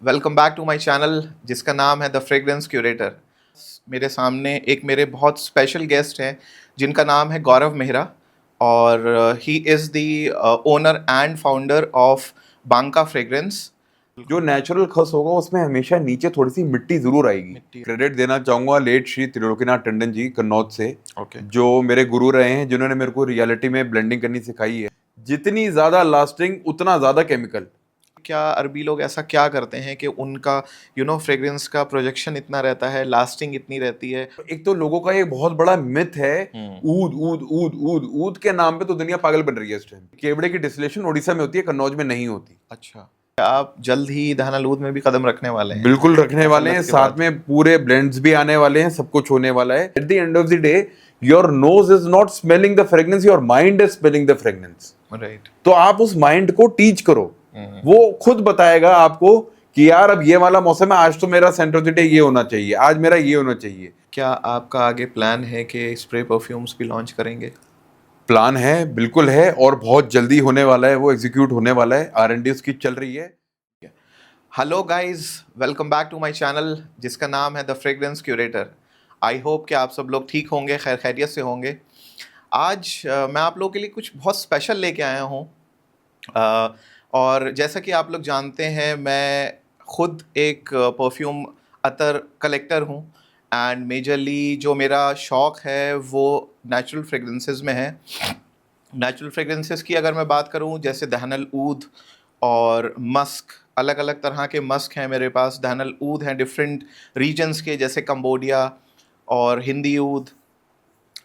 Welcome back to my channel जिसका नाम है द फ्रेग्रेंस क्यूरेटर। मेरे सामने एक मेरे बहुत स्पेशल गेस्ट हैं जिनका नाम है गौरव मेहरा और he is the owner and founder of Banka fragrance. जो नेचुरल खस होगा उसमें हमेशा नीचे थोड़ी सी मिट्टी जरूर आएगी। मिट्टी। क्रेडिट देना चाहूंगा लेट श्री त्रिलोकीनाथ टंडन जी कन्नौज से, ओके। जो मेरे गुरु रहे हैं, जिन्होंने मेरे को रियलिटी में ब्लेंडिंग करनी सिखाई है। जितनी ज्यादा लास्टिंग उतना ज्यादा केमिकल। क्या अरबी लोग ऐसा क्या करते हैं कि उनका फ्रेग्रेंस का प्रोजेक्शन इतना रहता है, लास्टिंग इतनी रहती है? एक तो लोगों का एक बहुत बड़ा मिथ है, ऊद ऊद ऊद ऊद ऊद के नाम पे तो दुनिया पागल बन रही है इस टाइम। केवड़े की डिस्टिलेशन उड़ीसा में होती है, कन्नौज में नहीं होती। अच्छा, आप जल्द ही दहनालूद में भी कदम रखने वाले हैं? बिल्कुल रखने वाले हैं, मसलत के साथ बाद। में पूरे ब्लेंड्स भी आने वाले हैं, सब कुछ होने वाला है। At the end of the day your nose is not smelling the fragrance, your mind is smelling the fragrance. Right. तो आप उस माइंड को टीच करो, वो खुद बताएगा आपको कि यार अब ये वाला मौसम है, आज तो मेरा सेंटर ऑफ द डे ये होना चाहिए, आज मेरा ये होना चाहिए। क्या आपका आगे प्लान है कि स्प्रे परफ्यूम्स भी लॉन्च करेंगे? प्लान है, बिल्कुल है, और बहुत जल्दी होने वाला है, वो एग्जीक्यूट होने वाला है। R&D उसकी चल रही है। Hello guys, welcome back to my channel जिसका नाम है the fragrance curator. I hope कि आप सब लोग ठीक होंगे, खैर खैरियत से होंगे। आज मैं आप लोगों के लिए कुछ बहुत स्पेशल लेके आया हूँ। और जैसा कि आप लोग जानते हैं, मैं खुद एक परफ्यूम अतर कलेक्टर हूँ एंड मेजरली जो मेरा शौक़ है वो नेचुरल फ्रेगरेंसेस में है। नेचुरल फ्रेगरेंसेस की अगर मैं बात करूँ, जैसे दहनल ऊद और मस्क, अलग अलग तरह के मस्क हैं मेरे पास। दहनल ऊद हैं डिफरेंट रीजन्स के, जैसे कंबोडिया और हिंदी ऊद।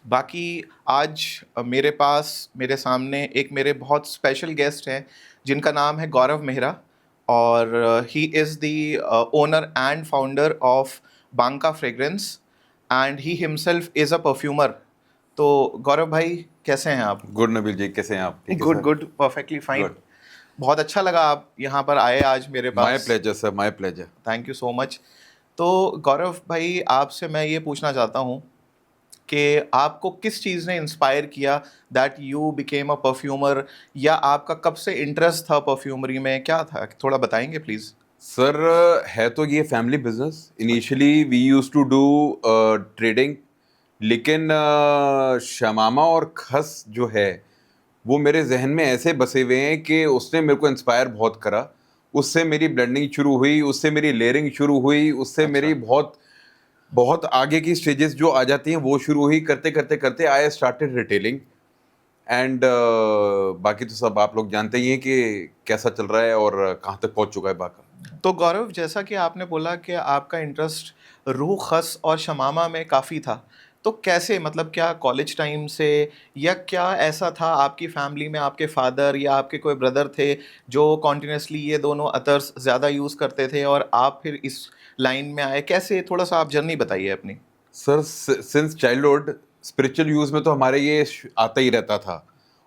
बाकी आज मेरे पास मेरे सामने एक मेरे बहुत स्पेशल गेस्ट हैं जिनका नाम है गौरव मेहरा और he is the owner and founder of Banka fragrance and he himself is a perfumer. तो गौरव भाई, कैसे हैं आप? गुड नबील जी, कैसे हैं आप? ठीक है good sir. Good, perfectly fine. Good. बहुत अच्छा लगा आप यहाँ पर आए आज मेरे my pass. Pleasure sir, my pleasure. Thank you so much. तो गौरव भाई, आपसे मैं ये पूछना चाहता हूँ कि आपको किस चीज़ ने इंस्पायर किया that you became a perfumer, या आपका कब से इंटरेस्ट था परफ्यूमरी में, क्या था? थोड़ा बताएंगे प्लीज़। सर है तो ये family business. Initially we use to do trading, लेकिन शमामा और खस जो है वो मेरे जहन में ऐसे बसे हुए हैं कि उसने मेरे को इंस्पायर बहुत करा। उससे मेरी ब्लेंडिंग शुरू हुई, उससे मेरी लेयरिंग शुरू हुई, उससे अच्छा। मेरी बहुत बहुत आगे की स्टेजेस जो आ जाती हैं वो शुरू हुई। करते करते करते आई स्टार्टेड रिटेलिंग एंड बाकी तो सब आप लोग जानते ही हैं कि कैसा चल रहा है और कहाँ तक पहुँच चुका है बाका। तो गौरव, जैसा कि आपने बोला कि आपका इंटरेस्ट रूह खस और शमामा में काफ़ी था, तो कैसे, मतलब क्या कॉलेज टाइम से, या क्या ऐसा था आपकी फैमिली में आपके फादर या आपके कोई ब्रदर थे जो कॉन्टिन्यूसली ये दोनों अतर्स ज़्यादा यूज़ करते थे और आप फिर इस लाइन में आए? कैसे, थोड़ा सा आप जर्नी बताइए अपनी। Sir since childhood spiritual use में तो हमारे ये आता ही रहता था,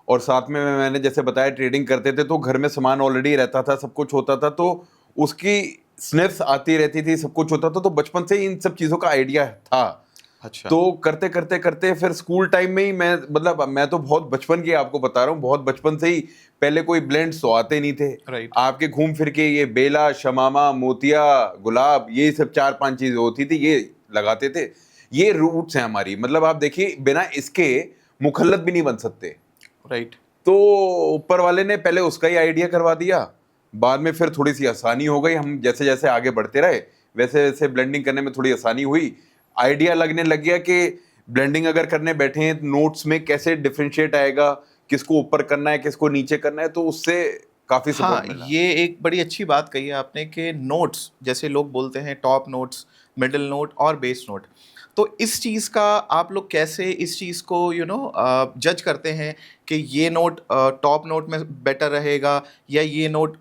और साथ में मैंने जैसे बताया ट्रेडिंग करते थे तो घर में सामान ऑलरेडी रहता था, सब कुछ होता था, तो उसकी स्निफ्स आती रहती थी, सब कुछ होता था, तो बचपन से ही इन सब चीज़ों का आइडिया था। अच्छा। तो करते करते करते फिर स्कूल टाइम में ही मैं तो बहुत बचपन की आपको बता रहा हूँ, बहुत बचपन से ही पहले कोई ब्लेंड्स तो आते नहीं थे। राइट। आपके घूम फिर के ये बेला, शमामा, मोतिया, गुलाब, ये सब 4-5 चीजें होती थी, ये लगाते थे। ये रूट्स हैं हमारी, मतलब आप देखिए बिना इसके मुखल्लत भी नहीं बन सकते। राइट। तो ऊपर वाले ने पहले उसका ही आइडिया करवा दिया, बाद में फिर थोड़ी सी आसानी हो गई। हम जैसे जैसे आगे बढ़ते रहे वैसे वैसे ब्लेंडिंग करने में थोड़ी आसानी हुई। आइडिया लगने लग गया कि ब्लेंडिंग अगर करने बैठे हैं नोट्स में कैसे डिफरेंशिएट आएगा, किसको ऊपर करना है, किसको नीचे करना है, तो उससे काफी हाँ, सपोर्ट मिला। ये एक बड़ी अच्छी बात कही है आपने कि नोट्स, जैसे लोग बोलते हैं टॉप नोट्स, मिडिल नोट और बेस नोट। तो इस चीज़ का आप लोग कैसे इस चीज़ को जज करते हैं कि ये नोट टॉप नोट में बेटर रहेगा या ये नोट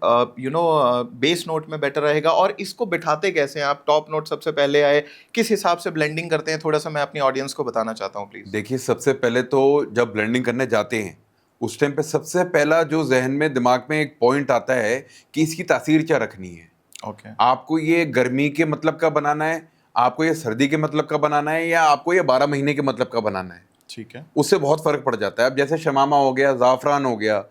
बेस नोट में बेटर रहेगा, और इसको बिठाते कैसे हैं आप? टॉप नोट सबसे पहले आए, किस हिसाब से ब्लेंडिंग करते हैं? थोड़ा सा मैं अपनी ऑडियंस को बताना चाहता हूँ प्लीज़। देखिए, सबसे पहले तो जब ब्लेंडिंग करने जाते हैं उस टाइम पे सबसे पहला जो जहन में दिमाग में एक पॉइंट आता है कि इसकी तासीर क्या रखनी है। ओके। आपको ये गर्मी के मतलब का बनाना है, आपको ये सर्दी के मतलब का बनाना है, या आपको ये 12 महीने के मतलब का बनाना है। ठीक है। उससे बहुत फर्क पड़ जाता है। अब जैसे शमामा हो गया, ज़ाफ़रान हो गया,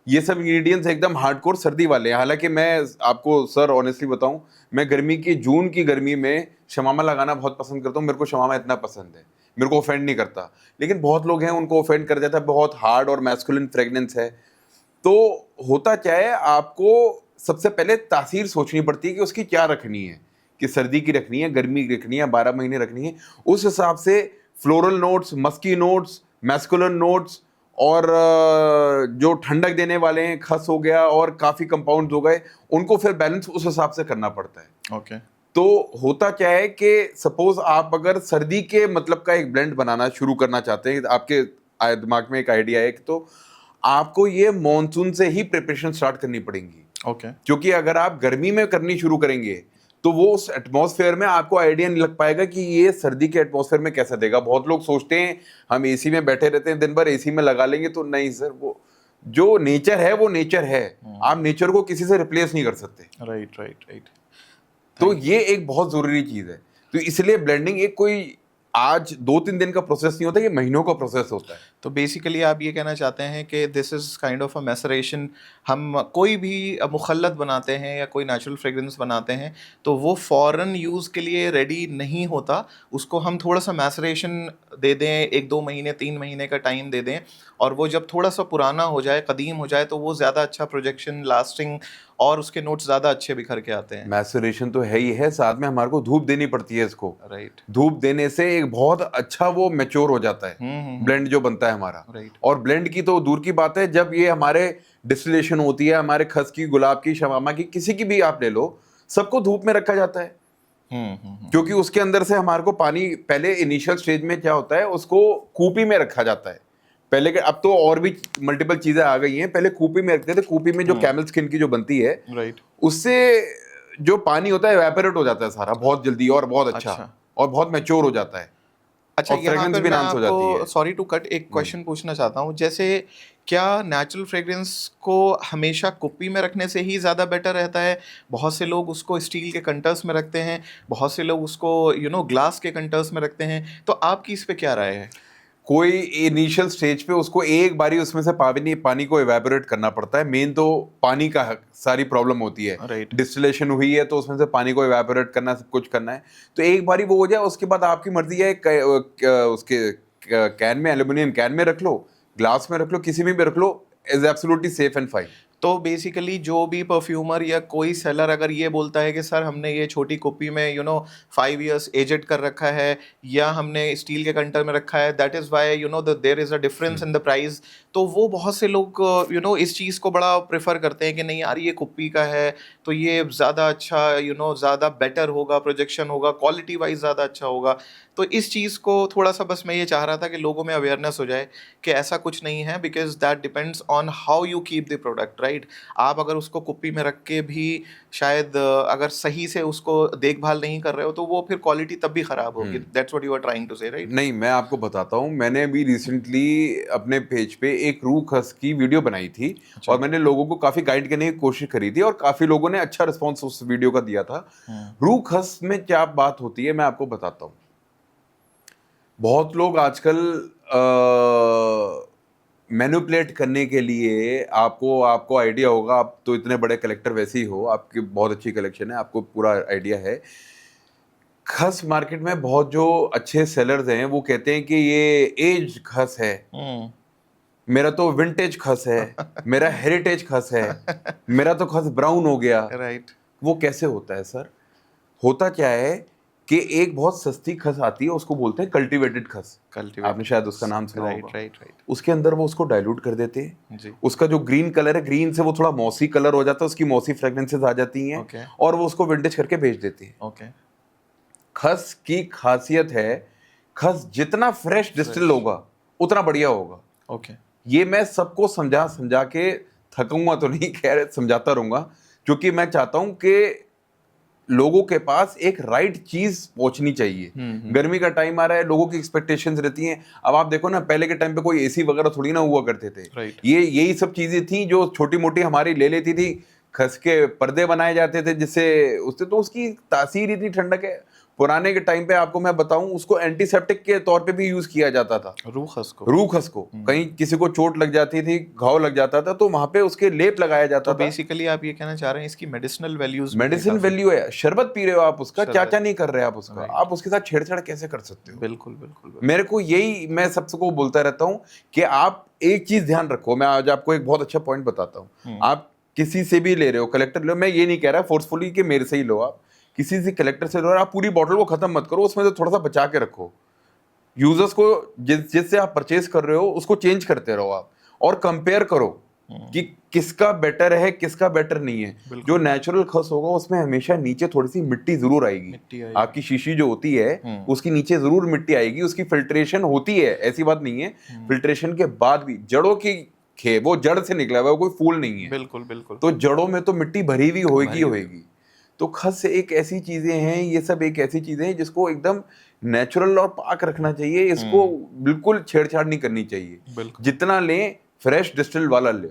ये सब इंग्रेडिएंट्स एकदम हार्डकोर सर्दी वाले हैं। हालांकि मैं आपको सर ऑनेस्टली बताऊं, मैं गर्मी की जून की गर्मी में शमामा लगाना बहुत पसंद करता हूं। मेरे को शमामा इतना पसंद है, मेरे को ऑफेंड नहीं करता। लेकिन बहुत लोग हैं उनको ऑफेंड कर जाता है, बहुत हार्ड और मैस्कुलिन फ्रेग्रेंस है। तो होता क्या है, आपको सबसे पहले तासीर सोचनी पड़ती है कि उसकी क्या रखनी है, कि सर्दी की रखनी है, गर्मी की रखनी है, 12 महीने रखनी है। उस हिसाब से floral notes, musky notes, masculine notes और जो ठंडक देने वाले हैं, खस हो गया और काफी कंपाउंड्स हो गए, उनको फिर बैलेंस उस हिसाब से करना पड़ता है। ओके। तो होता क्या है कि सपोज आप अगर सर्दी के मतलब का एक ब्लेंड बनाना शुरू करना चाहते हैं, आपके दिमाग में एक आइडिया है, तो आपको ये मॉनसून से ही प्रिपरेशन स्टार्ट करनी पड़ेगी। ओके। क्योंकि अगर आप गर्मी में करनी शुरू करेंगे तो वो उस एटमॉस्फेयर में आपको आइडिया नहीं लग पाएगा कि ये सर्दी के एटमॉस्फेयर में कैसा देगा। बहुत लोग सोचते हैं हम एसी में बैठे रहते हैं, दिन भर एसी में लगा लेंगे, तो नहीं सर, वो जो नेचर है वो नेचर है। आप नेचर को किसी से रिप्लेस नहीं कर सकते। Right right right. तो ये एक बहुत जरूरी चीज है। तो इसलिए ब्लेंडिंग एक कोई आज 2-3 दिन का प्रोसेस नहीं होता, ये महीनों का प्रोसेस होता है। तो बेसिकली आप ये कहना चाहते हैं कि this is kind of a maceration. हम कोई भी मुखल्लत बनाते हैं या कोई नेचुरल फ्रेग्रेंस बनाते हैं तो वो फ़ौरन यूज़ के लिए रेडी नहीं होता, उसको हम थोड़ा सा मैसरेशन दे दें, 1-2 महीने 3 महीने का टाइम दे दें, और वो जब थोड़ा सा पुराना हो जाए, कदीम हो जाए, तो वो ज़्यादा अच्छा प्रोजेक्शन, लास्टिंग और उसके नोट्स ज़्यादा अच्छे बिखर के आते हैं। मैसरेशन तो है ही है, साथ में हमारे को धूप देनी पड़ती है इसको। राइट। धूप देने से एक बहुत अच्छा वो मैच्योर हो जाता है ब्लेंड जो बनता है हमारा। राइट। और ब्लेंड की तो दूर की बात है, जब ये हमारे डिस्टिलेशन होती है, हमारे खस की, गुलाब की, शमामा की, किसी की भी आप ले लो, सबको धूप में रखा जाता है। क्योंकि उसके अंदर से हमारे को पानी, पहले इनिशियल स्टेज में क्या होता है, उसको कूपी में रखा जाता है। पहले के, अब तो और भी मल्टीपल चीजें आ गई हैं, पहले कूपी में रखते थे। कूपी में जो कैमल स्किन की जो बनती है, राइट, उससे जो पानी होता है इवेपोरेट हो जाता है सारा बहुत जल्दी और बहुत अच्छा। और बहुत मैच्योर हो जाता है। अच्छा, और यहाँ फ्रेग्रेंस पर भी मैं enhance हो जाती आपको, है। सॉरी टू कट, एक क्वेश्चन पूछना चाहता हूँ। जैसे क्या नेचुरल फ्रेग्रेंस को हमेशा कुप्पी में रखने से ही ज़्यादा बेटर रहता है? बहुत से लोग उसको स्टील के कंटर्स में रखते हैं, बहुत से लोग उसको ग्लास के कंटर्स में रखते हैं, तो आपकी इस पे क्या राय है? कोई इनिशियल स्टेज पे उसको एक बारी उसमें से पानी को इवेपोरेट करना पड़ता है। मेन तो पानी का सारी प्रॉब्लम होती है। राइट। डिस्टिलेशन हुई है तो उसमें से पानी को इवेपोरेट करना, सब कुछ करना है। तो एक बारी वो हो जाए, उसके बाद आपकी मर्जी है, उसके कैन में, एल्यूमिनियम कैन में रख लो, ग्लास में रख लो, किसी में भी रख लो, is absolutely safe and fine. तो बेसिकली जो भी परफ्यूमर या कोई सेलर अगर ये बोलता है कि सर हमने ये छोटी कुप्पी में 5 इयर्स एजेड कर रखा है, या हमने स्टील के कंटर में रखा है, that is why there is a difference in the price, तो वो बहुत से लोग इस चीज़ को बड़ा प्रेफर करते हैं कि नहीं यार, ये कुप्पी का है तो ये ज़्यादा अच्छा, ज़्यादा बेटर होगा, प्रोजेक्शन होगा, क्वालिटी वाइज ज़्यादा अच्छा होगा। तो इस चीज़ को थोड़ा सा बस मैं ये चाह रहा था कि लोगों में अवेयरनेस हो जाए कि ऐसा कुछ नहीं है, because that depends on how you keep the product, right. आप अगर उसको कुप्पी में रख के भी शायद अगर सही से उसको देखभाल नहीं कर रहे हो तो वो फिर क्वालिटी तब भी ख़राब होगी। That's what you are trying to say, right? नहीं, मैं आपको बताता हूँ, मैंने अभी रिसेंटली अपने पेज पे एक रूह खस की वीडियो बनाई थी। अच्छा। और मैंने लोगों को काफी गाइड करने की कोशिश करी थी और काफी लोगों ने अच्छा रिस्पॉन्स उस वीडियो का दिया था। रूह खस में क्या बात होती है मैं आपको बताता हूँ। बहुत लोग आजकल मैनिपुलेट करने के लिए, आपको आइडिया होगा, आप तो इतने बड़े कलेक्टर वैसे ही हो, आपकी बहुत अच्छी कलेक्शन है, आपको पूरा आइडिया है। खस मार्केट में बहुत जो अच्छे सेलर्स हैं वो कहते हैं कि ये एज खस है, मेरा तो विंटेज खस है, मेरा हेरिटेज खस है, मेरा तो खस ब्राउन हो गया। राइट। वो कैसे होता है सर? होता क्या है कि एक बहुत सस्ती खस आती है, उसको बोलते हैं कल्टीवेटेड खस। आपने शायद उसका नाम सुना होगा। Right right. उसके अंदर वो उसको डाइल्यूट कर देते हैं जी। उसका जो ग्रीन कलर है, ग्रीन से वो थोड़ा मॉसी कलर हो जाता है, उसकी मॉसी फ्रेग्रेंसेस आ जाती हैं। Okay. और वो उसको विंटेज करके बेच देते हैं। ओके। खस की खासियत है, खस जितना फ्रेश डिस्टिल होगा उतना बढ़िया होगा। ओके। ये मैं सबको समझा समझा के थकूंगा तो नहीं, खैर समझाता रहूंगा, क्योंकि मैं चाहता हूं कि लोगों के पास एक राइट चीज पहुंचनी चाहिए। गर्मी का टाइम आ रहा है, लोगों की एक्सपेक्टेशंस रहती हैं। अब आप देखो ना, पहले के टाइम पे कोई एसी वगैरह थोड़ी ना हुआ करते थे। Right. ये यही सब चीजें थी जो छोटी मोटी हमारी ले लेती थी खस के पर्दे बनाए जाते थे जिससे उससे, तो उसकी तासीर इतनी ठंडक है। पुराने के टाइम पे आपको मैं बताऊं, उसको एंटीसेप्टिक के तौर पे भी यूज किया जाता था। रूह खस को। रूह खस को कहीं किसी को चोट लग जाती थी, घाव लग जाता था, तो वहां पे उसके लेप लगाया जाता तो था। बेसिकली आप ये कहना चाह रहे हैं इसकी मेडिसिनल वैल्यूज भी है मेडिसिन काफी। वैल्यू है। शरबत पी रहे हो आप उसका, शरबत। चाचा नहीं कर रहे आप उसका, Right. आप उसके साथ छेड़छाड़ कैसे कर सकते हो? बिल्कुल बिल्कुल बिल्कुल। मेरे को यही, मैं सबसे को बोलता रहता हूँ कि आप एक चीज ध्यान रखो। मैं आज आपको एक बहुत अच्छा पॉइंट बताता हूँ। आप किसी से भी ले रहे हो, कलेक्टर ले लो, मैं ये नहीं कह रहा फोर्सफुली कि मेरे से ही लो, आप किसी से कलेक्टर से लो, और आप पूरी बॉटल को खत्म मत करो, उसमें से थोड़ा सा बचा के रखो। यूजर्स को जिससे आप परचेज कर रहे हो उसको चेंज करते रहो आप, और कंपेयर करो कि किसका बेटर है किसका बेटर नहीं है। जो नेचुरल खस होगा उसमें हमेशा नीचे थोड़ी सी मिट्टी जरूर आएगी। मिट्टी आएगी। आपकी शीशी जो होती है उसकी नीचे जरूर मिट्टी आएगी, उसकी फिल्ट्रेशन होती है, ऐसी बात नहीं है। फिल्ट्रेशन के बाद भी जड़ों की वो जड़ से निकला हुआ है, वो कोई फूल नहीं है। बिल्कुल बिल्कुल। तो जड़ों में तो मिट्टी भरी हुई होगी होगी। तो खस एक ऐसी चीजें हैं, ये सब एक ऐसी चीजें हैं जिसको एकदम नेचुरल और पाक रखना चाहिए। इसको बिल्कुल छेड़छाड़ नहीं करनी चाहिए। जितना लें फ्रेश डिस्टिल वाला ले।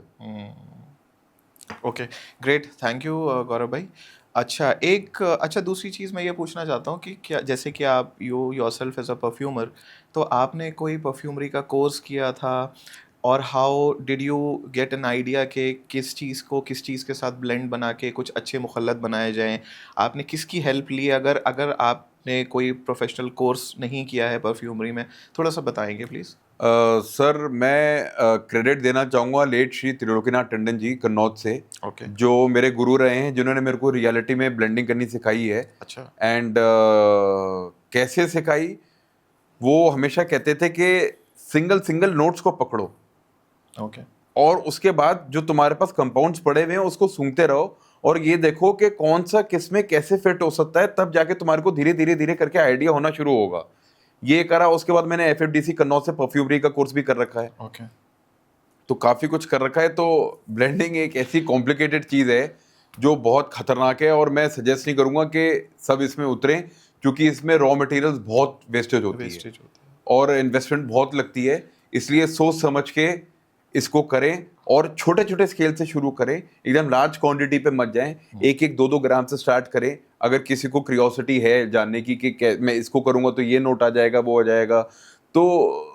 ओके ग्रेट, थैंक यू गौरव भाई। अच्छा अच्छा दूसरी चीज़ मैं ये पूछना चाहता हूँ कि क्या, जैसे कि आप योरसेल्फ एज अ परफ्यूमर, तो आपने कोई परफ्यूमरी का कोर्स किया था, और how did you get an idea कि किस चीज़ को किस चीज़ के साथ ब्लेंड बना के कुछ अच्छे मुखल्लत बनाए जाएं? आपने किसकी हेल्प ली? अगर अगर आपने कोई प्रोफेशनल कोर्स नहीं किया है परफ्यूमरी में, थोड़ा सा बताएंगे प्लीज़। सर मैं क्रेडिट देना चाहूँगा लेट श्री त्रिलोकीनाथ टंडन जी कन्नौज से, ओके। जो मेरे गुरु रहे हैं, जिन्होंने मेरे को रियलिटी में ब्लेंडिंग करनी सिखाई है। अच्छा। एंड कैसे सिखाई, वो हमेशा कहते थे कि सिंगल सिंगल नोट्स को पकड़ो, ओके। और उसके बाद जो तुम्हारे पास कंपाउंड्स पड़े हुए हैं उसको सूंघते रहो, और ये देखो कि कौन सा किस में कैसे फिट हो सकता है, तब जाके तुम्हारे को धीरे धीरे धीरे करके आइडिया होना शुरू होगा। ये करा, उसके बाद मैंने FFDC कन्नौज से परफ्यूमरी का कोर्स भी कर रखा है। ओके। तो काफ़ी कुछ कर रखा है। तो ब्लेंडिंग एक ऐसी कॉम्प्लिकेटेड चीज़ है जो बहुत खतरनाक है, और मैं सजेस्ट नहीं करूँगा कि सब इसमें उतरें, क्योंकि इसमें रॉ मटेरियल्स बहुत वेस्टेज होती है और इन्वेस्टमेंट बहुत लगती है। इसलिए सोच समझ के इसको करें, और छोटे छोटे स्केल से शुरू करें, एकदम लार्ज क्वांटिटी पे मत जाएं। 1-1, 2-2 ग्राम से स्टार्ट करें। अगर किसी को क्यूरियोसिटी है जानने की कि मैं इसको करूंगा तो ये नोट आ जाएगा, वो आ जाएगा, तो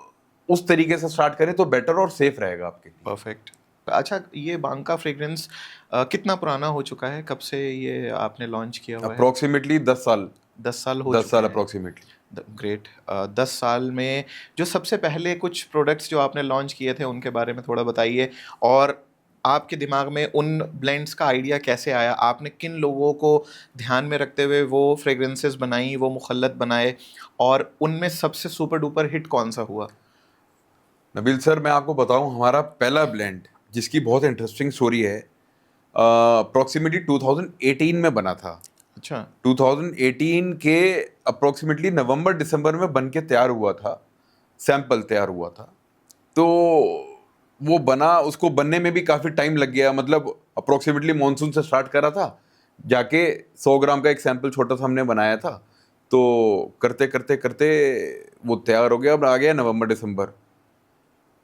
उस तरीके से स्टार्ट करें तो बेटर और सेफ रहेगा आपके लिए। परफेक्ट। अच्छा, ये बांका फ्रेग्रेंस कितना पुराना हो चुका है? कब से ये आपने लॉन्च किया हुआ है? अप्रोक्सीमेटली 10 साल। 10 साल हो 10 चुके साल हैं। अप्रोक्सीमेटली। ग्रेट। 10 साल में जो सबसे पहले कुछ प्रोडक्ट्स जो आपने लॉन्च किए थे उनके बारे में थोड़ा बताइए, और आपके दिमाग में उन ब्लेंड्स का आइडिया कैसे आया? आपने किन लोगों को ध्यान में रखते हुए वो फ्रेग्रेंसेस बनाई, वो मुखल्लत बनाए, और उनमें सबसे सुपर डुपर हिट कौन सा हुआ? नबील सर, मैं आपको बताऊं, हमारा पहला ब्लेंड जिसकी बहुत इंटरेस्टिंग स्टोरी है, अप्रोक्सीमेटली 2018 में बना था। अच्छा। 2018 के अप्रोक्सीमेटली नवंबर दिसंबर में बन के तैयार हुआ था, सैंपल तैयार हुआ था। तो वो बना, उसको बनने में भी काफ़ी टाइम लग गया। मतलब अप्रोक्सीमेटली मॉनसून से स्टार्ट करा था, जाके 100 ग्राम का एक सैंपल छोटा सा हमने बनाया था। तो करते करते करते वो तैयार हो गया। अब आ गया नवंबर दिसंबर,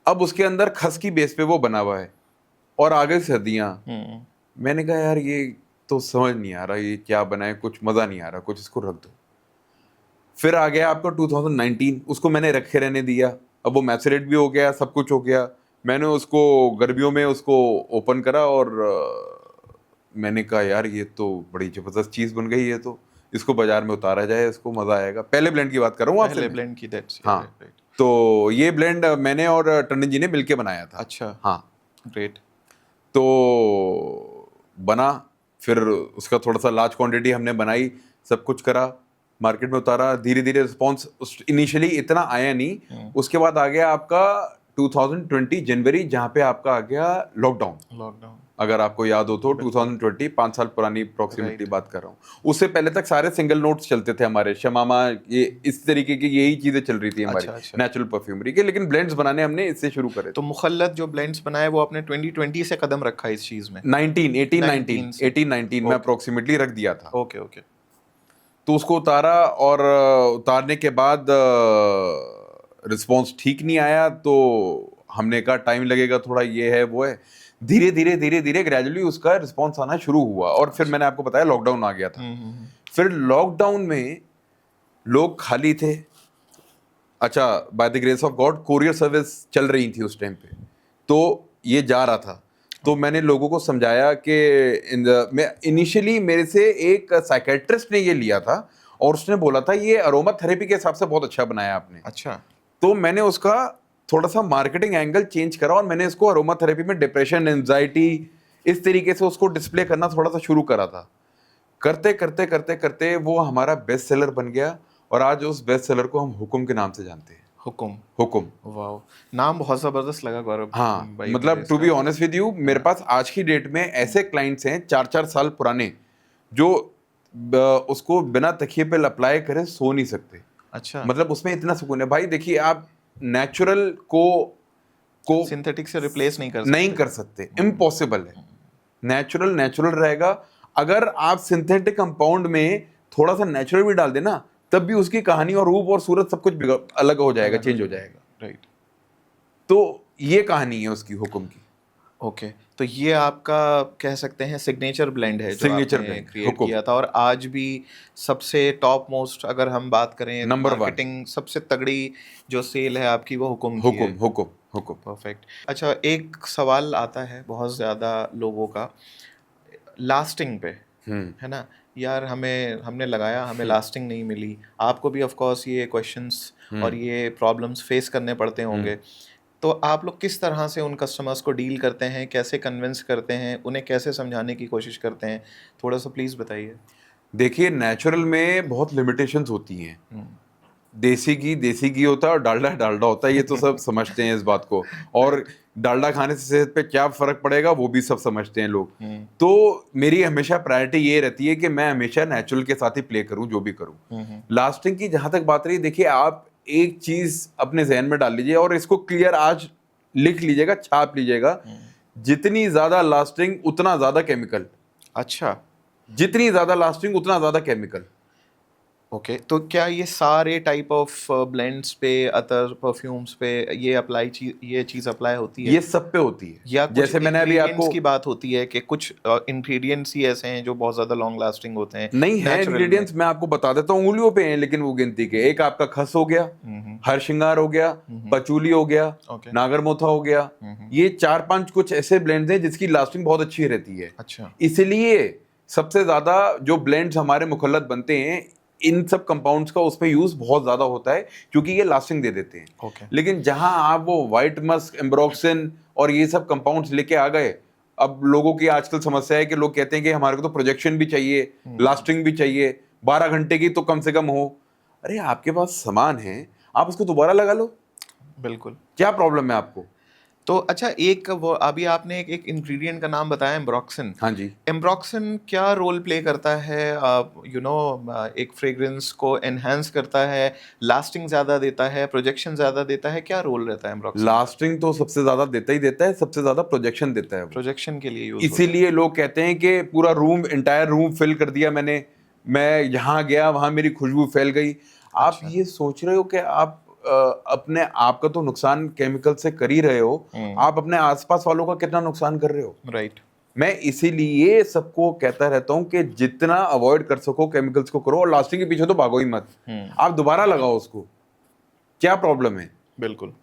अब उसके अंदर खस की बेस पे वो बना हुआ है, और आ गई सर्दियाँ। मैंने कहा यार ये तो समझ नहीं आ रहा, ये क्या बना है, कुछ मज़ा नहीं आ रहा, कुछ इसको रख दो। फिर आ गया आपका 2019, उसको मैंने रखे रहने दिया। अब वो मैचुरेट भी हो गया, सब कुछ हो गया। मैंने उसको गर्मियों में उसको ओपन करा, और मैंने कहा यार ये तो बड़ी ज़बरदस्त चीज़ बन गई है, तो इसको बाजार में उतारा जाए, इसको मज़ा आएगा। पहले ब्लेंड की बात कर रहा हूँ आपसे। पहले ब्लेंड की, दैट्स हाँ। राइट। तो ये ब्लेंड मैंने और टंडन जी ने मिलके बनाया था। अच्छा। हाँ। ग्रेट। तो बना, फिर उसका थोड़ा सा लार्ज क्वांटिटी हमने बनाई, सब कुछ करा, मार्केट में उतारा। धीरे धीरे रिस्पॉन्स इनिशियली इतना आया नहीं। उसके बाद आ गया आपका 2020 जनवरी, जहाँ पे आपका आ गया लॉकडाउन। अगर आपको याद हो तो 2020, 5 साल पुरानी अप्रोक्सीमेटली बात कर रहा हूँ। उससे पहले तक सारे सिंगल नोट्स चलते थे हमारे, शमामा, ये इस तरीके की यही चीजें चल रही थी हमारी। अच्छा। नेचुरल परफ्यूमरी के, लेकिन ब्लेंड्स बनाने हमने इससे शुरू करे। तो मुखल्लत जो ब्लेंड्स बनाए वो आपने 2020 से कदम रखा इस चीज में? 18-19 में अप्रोक्सीमेटली रख दिया था। ओके। तो उसको उतारा, और उतारने के बाद रिस्पॉन्स ठीक नहीं आया, तो हमने कहा टाइम लगेगा थोड़ा, ये है वो है। धीरे धीरे धीरे धीरे ग्रेजुअली उसका रिस्पॉन्स आना शुरू हुआ, और फिर मैंने आपको बताया लॉकडाउन आ गया था। फिर लॉकडाउन में लोग खाली थे। अच्छा, by the grace of God courier service चल रही थी उस टाइम पे, तो ये जा रहा था। तो मैंने लोगों को समझाया कि मैं इनिशियली मेरे से एक साइकेट्रिस्ट ने ये लिया था और उसने बोला था ये अरोमा थेरेपी के हिसाब से बहुत अच्छा बनाया आपने। अच्छा। तो मैंने उसका थोड़ा सा मार्केटिंग एंगल चेंज करा और मैंने इसको अरोमा थेरेपी में डिप्रेशन, एंजाइटी, इस तरीके से उसको डिस्प्ले करना थोड़ा सा शुरू करा था। करते करते करते करते वो हमारा बेस्ट सेलर बन गया, और आज उस बेस्ट सेलर को हम हुकुम के नाम से जानते हैं। हुकुम। हुकुम। वाह, नाम बहुत जबरदस्त लगा गौरव हाँ, भाई। मतलब to be honest with you, मेरे पास आज की डेट में ऐसे क्लाइंट्स हैं 4-4 साल पुराने जो उसको बिना तकिए पे अप्लाई करे सो नहीं सकते। अच्छा। मतलब उसमें इतना सुकून है। भाई देखिए, आप नेचुरल को सिंथेटिक से रिप्लेस नहीं कर सकते, इम्पॉसिबल है। नेचुरल नेचुरल रहेगा। अगर आप सिंथेटिक कंपाउंड में थोड़ा सा नेचुरल भी डाल देना, तब भी उसकी कहानी और रूप और सूरत सब कुछ अलग हो जाएगा, चेंज हो जाएगा। राइट। तो ये कहानी है उसकी, हुकुम की। ओके, तो ये आपका कह सकते हैं सिग्नेचर ब्लेंड है जो सिग्नेचर आपने ब्लेंड, क्रिएट हुकुम। किया था, और आज भी सबसे टॉप मोस्ट अगर हम बात करें नंबर 1 मार्केटिंग सबसे तगड़ी जो सेल है आपकी वो हुकुम की है। हुकुम हुकुम हुकुम। परफेक्ट। अच्छा, एक सवाल आता है बहुत ज़्यादा लोगों का लास्टिंग पे, है ना यार, हमने लगाया, हमें लास्टिंग नहीं मिली। आपको भी ऑफ कोर्स ये क्वेश्चंस और ये प्रॉब्लम्स फेस करने पड़ते होंगे। तो आप लोग किस तरह से उन कस्टमर्स को डील करते हैं, कैसे कन्विंस करते हैं, उन्हें कैसे समझाने की कोशिश करते हैं, थोड़ा सा प्लीज़ बताइए। देखिए, नेचुरल में बहुत लिमिटेशंस होती हैं। देसी घी होता है और डालडा डालडा होता है, ये तो सब समझते हैं इस बात को। और डालडा खाने से सेहत पे क्या फर्क पड़ेगा वो भी सब समझते हैं लोग। तो मेरी हमेशा प्रायोरिटी ये रहती है कि मैं हमेशा नेचुरल के साथ ही प्ले करूं, जो भी करूं। लास्टिंग की जहां तक बात रही, देखिए आप एक चीज अपने जहन में डाल लीजिए और इसको क्लियर आज लिख लीजिएगा, छाप लीजिएगा। जितनी ज्यादा लास्टिंग उतना ज्यादा केमिकल। अच्छा। जितनी ज्यादा लास्टिंग उतना ज्यादा केमिकल। ओके, तो क्या ये सारे टाइप ऑफ ब्लेंड्स पे, अतर परफ्यूम्स पे ये चीज़ अप्लाई होती है? ये सब पे होती है। या कुछ जैसे मैंने अभी इंग्रेडिएंट्स आपको की बात होती है कि कुछ इंग्रेडिएंट्स ही ऐसे हैं जो बहुत ज़्यादा लॉन्ग लास्टिंग होते हैं नहीं है नेचुरल में? इंग्रेडिएंट्स, मैं आपको बता देता हूँ, उंगलियों पे हैं लेकिन वो गिनती के। एक आपका खस हो गया, हरशिंगार हो गया, पचूली हो गया, ओके। नागरमोथा हो गया। ये 4-5 कुछ ऐसे ब्लेंड्स हैं जिसकी लास्टिंग बहुत अच्छी रहती है। अच्छा। इसलिए सबसे ज्यादा जो ब्लेंड्स हमारे मुखल्लत बनते हैं, इन सब कंपाउंड्स का उसमें यूज बहुत ज्यादा होता है क्योंकि ये लास्टिंग दे देते हैं। ओके। लेकिन जहां आप वो व्हाइट मस्क, एम्ब्रोक्सिन और ये सब कंपाउंड्स लेके आ गए, अब लोगों की आजकल समस्या है कि लोग कहते हैं कि हमारे को तो प्रोजेक्शन भी चाहिए, लास्टिंग भी चाहिए, 12 घंटे की तो कम से कम हो। अरे आपके पास सामान है, आप उसको दोबारा लगा लो, बिल्कुल। क्या प्रॉब्लम है आपको? तो अच्छा, एक वो अभी आपने एक इंग्रेडिएंट का नाम बताया, एम्ब्रोक्सिन। हाँ जी। एम्ब्रोक्सिन क्या रोल प्ले करता है? एक फ्रेग्रेंस को एनहांस करता है, लास्टिंग ज़्यादा देता है, प्रोजेक्शन ज़्यादा देता है, क्या रोल रहता है एम्ब्रोक्सिन? लास्टिंग तो सबसे ज्यादा देता ही देता है, सबसे ज्यादा प्रोजेक्शन देता है वो। प्रोजेक्शन के लिए यूज होता इसीलिए लोग कहते हैं कि पूरा रूम, इंटायर रूम फिल कर दिया मैंने, मैं यहाँ गया वहां मेरी खुशबू फैल गई। आप ये सोच रहे हो कि आप अपने आप का तो नुकसान केमिकल से कर ही रहे हो, आप अपने आसपास वालों का कितना नुकसान कर रहे हो। राइट। मैं इसीलिए सबको कहता रहता हूँ कि जितना अवॉइड कर सको केमिकल्स को करो, और लास्टिंग के पीछे तो भागो ही मत। आप दोबारा लगाओ उसको, क्या प्रॉब्लम है? बिल्कुल।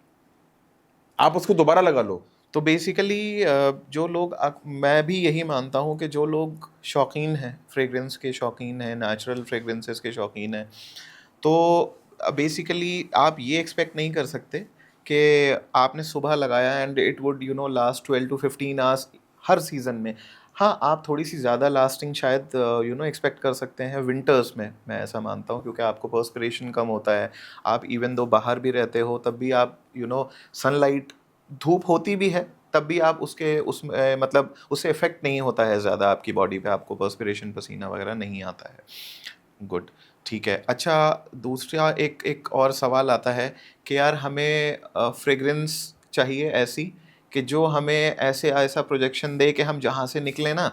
आप उसको दोबारा लगा लो। तो बेसिकली जो लोग मैं भी यही मानता हूँ कि जो लोग शौकीन हैं, फ्रेग्रेंस के शौकीन हैं, नेचुरल फ्रेग्रेंसेस के शौकीन हैं, तो बेसिकली आप ये एक्सपेक्ट नहीं कर सकते कि आपने सुबह लगाया and it would last 12 to 15 hours her season में। हाँ, आप थोड़ी सी ज़्यादा लास्टिंग शायद एक्सपेक्ट कर सकते हैं विंटर्स में, मैं ऐसा मानता हूँ, क्योंकि आपको पर्सपिरेशन कम होता है। आप इवन दो बाहर भी रहते हो तब भी आप सनलाइट, धूप होती भी है तब भी आप उसमें मतलब उससे इफेक्ट नहीं होता है ज़्यादा आपकी बॉडी पे, आपको पर्सपिरेशन, पसीना वगैरह नहीं आता है। गुड, ठीक है। अच्छा, दूसरा एक और सवाल आता है कि यार हमें फ्रेग्रेंस चाहिए ऐसी कि जो हमें ऐसा प्रोजेक्शन दे कि हम जहाँ से निकले ना,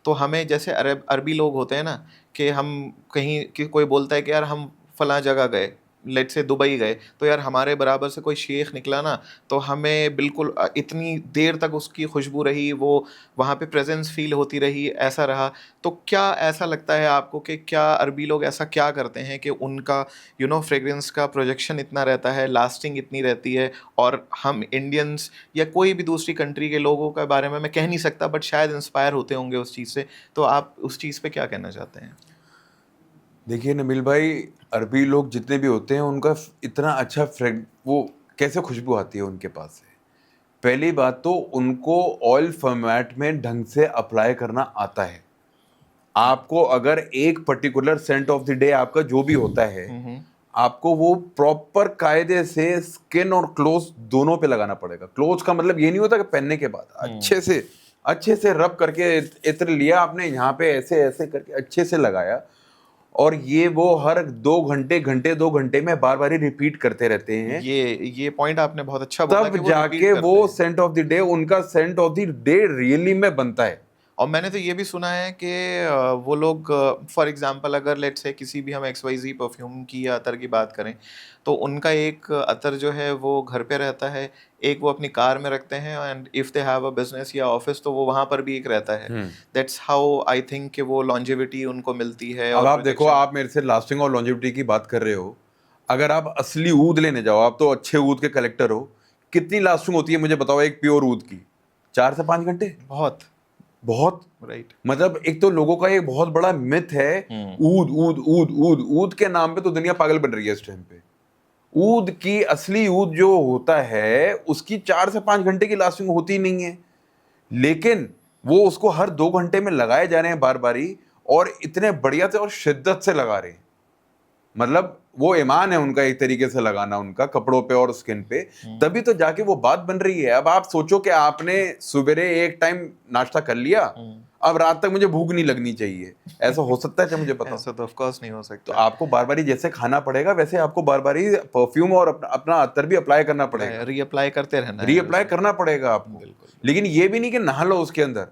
तो हमें जैसे अरबी लोग होते हैं ना, कि हम कहीं कि कोई बोलता है कि यार हम फलां जगह गए, लेट्स से दुबई गए, तो यार हमारे बराबर से कोई शेख निकला ना, तो हमें बिल्कुल इतनी देर तक उसकी खुशबू रही, वो वहाँ पे प्रेजेंस फील होती रही, ऐसा रहा। तो क्या ऐसा लगता है आपको कि क्या अरबी लोग ऐसा क्या करते हैं कि उनका फ्रेग्रेंस का प्रोजेक्शन इतना रहता है, लास्टिंग इतनी रहती है, और हम इंडियंस या कोई भी दूसरी कंट्री के लोगों के बारे में मैं कह नहीं सकता, बट शायद इंस्पायर होते होंगे उस चीज़ से। तो आप उस चीज़ पे क्या कहना चाहते हैं? देखिए नबील भाई, अरबी लोग जितने भी होते हैं उनका इतना अच्छा फ्रेग वो कैसे खुशबू आती है उनके पास से। पहली बात तो उनको ऑयल फॉर्मेट में ढंग से अप्लाई करना आता है। आपको अगर एक particular scent of the day आपका जो भी होता है, आपको वो प्रॉपर कायदे से स्किन और क्लोज दोनों पे लगाना पड़ेगा। क्लोज का मतलब ये नहीं होता कि पहनने के बाद अच्छे से रब करके इत्र लिया आपने, यहाँ पे ऐसे ऐसे करके अच्छे से लगाया, और ये वो हर 2 घंटे में बार बार ही रिपीट करते रहते हैं। ये पॉइंट आपने बहुत अच्छा बोला तब कि वो रिपीट जाके करते वो हैं। सेंट ऑफ द डे, उनका scent of the day really में बनता है। और मैंने तो ये भी सुना है कि वो लोग, फॉर एग्जांपल अगर लेट्स से किसी भी हम XYZ परफ्यूम की या अतर की बात करें, तो उनका एक अतर जो है वो घर पे रहता है, एक वो अपनी कार में रखते हैं, and if they have a business या ऑफिस तो वो वहाँ पर भी एक रहता है। दैट्स हाउ आई थिंक कि वो लॉन्जेविटी उनको मिलती है अब और आप देखो, प्रोजेक्शन। आप मेरे से लास्टिंग और लॉन्जेविटी की बात कर रहे हो, अगर आप असली ऊद लेने जाओ, आप तो अच्छे ऊद के कलेक्टर हो, कितनी लास्टिंग होती है मुझे बताओ एक प्योर ऊद की? 4 से 5 घंटे। बहुत। बहुत। राइट। मतलब एक तो लोगों का एक बहुत बड़ा मिथ है, ऊद ऊद ऊद ऊद ऊद के नाम पे तो दुनिया पागल बन रही है इस टाइम पे। ऊद की असली ऊद जो होता है उसकी 4 से 5 घंटे की लास्टिंग होती नहीं है, लेकिन वो उसको हर 2 घंटे में लगाए जा रहे हैं बार बारी, और इतने बढ़िया से और शिद्दत से लगा रहे हैं। मतलब वो ईमान है उनका एक तरीके से लगाना उनका कपड़ों पे और स्किन पे, तभी तो जाके वो बात बन रही है। अब आप सोचो कि आपने सुबह एक टाइम नाश्ता कर लिया, अब रात तक मुझे भूख नहीं लगनी चाहिए, ऐसा हो सकता है? क्या मुझे बताओ। ऐसा तो ऑफ कोर्स नहीं हो तो सकता। आपको बार बारी जैसे खाना पड़ेगा, वैसे आपको बार बारी परफ्यूम और अपना अत्तर भी अप्लाई करना पड़ेगा, रीअप्लाई करते रहना है रीअप्लाई उसे। करना पड़ेगा आपको। बिल्कुल। लेकिन ये भी नहीं कि नहा लो उसके अंदर,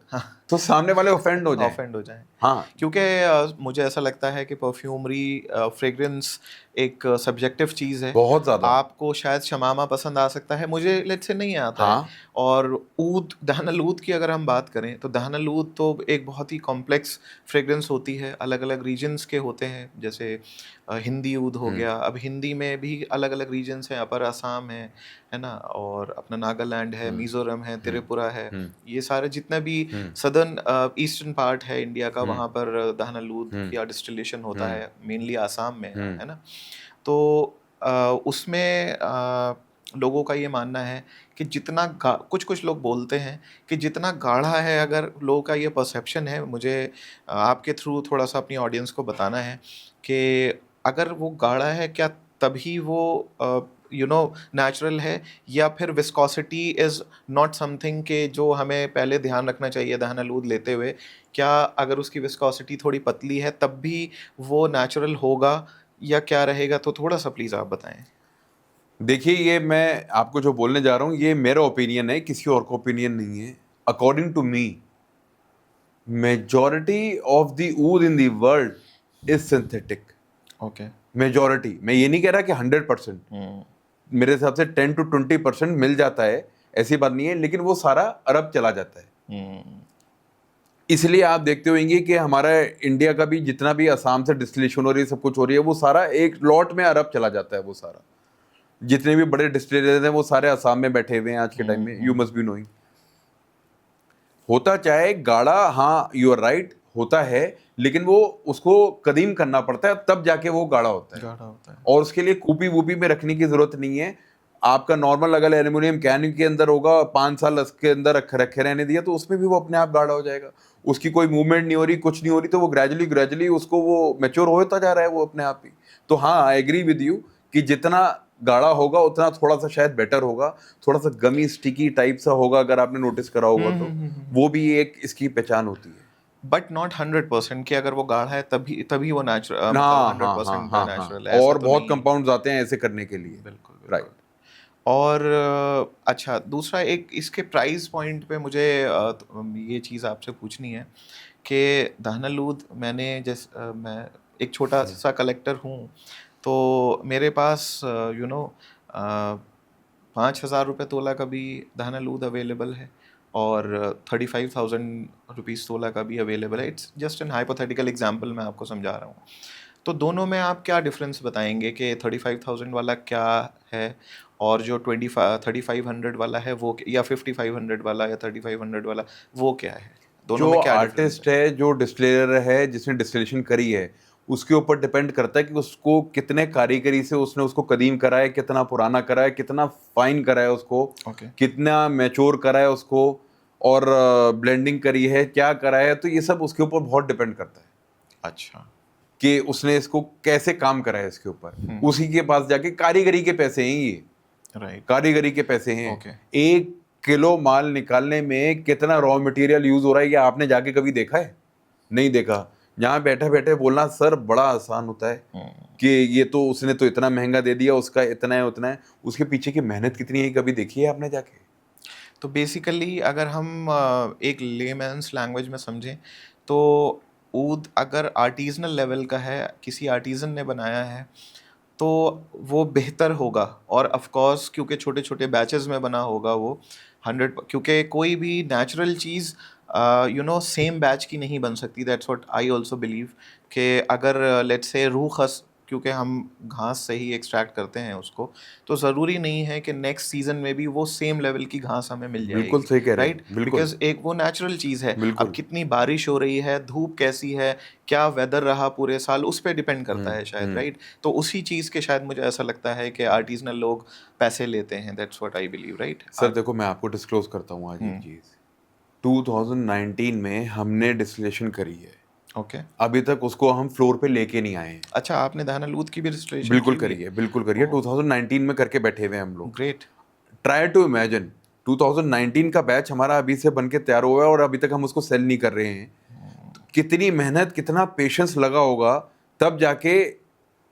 तो सामने वाले ऑफेंड हो जाएं। ऑफेंड हो जाए। हाँ, क्योंकि मुझे ऐसा लगता है कि परफ्यूमरी, फ्रेग्रेंस एक सब्जेक्टिव चीज़ है। बहुत ज्यादा। आपको शायद शमामा पसंद आ सकता है, मुझे लेट्स से नहीं आता है। हाँ, और ऊद, दहनल ऊद की अगर हम बात करें तो दहनल ऊद तो एक बहुत ही कॉम्प्लेक्स फ्रेग्रेंस होती है, अलग अलग रीजन्स के होते हैं। जैसे हिंदी ऊद हो गया, अब हिंदी में भी अलग अलग रीजन्स हैं, अपर असम है ना, और अपना नागालैंड है, मिज़ोरम है, त्रिपुरा है, ये सारे जितने भी सदर्न ईस्टर्न पार्ट है इंडिया का, वहाँ पर दहनल ऊद या डिस्टिलेशन होता है, मेनली आसाम में है ना। तो उसमें लोगों का ये मानना है कि जितना कुछ कुछ लोग बोलते हैं कि जितना गाढ़ा है, अगर लोगों का ये परसेप्शन है, मुझे आपके थ्रू थोड़ा सा अपनी ऑडियंस को बताना है कि अगर वो गाढ़ा है, क्या तभी वो नेचुरल है, या फिर विस्कोसिटी इज़ नॉट समथिंग के जो हमें पहले ध्यान रखना चाहिए दहनलूद लेते हुए? क्या अगर उसकी विस्कोसिटी थोड़ी पतली है तब भी वो नेचुरल होगा, या क्या रहेगा? तो थोड़ा सा प्लीज़ आप बताएं। देखिए ये मैं आपको जो बोलने जा रहा हूँ ये मेरा ओपिनियन है, किसी और का ओपिनियन नहीं है। According to me, majority of the oud in the world is synthetic. Okay. Majority, मैं ये नहीं कह रहा कि 100%, मेरे हिसाब से 10 to 20% मिल जाता है, ऐसी बात नहीं है, लेकिन वो सारा अरब चला जाता है। इसलिए आप देखते होंगे कि हमारा इंडिया का भी जितना भी असम से डिस्टिलेशन हो रही है, सब कुछ हो रही है, वो सारा एक लॉट में अरब चला जाता है। वो सारा जितने भी बड़े डिस्टिलरीज हैं वो सारे असम में बैठे हुए हैं आज के टाइम में। You must be knowing. होता चाहे गाढ़ा, हाँ यू आर राइट, होता है, लेकिन वो उसको कदीम करना पड़ता है, तब जाके वो गाढ़ा होता है। गाढ़ा होता है। और उसके लिए कूपी वूपी में रखने की जरूरत नहीं है। आपका नॉर्मल अगर एल्यूमिनियम कैन के अंदर होगा, 5 साल उसके अंदर रखे रहने दिया, तो उसमें भी वो अपने आप गाढ़ा हो जाएगा। उसकी कोई मूवमेंट नहीं हो रही, कुछ नहीं हो रही, तो वो ग्रेजुअली उसको वो मैच्योर होता जा रहा है वो अपने आप ही। तो हाँ, आई एग्री विद यू कि जितना गाढ़ा होगा उतना थोड़ा सा शायद बेटर होगा, थोड़ा सा गमी स्टिकी टाइप सा होगा, अगर आपने नोटिस करा होगा तो। वो भी एक इसकी पहचान होती है। बट नॉट 100% कि अगर वो गाढ़ा है तभी तभी वो नेचुरल, मतलब हाँ हाँ हाँ 100% हाँ नेचुरल हाँ, है, ऐसा और तो बहुत नहीं है। कंपाउंड्स आते हैं ऐसे करने के लिए। बिल्कुल राइट। बिल्कुल। और अच्छा, दूसरा एक इसके प्राइस पॉइंट पे मुझे ये चीज़ आपसे पूछनी है कि दहनलूद, मैं एक छोटा सा कलेक्टर हूँ, तो मेरे पास 5,000 रुपये तोला का भी दानालूद अवेलेबल है और 35,000 रुपीज़ तोला का भी अवेलेबल है. It's just an hypothetical example मैं आपको समझा रहा हूँ. तो दोनों में आप क्या डिफरेंस बताएंगे कि 35,000 वाला क्या है और जो 3,500 वाला है वो, या 5,500 वाला या 3,500 वाला वो क्या है? दोनों जो में क्या डिफरेंस आर्टिस्ट है, जो डिस्टिलर है, जिसने डिस्टिलेशन करी है, उसके ऊपर डिपेंड करता है कि उसको कितने कारीगरी से उसने उसको कदीम करा है, कितना पुराना करा है, कितना फाइन करा है उसको, ओके. कितना मैच्योर करा है उसको, और ब्लेंडिंग करी है, क्या करा है. तो ये सब उसके ऊपर बहुत डिपेंड करता है अच्छा. कि उसने इसको कैसे काम करा है इसके ऊपर. उसी के पास जाके कारीगरी के पैसे हैं ये, राइट. कारीगरी के पैसे हैं. ओके. 1 किलो माल निकालने में कितना रॉ मटेरियल यूज हो रहा है, ये आपने जाके कभी देखा है? नहीं देखा. यहाँ बैठे बैठे बोलना सर बड़ा आसान होता है कि ये तो उसने तो इतना महंगा दे दिया, उसका इतना है उतना है. उसके पीछे की मेहनत कितनी है कभी देखी है आपने जाके? तो बेसिकली अगर हम एक लेमैन्स लैंग्वेज में समझें तो ऊद अगर आर्टिजनल लेवल का है, किसी आर्टिजन ने बनाया है, तो वो बेहतर होगा. और ऑफ कोर्स क्योंकि छोटे छोटे बैचेस में बना होगा वो 100, क्योंकि कोई भी नेचुरल चीज़ सेम बैच की नहीं बन सकती. That's what I also believe कि अगर लेट्स से रूह खस, क्योंकि हम घास से ही एक्सट्रैक्ट करते हैं उसको, तो ज़रूरी नहीं है कि नेक्स्ट सीज़न में भी वो सेम लेवल की घास हमें मिल बिल्कुल जाएगी. सही कह रहे राइट. हैं, बिल्कुल बिकॉज एक वो नेचुरल चीज़ है. अब बिल्कुल. कितनी बारिश हो रही है, धूप कैसी है, क्या वेदर रहा पूरे साल, उस पर डिपेंड करता है शायद. राइट. तो उसी चीज़ के शायद मुझे ऐसा लगता है कि आर्टिजनल लोग पैसे लेते हैं. That's what I believe. Right. Sir देखो मैं आपको डिस्क्लोज करता हूँ आज एक चीज. 2019 में हमने डिस्टिलेशन करी है, ओके. अभी तक उसको हम फ्लोर पे लेके नहीं आए हैं. अच्छा, आपने दानालूद की भी रजिस्ट्रेशन बिल्कुल की हुई करिए, बिल्कुल करिए. 2019 में करके बैठे हुए हैं हम लोग. ग्रेट. ट्राई टू इमेजिन 2019 का बैच हमारा अभी से बन के तैयार हुआ है और अभी तक हम उसको सेल नहीं कर रहे हैं. तो कितनी मेहनत, कितना पेशेंस लगा होगा, तब जाके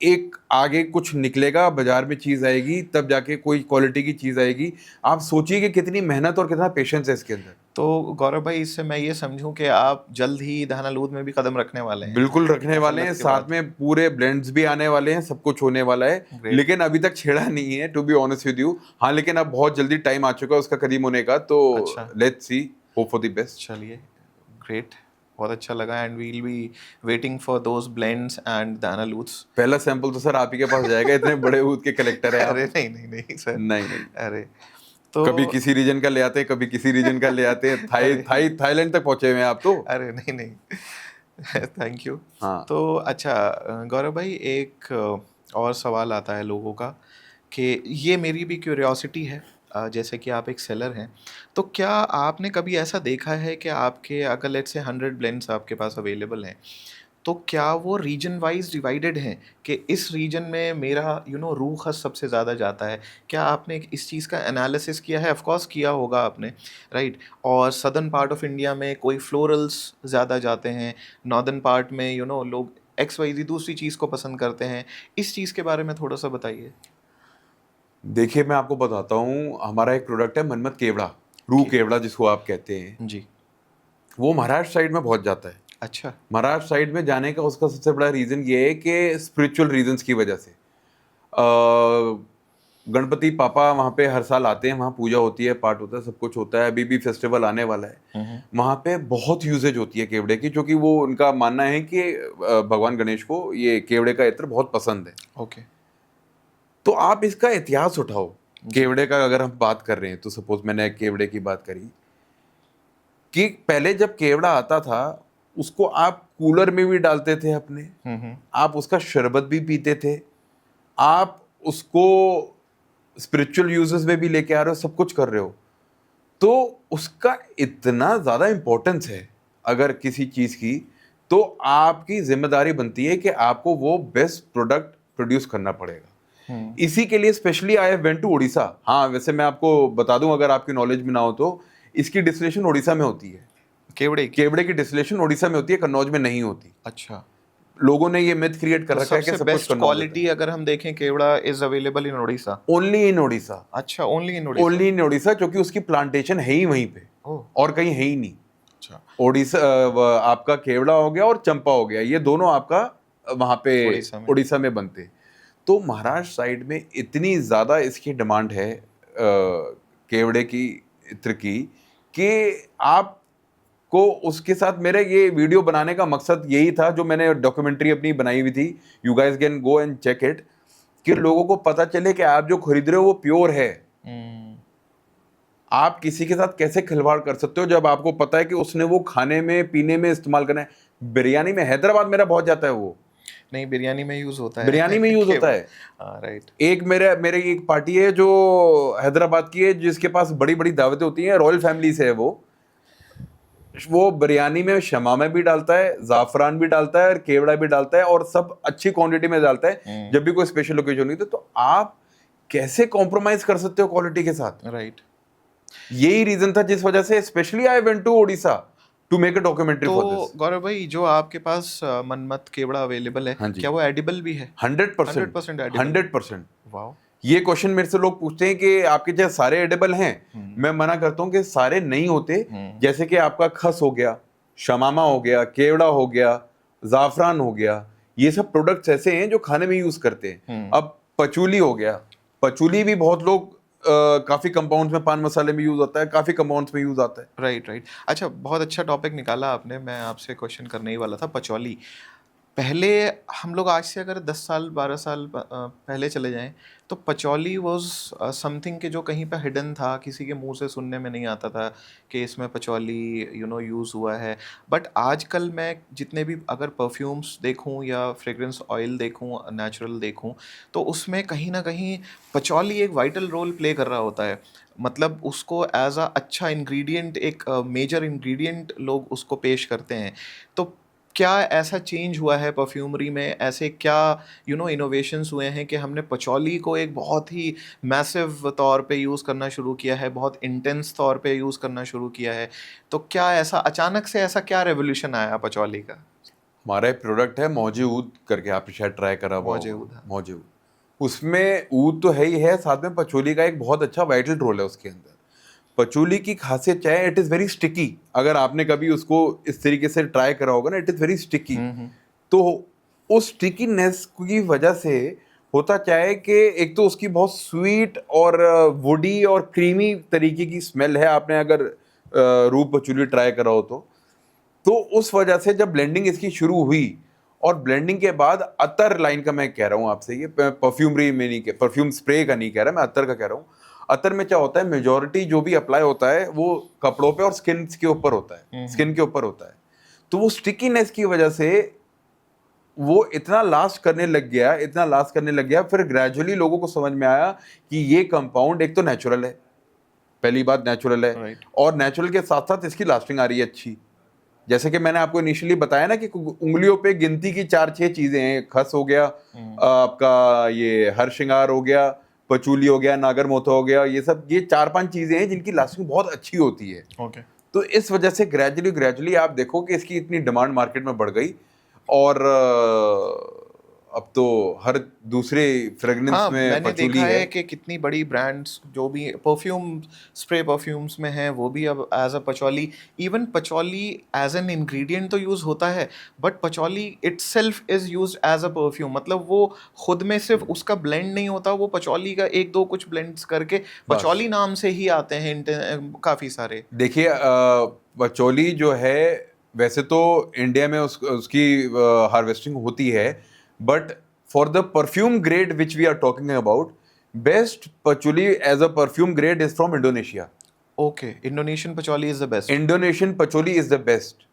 एक आगे कुछ निकलेगा, बाजार में चीज आएगी, तब जाके कोई क्वालिटी की चीज आएगी. आप सोचिए कि कितनी मेहनत और कितना पेशेंस है इसके अंदर. तो गौरव भाई, इससे मैं ये समझूं कि आप जल्द ही दानालूद में भी कदम रखने वाले हैं. बिल्कुल रखने वाले हैं, मुसल्लत के साथ बाद. में पूरे ब्लेंड्स भी आने वाले हैं, सब कुछ होने वाला है. Great. लेकिन अभी तक छेड़ा नहीं है to be honest with you. हाँ लेकिन अब बहुत जल्दी टाइम आ चुका है उसका कदीम होने का. तो अच्छा. Let's see, hope for the best. चलिए, ग्रेट. बहुत अच्छा लगा. And we will be waiting for those blends and दानालूद्स. पहला सैंपल तो सर आप ही के पास जाएगा, इतने बड़े ऊद के कलेक्टर है आप. अरे नहीं नहीं नहीं सर. नहीं नहीं, अरे तो कभी किसी रीजन का ले आते हैं, कभी किसी रीजन का ले आते हैं. थाईलैंड तक पहुंचे हुए हैं आप तो. अरे नहीं नहीं. Thank you. हाँ तो अच्छा गौरव भाई, एक और सवाल आता है लोगों का कि ये मेरी भी क्यूरियोसिटी है. जैसे कि आप एक सेलर हैं, तो क्या आपने कभी ऐसा देखा है कि आपके अगर लेट्स से 100 ब्लेंड्स आपके पास अवेलेबल हैं, तो क्या वो रीजन वाइज डिवाइडेड हैं कि इस रीजन में मेरा रूह खस सबसे ज़्यादा जाता है? क्या आपने इस चीज़ का एनालिसिस किया है? ऑफ कोर्स किया होगा आपने. राइट. और सदर्न पार्ट ऑफ इंडिया में कोई फ्लोरल्स ज़्यादा जाते हैं, नॉर्दर्न पार्ट में लोग XYZ दूसरी चीज़ को पसंद करते हैं. इस चीज़ के बारे में थोड़ा सा बताइए. देखिए मैं आपको बताता हूँ, हमारा एक प्रोडक्ट है मनमत केवड़ा, रूह केवड़ा जिसको आप कहते हैं. जी. वो महाराष्ट्र साइड में बहुत जाता है. अच्छा. महाराष्ट्र साइड में जाने का उसका सबसे बड़ा रीजन ये है कि स्पिरिचुअल रीजंस की वजह से. गणपति पापा वहाँ पे हर साल आते हैं, वहाँ पूजा होती है, पाठ होता है, सब कुछ होता है. अभी भी फेस्टिवल आने वाला है. वहाँ पे बहुत यूजेज होती है केवड़े की, क्योंकि वो उनका मानना है कि भगवान गणेश को ये केवड़े का इत्र बहुत पसंद है. ओके. तो आप इसका इतिहास उठाओ. केवड़े का अगर हम बात कर रहे हैं तो सपोज मैंने केवड़े की बात करी कि पहले जब केवड़ा आता था उसको आप कूलर में भी डालते थे अपने, आप उसका शरबत भी पीते थे, आप उसको स्पिरिचुअल यूजेस में भी लेके आ रहे हो, सब कुछ कर रहे हो. तो उसका इतना ज्यादा इंपॉर्टेंस है अगर किसी चीज की, तो आपकी जिम्मेदारी बनती है कि आपको वो बेस्ट प्रोडक्ट प्रोड्यूस करना पड़ेगा. इसी के लिए specially I have went to Orissa. हाँ वैसे मैं आपको बता दूं, अगर आपकी नॉलेज में ना हो तो, इसकी डिस्टिलेशन उड़ीसा में होती है. केवड़े की डिस्टिलेशन उड़ीसा में होती है, कन्नौज में नहीं होती. अच्छा. लोगों ने ये मिथ क्रिएट कर रखा है कि सबसे बेस्ट क्वालिटी अगर हम देखें, kewra is available in Odisha. Only in Odisha. अच्छा, only in Odisha. Only in Odisha, क्योंकि उसकी प्लांटेशन है ही वहीं पे, और कहीं है ही नहीं. अच्छा. ओडिशा आपका केवड़ा हो गया और चंपा हो गया, ये दोनों आपका वहां पे उड़ीसा में. उड़ीसा में बनते. तो महाराष्ट्र साइड में इतनी ज़्यादा इसकी डिमांड है केवड़े की इत्र की, कि आपको उसके साथ मेरे ये वीडियो बनाने का मकसद यही था, जो मैंने डॉक्यूमेंट्री अपनी बनाई हुई थी, you guys can go and check it, कि लोगों को पता चले कि आप जो खरीद रहे हो वो प्योर है। आप किसी के साथ कैसे खिलवाड़ कर सकते हो जब आपको पता है कि उसने वो खाने में पीने में इस्तेमाल करना है। बिरयानी में हैदराबाद मेरा बहुत जाता है, वो नहीं, बिरयानी में यूज होता है। बिरयानी में यूज होता है। राइट। एक मेरे एक पार्टी है जो हैदराबाद की है, जिसके पास बड़ी बड़ी दावतें होती हैं, रॉयल फैमिली से है वो बिरयानी में शमामे भी डालता है, जाफरान भी डालता है और केवड़ा भी डालता है, और सब अच्छी क्वांटिटी में डालता है जब भी कोई स्पेशल ओकेजन होती है। तो आप कैसे कॉम्प्रोमाइज कर सकते हो क्वालिटी के साथ? राइट। यही रीजन था जिस वजह से specially I went to Odisha to make a documentary for this. तो गौरव भाई, जो आपके पास मनमत केवड़ा अवेलेबल है, हाँ जी। क्या वो एडिबल भी है? 100% 100% 100%। वाओ। ये क्वेश्चन मेरे से लोग पूछते हैं कि आपके क्या सारे एडिबल हैं? मैं मना करता हूं कि सारे नहीं होते। जैसे कि आपका खस हो गया, शमामा हो गया, केवड़ा हो गया, जाफरान हो गया, ये सब प्रोडक्ट्स ऐसे हैं जो खाने में यूज करते हैं। अब पचूली हो गया, पचूली भी बहुत लोग काफी कंपाउंड्स में, पान मसाले में यूज होता है, काफी कंपाउंड्स में यूज आता है। Right right. अच्छा, बहुत अच्छा टॉपिक निकाला आपने। मैं आपसे क्वेश्चन करने ही वाला था, पचौली। पहले हम लोग, आज से अगर 10 साल 12 साल पहले चले जाएं, तो पचौली वॉज समथिंग के जो कहीं पे हिडन था, किसी के मुंह से सुनने में नहीं आता था कि इसमें पचौली यूज़ हुआ है। बट आजकल मैं जितने भी अगर परफ्यूम्स देखूं या फ्रेग्रेंस ऑयल देखूं, नेचुरल देखूं, तो उसमें कहीं ना कहीं पचौली एक वाइटल रोल प्ले कर रहा होता है। मतलब उसको एज अ अच्छा इंग्रेडिएंट, एक मेजर इंग्रेडिएंट लोग उसको पेश करते हैं। तो क्या ऐसा चेंज हुआ है परफ्यूमरी में? ऐसे क्या इनोवेशंस हुए हैं कि हमने पचौली को एक बहुत ही मैसिव तौर पे यूज़ करना शुरू किया है, बहुत इंटेंस तौर पे यूज़ करना शुरू किया है? तो क्या ऐसा अचानक से ऐसा क्या रेवोल्यूशन आया पचौली का? हमारा एक प्रोडक्ट है मौजे ऊद करके, आपने शायद ट्राई करा हुआ मौजे होगा। ऊद, हाँ। मौजे ऊद, उसमें ऊद तो है ही है, साथ में पचोली का एक बहुत अच्छा वाइटल रोल है उसके अंदर। पचोली की खासियत क्या है? It is very sticky. अगर आपने कभी उसको इस तरीके से ट्राई करा होगा ना, इट इज़ वेरी स्टिकी। तो उस स्टिकीनेस की वजह से होता क्या है कि एक तो उसकी बहुत स्वीट और वुडी और क्रीमी तरीके की स्मेल है। आपने अगर रूप पचोली ट्राई करा हो तो उस वजह से जब ब्लेंडिंग इसकी शुरू हुई, और ब्लेंडिंग के बाद अतर लाइन का मैं कह रहा हूँ आपसे, ये परफ्यूमरी में नहीं, परफ्यूम स्प्रे का नहीं कह रहा मैं, अतर का कह रहा हूँ। अतर में क्या होता है, मेजॉरिटी जो भी अप्लाई होता है वो कपड़ों पे और स्किन के ऊपर होता है, स्किन के ऊपर होता है। तो वो स्टिकीनेस की वजह से वो इतना लास्ट करने लग गया, इतना लास्ट करने लग गया। फिर ग्रेजुअली लोगों को समझ में आया कि ये कंपाउंड एक तो नेचुरल है, पहली बात नेचुरल है, Right. और नेचुरल के साथ साथ इसकी लास्टिंग आ रही है अच्छी। जैसे कि मैंने आपको इनिशियली बताया ना कि उंगलियों पे गिनती की 4-6 चीजें हैं। खस हो गया, आपका ये हर श्रृंगार हो गया, पचूली हो गया, नागर मोथा हो गया, ये सब, ये 4-5 चीजें हैं जिनकी लास्टिंग बहुत अच्छी होती है। ओके। तो इस वजह से ग्रेजुअली आप देखो कि इसकी इतनी डिमांड मार्केट में बढ़ गई, और अब तो हर दूसरे फ्रेग्रेंस हाँ, में मैंने पचूली देखा है। है कि कितनी बड़ी ब्रांड्स जो भी परफ्यूम, स्प्रे परफ्यूम्स में हैं, वो भी अब as a patchouli, even patchouli as an ingredient तो यूज़ होता है, but patchouli itself is used as a perfume. मतलब वो खुद में सिर्फ उसका ब्लेंड नहीं होता, वो पचौली का एक दो कुछ ब्लेंड्स करके बस पचौली नाम से ही आते हैं काफ़ी सारे। देखिए, पचौली जो है, वैसे तो इंडिया में उसकी हार्वेस्टिंग होती है, but for the perfume grade which we are talking about, best patchouli as a perfume grade is from Indonesia. Okay, Indonesian patchouli is the best. Indonesian patchouli is the best.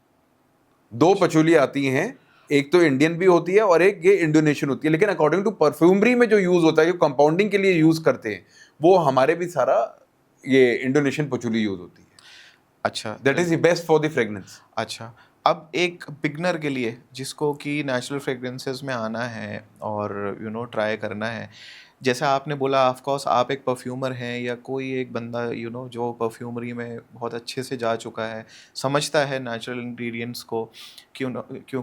दो patchouli आती हैं, एक तो Indian भी होती है और एक ये इंडोनेशियन होती है, लेकिन अकॉर्डिंग टू परफ्यूमरी में जो यूज होता है, जो कंपाउंडिंग के लिए यूज करते हैं, वो हमारे भी सारा ये इंडोनेशियन पचौली यूज होती है। अच्छा, that is the best for the fragrance. अच्छा। अब एक बिगनर के लिए, जिसको कि नेचुरल फ्रेग्रेंसेस में आना है और ट्राई करना है, जैसा आपने बोला, ऑफ कोर्स आप एक परफ्यूमर हैं, या कोई एक बंदा जो परफ्यूमरी में बहुत अच्छे से जा चुका है, समझता है नेचुरल इंग्रेडिएंट्स को, क्योंकि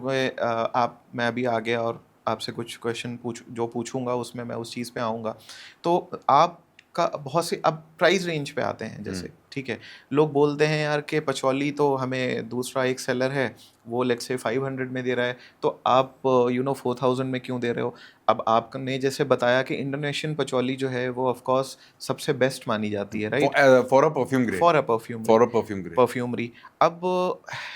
मैं अभी आ गया और आपसे कुछ क्वेश्चन पूछूंगा, उसमें मैं उस चीज़ पे आऊँगा। तो आपका बहुत से अब प्राइस रेंज पे आते हैं, जैसे ठीक है। लोग बोलते हैं यार कि पचौली तो हमें दूसरा एक सेलर है, वो लेट्स से 500 में दे रहा है, तो आप 4000 में क्यों दे रहे हो? अब आपने जैसे बताया कि इंडोनेशियन पचौली जो है वो ऑफ कोर्स सबसे बेस्ट मानी जाती है, right? For a perfume grade, for a perfumery, for a perfume grade. Perfumery. अब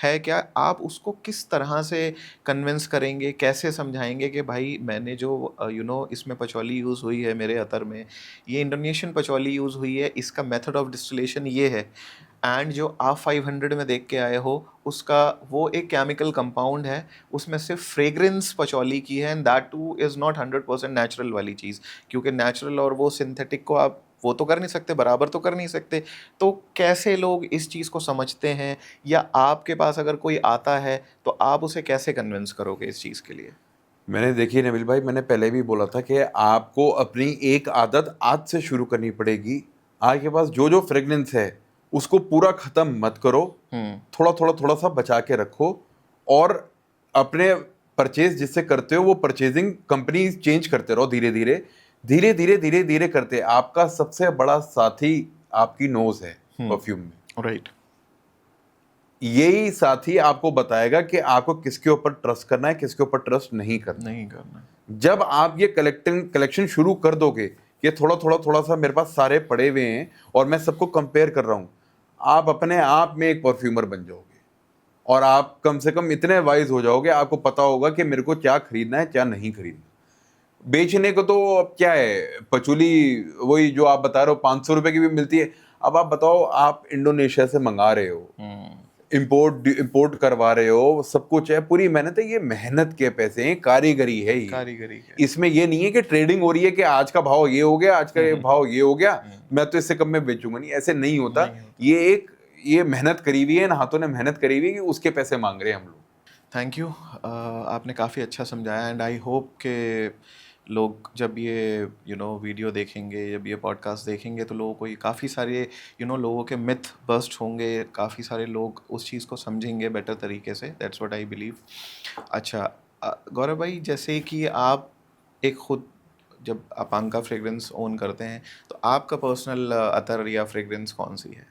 है क्या, आप उसको किस तरह से कन्विंस करेंगे, कैसे समझाएंगे कि भाई मैंने जो इसमें पचौली यूज़ हुई है मेरे अतर में, ये इंडोनेशियन पचौली यूज़ हुई है, इसका मेथड ऑफ डिस्टिलेशन ये है, एंड जो आप 500 में देख के आए हो उसका वो एक केमिकल कंपाउंड है, उसमें सिर्फ फ्रेग्रेंस पचौली की है, and that two is not 100% natural वाली चीज़, क्योंकि नेचुरल और वो सिंथेटिक को आप वो तो कर नहीं सकते, बराबर तो कर नहीं सकते। तो कैसे लोग इस चीज़ को समझते हैं, या आपके पास अगर कोई आता है तो आप उसे कैसे कन्विंस करोगे इस चीज़ के लिए? मैंने देखिए नबील भाई, मैंने पहले भी बोला था कि आपको अपनी एक आदत आज से शुरू करनी पड़ेगी। आपके पास जो जो फ्रेग्रेंस है उसको पूरा ख़त्म मत करो, थोड़ा थोड़ा थोड़ा सा बचा के रखो, और अपने परचेज जिससे करते हो वो परचेजिंग कंपनी चेंज करते रहो, धीरे धीरे धीरे धीरे धीरे धीरे करते। आपका सबसे बड़ा साथी आपकी नोज है परफ्यूम में। राइट। यही साथी आपको बताएगा कि आपको किसके ऊपर ट्रस्ट करना है, किसके ऊपर ट्रस्ट नहीं करना। नहीं करना। जब आप ये कलेक्शन शुरू कर दोगे कि थोड़ा थोड़ा थोड़ा सा मेरे पास सारे पड़े हुए हैं और मैं सबको कंपेयर कर रहा हूं, आप अपने आप में एक परफ्यूमर बन जाओगे, और आप कम से कम इतने वाइज हो जाओगे, आपको पता होगा कि मेरे को क्या खरीदना है क्या नहीं खरीदना। बेचने को तो अब क्या है, पचौली वही जो आप बता रहे हो 500 रुपए की भी मिलती है। अब आप बताओ, आप इंडोनेशिया से मंगा रहे हो, इंपोर्ट करवा रहे हो, सब कुछ है, पूरी मेहनत है, ये मेहनत के पैसे हैं, कारीगरी है ये। कारीगरी है। इसमें ये नहीं है कि ट्रेडिंग हो रही है कि आज का भाव ये हो गया, आज का भाव ये हो गया, मैं तो इससे कम में बेचूंगा, नहीं, ऐसे नहीं होता। ये मेहनत करी हुई है, इन हाथों ने मेहनत करी हुई है कि उसके पैसे मांग रहे हैं हम लोग। Thank you. आपने काफ़ी अच्छा समझाया, एंड आई होप के लोग जब ये वीडियो देखेंगे, जब ये पॉडकास्ट देखेंगे, तो लोगों को ये काफ़ी सारे लोगों के मिथ बस्ट होंगे, काफ़ी सारे लोग उस चीज़ को समझेंगे बेटर तरीके से। That's what I believe. अच्छा, गौरव भाई, जैसे कि आप एक खुद जब अपांका फ्रेग्रेंस ओन करते हैं, तो आपका पर्सनल अतर या फ्रेग्रेंस कौन सी है?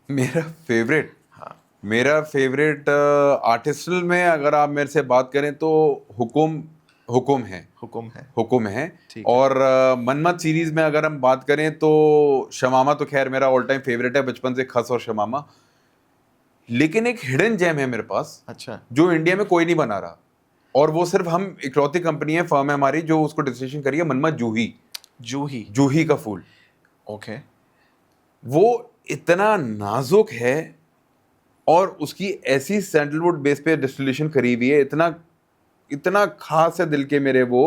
मेरा फेवरेट, हाँ। मेरा फेवरेट आर्टिस्टल में अगर आप मेरे से बात करें तो हुकुम हुकुम है, हुकुम है। हुकुम है। ठीक है। और मनमत सीरीज में अगर हम बात करें तो शमामा तो खैर मेरा ऑल टाइम फेवरेट है, बचपन से खस और शमामा। लेकिन एक हिडन जेम है मेरे पास, अच्छा। जो इंडिया में कोई नहीं बना रहा, और वो सिर्फ हम इकलौती कंपनी है, फर्म है हमारी, जो उसको डिस्ट्रीब्यूशन करी है, मनमत जूही। जूही। जूही का फूल। ओके। वो इतना नाजुक है, और उसकी ऐसी सैंडलवुड बेस पे डिस्टिलेशन करी हुई है, इतना इतना खास है दिल के मेरे वो,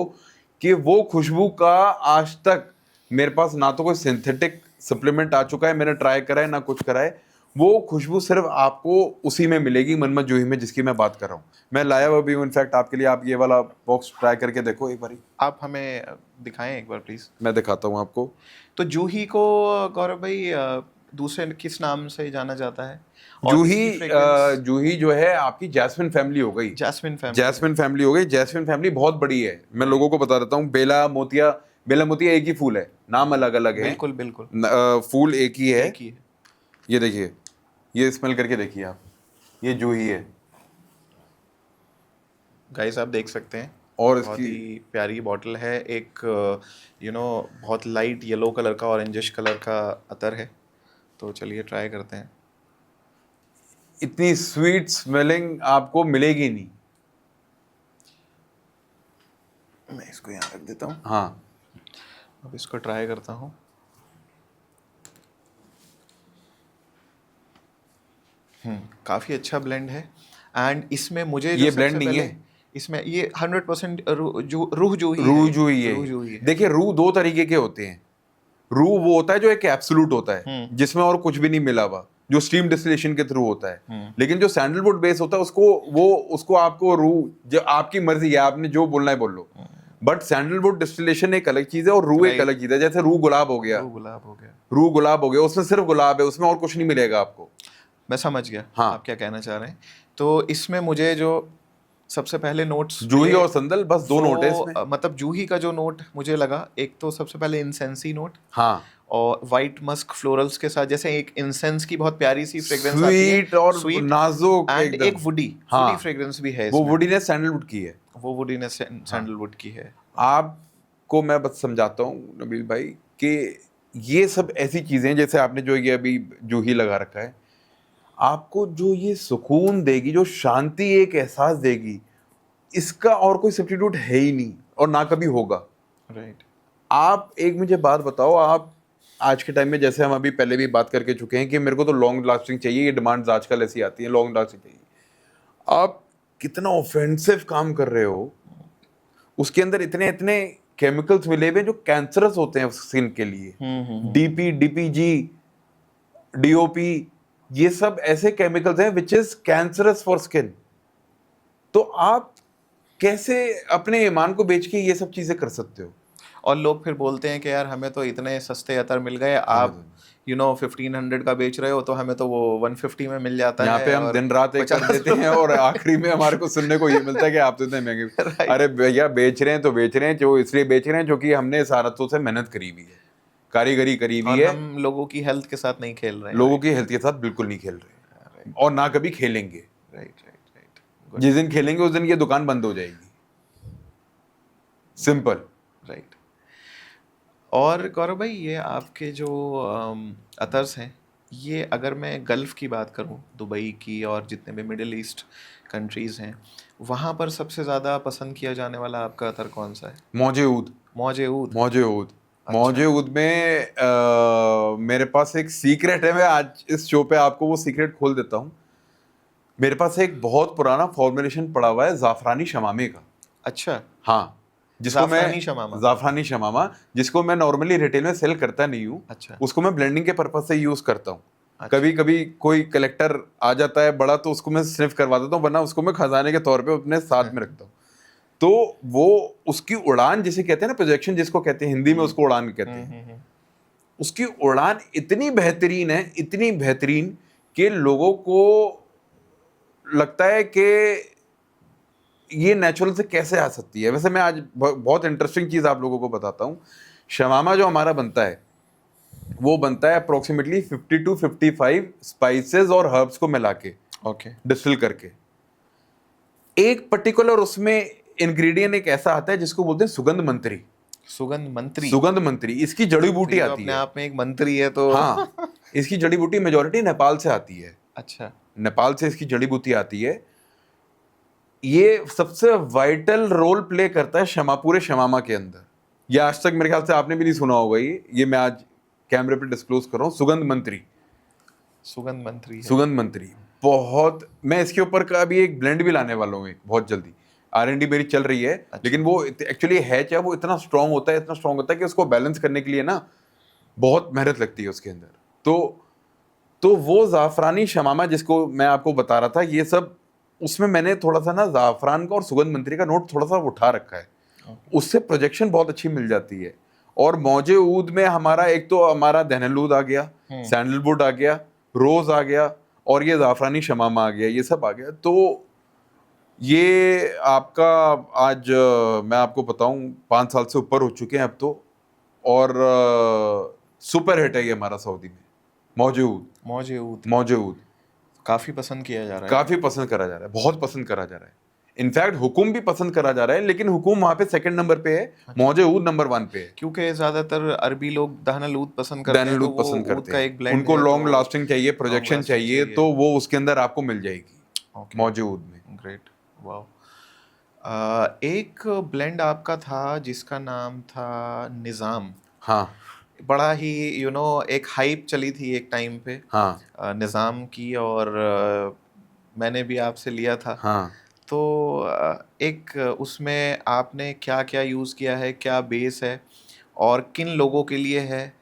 कि वो खुशबू का आज तक मेरे पास ना तो कोई सिंथेटिक सप्लीमेंट आ चुका है, मैंने ट्राई करा है, ना कुछ करा है। वो खुशबू सिर्फ आपको उसी में मिलेगी, मनमत जूही में, जिसकी मैं बात कर रहा हूँ। मैं लाया हुआ भी हूँ इनफैक्ट आपके लिए, आप ये वाला बॉक्स ट्राई करके देखो एक बारी। आप हमें दिखाएं एक बार प्लीज। मैं दिखाता हूँ आपको। तो जूही को गौरव भाई दूसरे किस नाम से जाना जाता है? और जूही इसकी fragrance? जूही जो है आपकी जैस्मिन फैमिली हो गई। Jasmine family. जैस्मिन फैमिली हो गई। जैस्मिन फैमिली बहुत बड़ी है, मैं लोगों को बता देता हूँ। बेला मोतिया एक ही फूल है, नाम अलग अलग है, बिल्कुल बिल्कुल। फूल एक ही है। एक ही है। ये देखिए, ये स्मेल करके देखिए आप, ये जूही है। गाइस आप देख सकते हैं, और बहुत इसकी ही प्यारी बॉटल है, एक बहुत लाइट येलो कलर का, ऑरेंजिश कलर का अतर है। तो चलिए ट्राई करते हैं। इतनी स्वीट स्मेलिंग आपको मिलेगी नहीं। मैं इसको यहाँ रख देता हूँ, हाँ, अब इसको ट्राई करता हूँ। काफ़ी अच्छा ब्लेंड है, एंड इसमें मुझे जो ये सबसे blend नहीं पहले है। इसमें ये 100% रूह जूही रूह है। जूही रूह है। जूही है। देखिए, रूह दो तरीके के होते हैं। रूह वो होता है जो एक एब्सोल्यूट होता है, जिसमें और कुछ भी नहीं मिला हुआ, जो स्टीम डिस्टिलेशन के थ्रू होता है। लेकिन जो सैंडलवुड बेस होता है, उसको आपको रूह, जो आपकी मर्जी है, आपने जो बोलना है बोल लो। बट सैंडलवुड डिस्टिलेशन एक अलग चीज है और रूह एक अलग चीज है। जैसे रूह गुलाब हो गया, रूह गुलाब हो गया। रूह गुलाब हो गया, उसमें सिर्फ गुलाब है, उसमें और कुछ नहीं मिलेगा आपको। मैं समझ गया हाँ। आप क्या कहना चाह रहे हैं। तो इसमें मुझे जो सबसे पहले नोट्स जूही और संदल, बस दो नोट है इसमें। मतलब जूही का जो नोट मुझे लगा, एक तो सबसे पहले इंसेंसी नोट, हाँ, और वाइट मस्क फ्लोरल्स के साथ, जैसे एक इंसेंस की बहुत प्यारी सी फ्रेग्रेंस आती है, स्वीट और स्वीट, नाजुक एंड एकदम। एक वुडी हाँ, फ्रेग्रेंस भी है वो इसमें, वुडीनेस सैंडलवुड की है। वो वुडीनेस हाँ, सैंडलवुड की है। आपको मैं बस समझाता हूँ नबील भाई कि ये सब ऐसी चीजें हैं, जैसे आपने जो ये अभी जूही लगा रखा है, आपको जो ये सुकून देगी, जो शांति एक एहसास देगी, इसका और कोई सब्स्टिट्यूट है ही नहीं और ना कभी होगा। राइट। आप एक मुझे बात बताओ, आप आज के टाइम में, जैसे हम अभी पहले भी बात करके चुके हैं कि मेरे को तो लॉन्ग लास्टिंग चाहिए, ये डिमांड्स आजकल ऐसी आती है, लॉन्ग लास्टिंग चाहिए। आप कितना ऑफेंसिव काम कर रहे हो, उसके अंदर इतने इतने केमिकल्स मिले हुए हैं जो कैंसरस होते हैं स्किन के लिए। डीपी, डीपीजी, डीओपी, ये सब ऐसे केमिकल्स हैं which is cancerous for skin. तो आप कैसे अपने ईमान को बेच के ये सब चीजें कर सकते हो? और लोग फिर बोलते हैं कि यार हमें तो इतने सस्ते अतर मिल गए, आप 1500 का बेच रहे हो, तो हमें तो वो 150 में मिल जाता यहाँ है, पे हम और दिन रात एक कर 50 देते हैं और आखिरी में हमारे को सुनने को ये मिलता है कि आप तो इतने महंगे। Right. अरे भैया, बेच रहे हैं तो बेच रहे हैं, जो इसलिए बेच रहे हैं क्योंकि हमने इस हाथों से मेहनत करी हुई है, कारीगरी करी हुई और है। हम लोगों की हेल्थ के साथ नहीं खेल रहे हैं। लोगों की हेल्थ के साथ बिल्कुल नहीं खेल रहे और ना कभी खेलेंगे। Right right right. जिस दिन खेलेंगे उस दिन ये दुकान बंद हो जाएगी, सिंपल। राइट। और गौरव भाई, ये आपके जो अतर्स हैं, ये अगर मैं गल्फ़ की बात करूं, दुबई की और जितने भी मिडिल ईस्ट कंट्रीज़ हैं, वहाँ पर सबसे ज़्यादा पसंद किया जाने वाला आपका अतर कौन सा है? मौजे ऊद। मौजे ऊद। मौजे ऊद। अच्छा। मौजे ऊद में मेरे पास एक सीक्रेट है, मैं आज इस शो पे आपको वो सीक्रेट खोल देता हूँ। मेरे पास एक बहुत पुराना फॉर्मुलेशन पड़ा हुआ है जाफरानी शमामे का। अच्छा। हाँ, जिसको जाफरानी मैं शमामा। जाफरानी शमामा, जिसको मैं नॉर्मली रिटेल में सेल करता नहीं हूँ। अच्छा। उसको मैं ब्लेंडिंग के पर्पज से यूज करता हूँ। अच्छा। कभी कभी कोई कलेक्टर आ जाता है बड़ा, तो उसको मैं स्निफ करवा देता हूँ, वरना उसको मैं खजाने के तौर पे अपने साथ में रखता हूँ। तो वो उसकी उड़ान जिसे कहते हैं ना, प्रोजेक्शन जिसको कहते हैं, हिंदी में उसको उड़ान कहते हैं। उसकी उड़ान इतनी बेहतरीन है, इतनी बेहतरीन, कि लोगों को लगता है कि ये नेचुरल से कैसे आ सकती है। वैसे मैं आज बहुत इंटरेस्टिंग चीज आप लोगों को बताता हूँ। शमामा जो हमारा बनता है, वो बनता है अप्रोक्सीमेटली 50 to 55 स्पाइसेस और हर्ब्स को मिला के, ओके। डिस्टिल करके। एक पर्टिकुलर उसमें इंग्रेडिएंट एक ऐसा आता है जिसको बोलते हैं सुगंध मंत्री। सुगंध मंत्री। सुगंध मंत्री, इसकी जड़ी बूटी तो आती अपने है। आप में एक मंत्री है तो। हाँ, इसकी जड़ी बूटी मेजोरिटी नेपाल से आती है। अच्छा। नेपाल से इसकी जड़ी बूटी आती है। ये सबसे वाइटल रोल प्ले करता है पूरे शमामा के अंदर। ये आज तक मेरे ख्याल से आपने भी नहीं सुना होगा। ये मैं आज कैमरे पे डिस्क्लोज कर रहा हूँ। सुगंध मंत्री। सुगंध मंत्री है। सुगंध मंत्री बहुत, मैं इसके ऊपर का अभी एक ब्लेंड भी लाने वाला हूँ बहुत जल्दी। R&D मेरी चल रही है। अच्छा। लेकिन वो एक्चुअली है क्या, वो इतना स्ट्रांग होता है, इतना स्ट्रांग होता है कि उसको बैलेंस करने के लिए ना बहुत मेहनत लगती है उसके अंदर। तो वो जाफरानी शमामा जिसको मैं आपको बता रहा था, ये सब उसमें मैंने थोड़ा सा ना जाफरान का और सुगंध मंत्री का नोट थोड़ा सा उठा रखा है। उससे प्रोजेक्शन बहुत अच्छी मिल जाती है। और मौजे ऊद में हमारा एक तो हमारा दहनलूद आ गया, सैंडलवुड आ गया, रोज आ गया, और ये जाफरानी शमामा आ गया, ये सब आ गया। तो ये आपका आज मैं आपको बताऊं 5 साल से ऊपर हो चुके हैं अब तो, और सुपर हिट है ये हमारा सऊदी में। मौजे ऊद। मौजे ऊद। मौजे ऊद काफी पसंद किया जा रहा है। काफी पसंद करा जा रहा है, बहुत पसंद करा जा रहा है। इनफैक्ट हुकुम भी पसंद करा जा रहा है, लेकिन हुकुम वहां पे सेकंड नंबर पे है। मौजे ऊद नंबर 1 पे है, क्योंकि ज्यादातर अरबी लोग दहनलूद पसंद करते हैं। दहनलूद तो वो पसंद ऊद करते का हैं। एक ब्लेंड उनको है, लॉन्ग तो लास्टिंग चाहिए, प्रोजेक्शन lasting चाहिए, तो वो उसके अंदर आपको मिल जाएगी मौजे ऊद में। ग्रेट। वाओ। एक ब्लेंड आपका था जिसका नाम था निज़ाम। हाँ बड़ा ही एक हाइप चली थी एक टाइम पे हाँ निज़ाम की, और मैंने भी आपसे लिया था। हाँ। तो एक उसमें आपने क्या क्या यूज़ किया है, क्या बेस है, और किन लोगों के लिए है,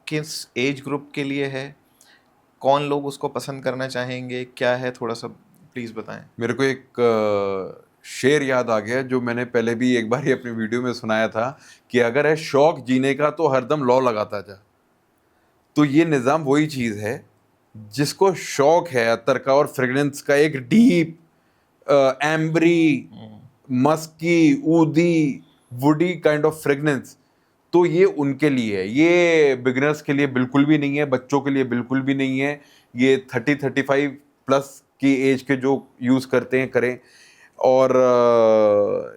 किस एज ग्रुप के लिए है, कौन लोग उसको पसंद करना चाहेंगे, क्या है, थोड़ा सा प्लीज़ बताएं। मेरे को एक शेर याद आ गया जो मैंने पहले भी एक बार ही अपनी वीडियो में सुनाया था कि अगर है शौक जीने का तो हरदम लौ लगाता जा। तो ये निज़ाम वही चीज़ है जिसको शौक है अत्तर का और फ्रेग्रेंस का, एक deep ambery, musky, oudy, woody kind of fragrance, तो ये उनके लिए है। ये बिगिनर्स के लिए बिल्कुल भी नहीं है, बच्चों के लिए बिल्कुल भी नहीं है। ये 30-35 प्लस की एज के जो यूज़ करते हैं करें। और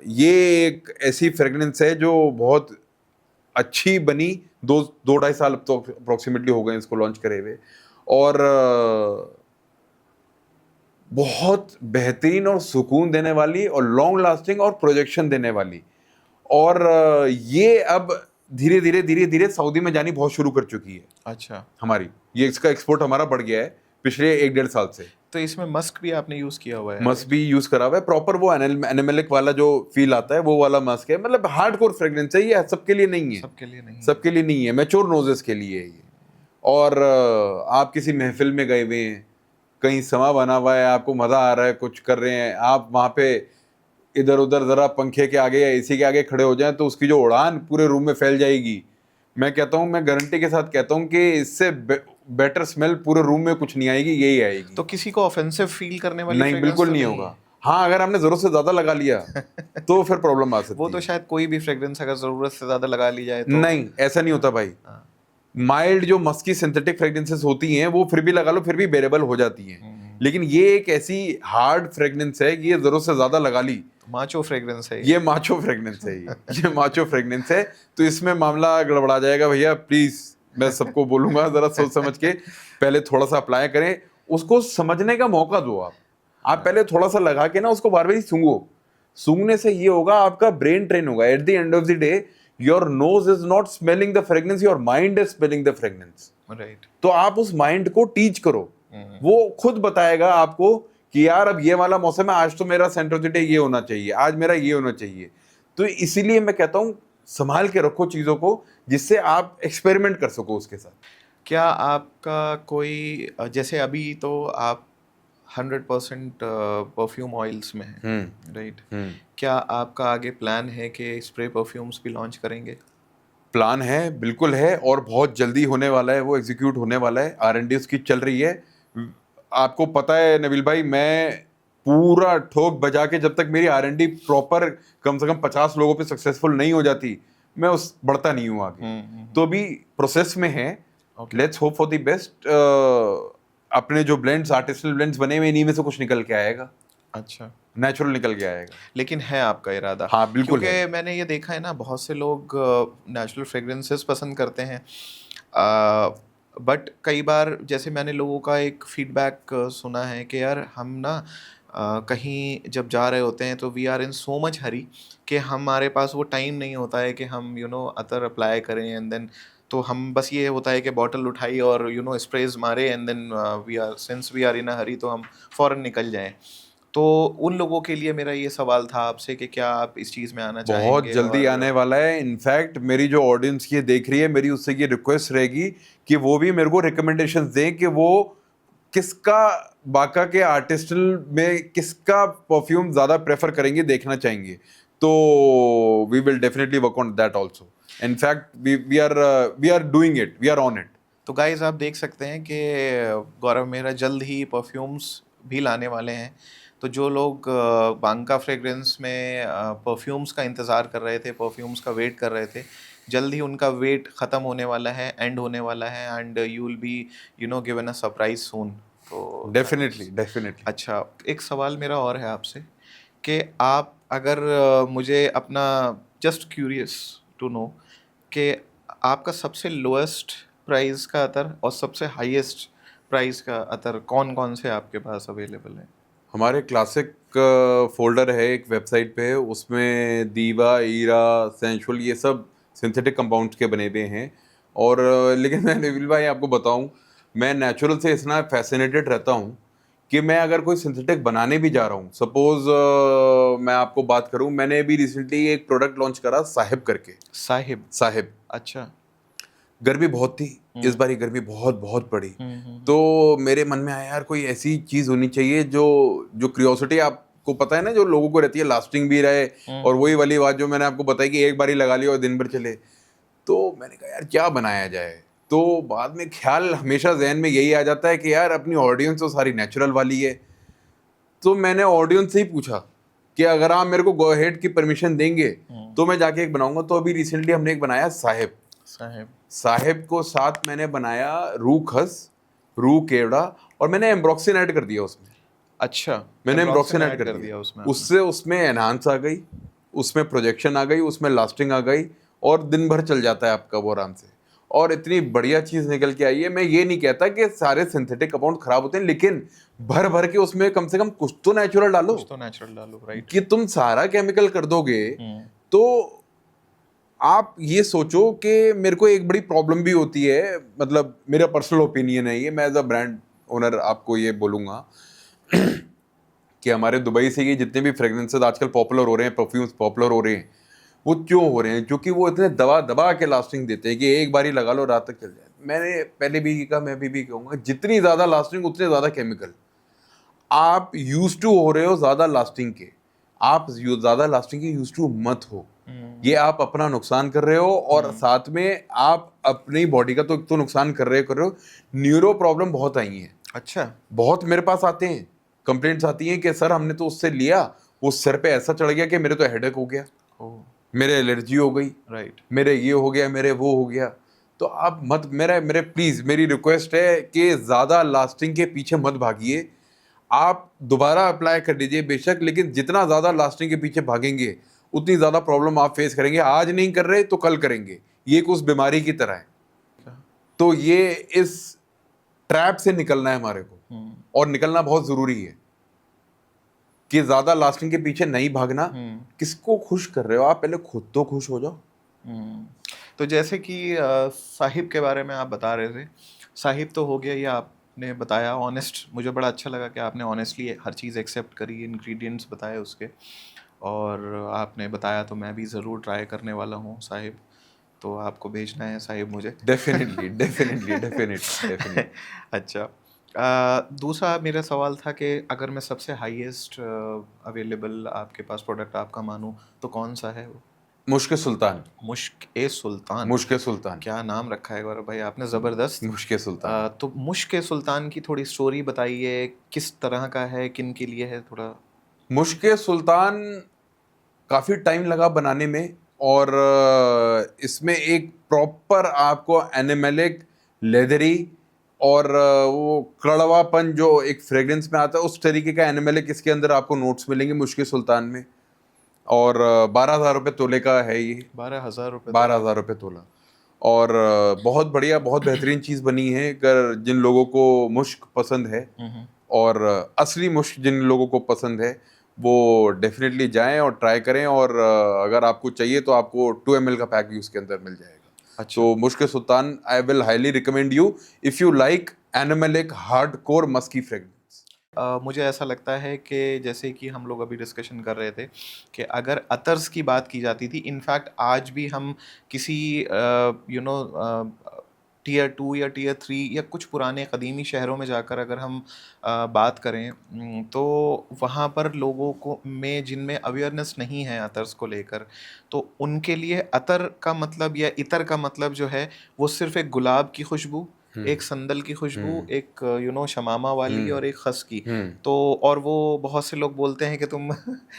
ये एक ऐसी फ्रेगनेंस है जो बहुत अच्छी बनी, 2-2.5 साल अब तो अप्रोक्सीमेटली हो गए इसको लॉन्च करे हुए, और बहुत बेहतरीन और सुकून देने वाली और लॉन्ग लास्टिंग और प्रोजेक्शन देने वाली। और ये अब धीरे धीरे सऊदी में जानी बहुत शुरू कर चुकी है। अच्छा, हमारी ये इसका एक्सपोर्ट हमारा बढ़ गया है पिछले 1-1.5 साल से। तो इसमें मस्क भी आपने यूज किया हुआ है? मस्क भी यूज करा हुआ है, प्रॉपर वो एनिमलिक वाला जो फील आता है वो वाला मस्क है। मतलब हार्डकोर फ्रेग्रेंस है, ये सबके लिए नहीं है, सबके लिए नहीं? सबके लिए नहीं है, मैच्योर नोजेस के लिए है ये। और आप किसी महफिल में गए हुए हैं, कहीं समा बना हुआ है, आपको मजा आ रहा है, कुछ कर रहे हैं आप वहां पे, इधर उधर जरा पंखे के आगे या एसी के आगे खड़े हो जाएं तो उसकी जो उड़ान पूरे रूम में फैल जाएगी। मैं कहता हूँ, मैं गारंटी के साथ कहता हूँ कि इससे बेटर स्मेल पूरे रूम में कुछ नहीं आएगी, यही आएगी। तो किसी को ऑफेंसिव फील करने वाली नहीं, fragrance बिल्कुल तो नहीं होगा। हाँ, अगर आपने जरूरत से ज्यादा लगा लिया तो फिर प्रॉब्लम आ सकती वो तो है। शायद कोई भी फ्रेग्रेंस अगर जरूरत से ज्यादा लगा ली जाए तो। नहीं, ऐसा नहीं होता भाई। हाँ। माइल्ड जो मस्की सिंथेटिक फ्रेग्रेंसेस होती हैं वो फिर भी लगा लो, फिर भी बेरेबल हो जाती हैं। लेकिन ये एक ऐसी हार्ड फ्रेग्रेंस है कि ये जरूरत से ज्यादा लगा ली, माचो फ्रेग्रेंस है ये माचो फ्रेग्रेंस है, ये माचो फ्रेग्रेंस है। तो इसमें मामला गड़बड़ा जाएगा भैया। प्लीज मैं सबको बोलूंगा, जरा सोच समझ के पहले थोड़ा सा अप्लाई करें, उसको समझने का मौका दो। आप पहले थोड़ा सा लगा के ना उसको बार बार सूंघो। सूंघने से ये होगा, आपका ब्रेन ट्रेन होगा। At the end of the day your nose is not smelling the fragrance, your mind is smelling the fragrance. Right. तो आप उस माइंड को टीच करो, वो खुद बताएगा आपको कि यार अब ये वाला मौसम है, आज तो मेरा सेंटर ऑफ द डे ये होना चाहिए, आज मेरा ये होना चाहिए। तो इसीलिए मैं कहता हूं, संभाल के रखो चीजों को, जिससे आप एक्सपेरिमेंट कर सको उसके साथ। क्या आपका कोई जैसे अभी तो आप 100% परफ्यूम ऑयल्स में है, राइट? क्या आपका आगे प्लान है कि स्प्रे परफ्यूम्स भी लॉन्च करेंगे? प्लान है, बिल्कुल है, और बहुत जल्दी होने वाला है, वो एग्जीक्यूट होने वाला है। R&D उसकी चल रही है। आपको पता है नबील भाई, मैं पूरा ठोक बजा के जब तक मेरी R&D प्रॉपर कम से कम 50 लोगों पे सक्सेसफुल नहीं हो जाती, मैं उस बढ़ता नहीं हूँ आगे। तो अभी प्रोसेस में है। Let's hope for the best. अपने जो ब्लेंड्स, आर्टिसनल ब्लेंड्स बने हुए, इन्हीं में से कुछ निकल के आएगा। अच्छा, नेचुरल निकल के आएगा। लेकिन है आपका इरादा? हाँ, बिल्कुल क्योंकि है। मैंने ये देखा है ना, बहुत से लोग नेचुरल फ्रेग्रेंसेस पसंद करते हैं, बट कई बार जैसे मैंने लोगों का एक फीडबैक सुना है कि यार हम ना कहीं जब जा रहे होते हैं तो we are in so much hurry कि हमारे पास वो टाइम नहीं होता है कि हम अतर अप्लाई करें, एंड देन तो हम बस ये होता है कि बॉटल उठाई और स्प्रेज मारे, and then we are since we are in a hurry तो हम फ़ौरन निकल जाएं। तो उन लोगों के लिए मेरा ये सवाल था आपसे कि क्या आप इस चीज़ में आना चाहेंगे? बहुत जल्दी और आने वाला है। इनफैक्ट मेरी जो ऑडियंस ये देख रही है, मेरी उससे ये रिक्वेस्ट रहेगी कि वो भी मेरे को रिकमेंडेशंस दें कि वो किसका, बाका के आर्टिस्टल में किसका परफ्यूम ज्यादा प्रेफर करेंगे, देखना चाहेंगे। तो we will definitely work on that also. In fact we are doing it, we are on it. तो गाइस आप देख सकते हैं कि गौरव मेहरा जल्द ही परफ्यूम्स भी लाने वाले हैं। तो जो लोग बांका फ्रेग्रेंस में परफ्यूम्स का इंतज़ार कर रहे थे, परफ्यूम्स का वेट कर रहे थे, जल्द ही उनका वेट ख़त्म होने वाला है, एंड होने वाला है, and you will be given a surprise soon. तो डेफिनेटली। अच्छा, एक सवाल मेरा और है आपसे कि आप अगर मुझे अपना जस्ट क्यूरियस टू नो कि आपका सबसे लोएस्ट प्राइस का अतर और सबसे हाईएस्ट प्राइस का अतर कौन कौन से आपके पास अवेलेबल है? हमारे क्लासिक फोल्डर है एक वेबसाइट पे, उसमें दीवा, ईरा, सेंशुअल, ये सब सिंथेटिक कंपाउंड्स के बने हुए हैं। और लेकिन मैं नबील भाई आपको बताऊं, मैं नेचुरल से इतना फैसिनेटेड रहता हूं कि मैं अगर कोई सिंथेटिक बनाने भी जा रहा हूं, सपोज मैं आपको बात करूं, मैंने अभी रिसेंटली एक प्रोडक्ट लॉन्च करा साहिब करके। साहिब। अच्छा। गर्मी बहुत थी इस बार, गर्मी बहुत बहुत पड़ी। तो मेरे मन में आया यार कोई ऐसी चीज होनी चाहिए जो जो क्यूरियोसिटी, आपको पता है ना, जो लोगों को रहती है, लास्टिंग भी रहे, और वही वाली बात जो मैंने आपको बताई कि एक बार ही लगा लिया और दिन भर चले। तो मैंने कहा यार क्या बनाया जाए। तो बाद में ख्याल हमेशा जहन में यही आ जाता है कि यार अपनी ऑडियंस तो सारी नेचुरल वाली है, तो मैंने ऑडियंस से ही पूछा कि अगर आप मेरे को गो अहेड की परमिशन देंगे तो मैं जाके एक बनाऊंगा। तो अभी रिसेंटली हमने एक बनाया साहिब। साहिब को साथ मैंने बनाया रू खस, रू केवड़ा, और मैंने एम्ब्रोक्सिन ऐड कर दिया उसमें। अच्छा, मैंने एम्ब्रोक्सिन ऐड ऐड कर दिया उसमें। उससे उसमें एनहांस आ गई, उसमें प्रोजेक्शन आ गई, उसमें लास्टिंग आ गई, और दिन भर चल जाता है आपका वो आराम से। और इतनी बढ़िया चीज निकल के आई है। मैं ये नहीं कहता कि सारे सिंथेटिक कंपाउंड खराब होते हैं, लेकिन भर भर के उसमें कम से कम कुछ तो नेचुरल डालो। राइट। कि तुम सारा केमिकल कर दोगे तो आप ये सोचो कि मेरे को एक बड़ी प्रॉब्लम भी होती है, मतलब मेरा पर्सनल ओपिनियन है ये, मैं एज अ ब्रांड ओनर आपको ये बोलूंगा कि हमारे दुबई से ये जितने भी फ्रेग्रेंसेस आजकल पॉपुलर हो रहे हैं, परफ्यूम्स पॉपुलर हो रहे हैं, वो क्यों हो रहे हैं? क्योंकि वो इतने दबा दबा के लास्टिंग देते हैं कि एक बार ही लगा लो, रात तक चल जाए। मैंने पहले भी कहा, मैं भी कहूंगा, जितनी ज्यादा लास्टिंग उतने ज्यादा केमिकल। आप यूज टू हो रहे हो ज्यादा लास्टिंग के, आप ज्यादा लास्टिंग के यूज टू मत हो। ये आप अपना नुकसान कर रहे हो, और साथ में आप अपनी बॉडी का तो नुकसान कर रहे हो। न्यूरो प्रॉब्लम बहुत आई है। अच्छा। बहुत मेरे पास आते हैं, कंप्लेंट्स आती हैं कि सर हमने तो उससे लिया, वो सर पे ऐसा चढ़ गया कि मेरे तो हेडेक हो गया, मेरे एलर्जी हो गई, राइट, मेरे ये हो गया, मेरे वो हो गया। तो आप मत, मेरे प्लीज मेरी रिक्वेस्ट है कि ज्यादा लास्टिंग के पीछे मत भागिए। आप दोबारा अप्लाई कर लीजिए बेशक, लेकिन जितना ज्यादा लास्टिंग के पीछे भागेंगे उतनी ज्यादा प्रॉब्लम आप फेस करेंगे। आज नहीं कर रहे तो कल करेंगे, ये कुछ बीमारी की तरह है। तो ये इस ट्रैप से निकलना है हमारे को, और निकलना बहुत जरूरी है कि ज्यादा लास्टिंग के पीछे नहीं भागना। किसको खुश कर रहे हो आप? पहले खुद तो खुश हो जाओ। तो जैसे कि साहिब के बारे में आप बता रहे थे, साहिब तो हो गया, ये आपने बताया ऑनेस्ट, मुझे बड़ा अच्छा लगा कि आपने ऑनेस्टली हर चीज़ एक्सेप्ट करी, इंग्रेडिएंट्स बताए उसके, और आपने बताया तो मैं भी ज़रूर ट्राई करने वाला हूँ साहिब। तो आपको भेजना है साहिब मुझे। Definitely definitely definitely. अच्छा, दूसरा मेरा सवाल था कि अगर मैं सबसे हाईएस्ट अवेलेबल आपके पास प्रोडक्ट आपका मानूं तो कौन सा है वो? मुश्क सुल्तान। मुश्क-ए-सुल्तान। मुश्क सुल्तान, क्या नाम रखा है गौरव भाई आपने, ज़बरदस्त। मुश्क सुल्तान। तो मुश्क-ए-सुल्तान की थोड़ी स्टोरी बताइए, किस तरह का है, किन के लिए है थोड़ा? मुश्क सुल्तान काफी टाइम लगा बनाने में, और इसमें एक प्रॉपर आपको एनिमेलिक, लेदरी, और वो कड़वापन जो एक फ्रेग्रेंस में आता है, उस तरीके का एनिमेलिक इसके अंदर आपको नोट्स मिलेंगे मुश्क सुल्तान में। और 12,000 रुपये तोले का है ये। 12,000 रुपये? 12,000 रुपये तोला। और बहुत बढ़िया, बहुत बेहतरीन चीज़ बनी है। अगर जिन लोगों को मुश्क पसंद है, और असली मुश्क जिन लोगों को पसंद है, वो डेफिनेटली जाएं और ट्राई करें। और अगर आपको चाहिए तो आपको 2 ml का पैक भी उसके अंदर मिल जाएगा। अच्छा। तो Mushk Sultan I will highly recommend you if you like animalic hardcore musky fragrance. मुझे ऐसा लगता है कि जैसे कि हम लोग अभी डिस्कशन कर रहे थे कि अगर अतर्स की बात की जाती थी, इनफैक्ट आज भी हम किसी टीयर 2 या टीयर 3 या कुछ पुराने क़दीमी शहरों में जाकर अगर हम बात करें, तो वहाँ पर लोगों को में जिनमें अवेयरनेस नहीं है अतर्स को लेकर, तो उनके लिए अतर का मतलब या इतर का मतलब जो है वो सिर्फ़ एक गुलाब की खुशबू, एक संदल की खुशबू, एक शमामा वाली और एक खस की। तो और वो बहुत से लोग बोलते हैं कि तुम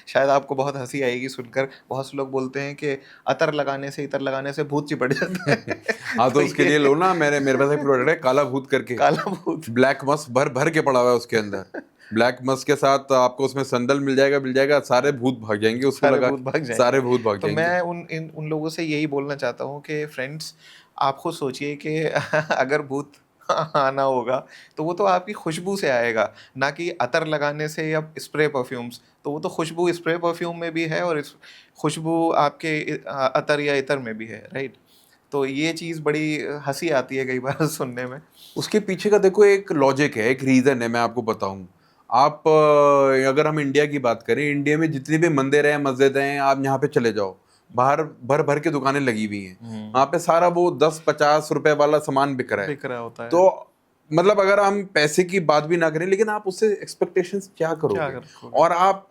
शायद आपको बहुत हंसी आएगी सुनकर, बहुत से लोग बोलते हैं कि अतर लगाने से, इतर लगाने से भूत चिपट जाता है। हाँ, तो उसके लिए लो ना, मेरे पास एक प्रोडक्ट है काला भूत करके। काला भूत, ब्लैक मस्क भर भर के पड़ा हुआ है उसके अंदर। ब्लैक मस्क के साथ आपको उसमें संदल मिल जाएगा, सारे भूत भाग जाएंगे उसको सारे लगा, भूत भाग जाएंगे। सारे भूत भाग तो जाएंगे। मैं उन लोगों से यही बोलना चाहता हूँ कि फ्रेंड्स, आप खुद सोचिए कि अगर भूत आना होगा तो वो तो आपकी खुशबू से आएगा, ना कि अतर लगाने से या स्प्रे परफ्यूम्स। तो वो तो खुशबू स्प्रे परफ्यूम में भी है और इस खुशबू आपके अतर या इतर में भी है, राइट? तो ये चीज़ बड़ी हंसी आती है कई बार सुनने में। उसके पीछे का देखो एक लॉजिक है, एक रीजन है, मैं आपको बताऊं। आप अगर हम इंडिया की बात करें, इंडिया में जितने भी मंदिर हैं, मस्जिद हैं, आप यहाँ पे चले जाओ, बाहर भर भर के दुकानें लगी हुई हैं, वहाँ पे सारा वो 10-50 रुपए वाला सामान बिक रहा होता है। तो मतलब अगर हम पैसे की बात भी ना करें, लेकिन आप उससे एक्सपेक्टेशंस क्या करोगे? और आप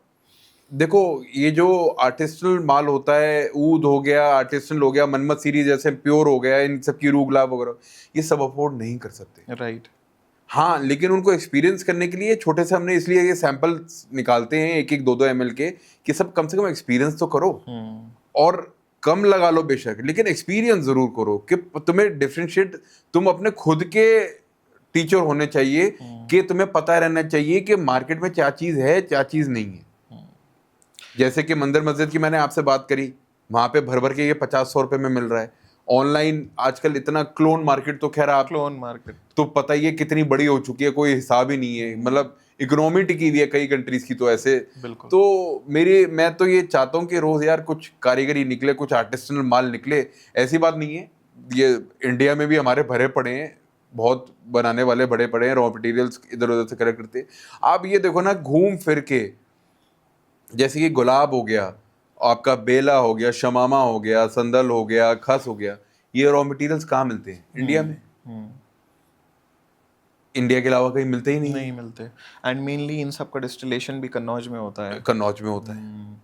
देखो, ये जो आर्टिस्टल माल होता है, ऊद हो गया, आर्टिस्टल हो गया, मनमत सीरीज जैसे प्योर हो गया, इन सब की रू गुलाब वगैरह, ये सब अफोर्ड नहीं कर सकते, राइट। हाँ, लेकिन उनको एक्सपीरियंस करने के लिए छोटे से हमने इसलिए ये सैंपल निकालते हैं 1-1 2-2 ml के, कि सब कम से कम एक्सपीरियंस तो करो। और कम लगा लो बेशक, लेकिन एक्सपीरियंस जरूर करो कि तुम्हें डिफरेंशिएट, तुम अपने खुद के टीचर होने चाहिए कि तुम्हें पता रहना चाहिए कि मार्केट में क्या चीज है क्या चीज नहीं है। जैसे कि मंदिर मस्जिद की मैंने आपसे बात करी, वहां पे भर भर के ये 50-100 रुपए में मिल रहा है। ऑनलाइन आजकल इतना क्लोन मार्केट, तो खैर आप क्लोन मार्केट तो पता ही है कितनी बड़ी हो चुकी है, कोई हिसाब ही नहीं है। मतलब इकोनॉमी टिकी हुई है कई कंट्रीज की, तो ऐसे बिल्कुल। तो मैं तो ये चाहता हूँ कि रोज यार कुछ कारीगरी निकले, कुछ आर्टिस्टिनल माल निकले। ऐसी बात नहीं है, ये इंडिया में भी हमारे भरे पड़े हैं, बहुत बनाने वाले बड़े पड़े हैं, रॉ मटेरियल्स इधर उधर से कलेक्ट करते। आप ये देखो ना, घूम फिर के, जैसे कि गुलाब हो गया, आपका बेला हो गया, शमामा हो गया, संदल हो गया, खस हो गया, ये रॉ मटेरियल्स कहाँ मिलते हैं? इंडिया में। इंडिया के अलावा कहीं मिलते ही नहीं नहीं मिलते। एंड मेनली इन सब का डिस्टिलेशन भी कन्नौज में होता है। कन्नौज में होता है।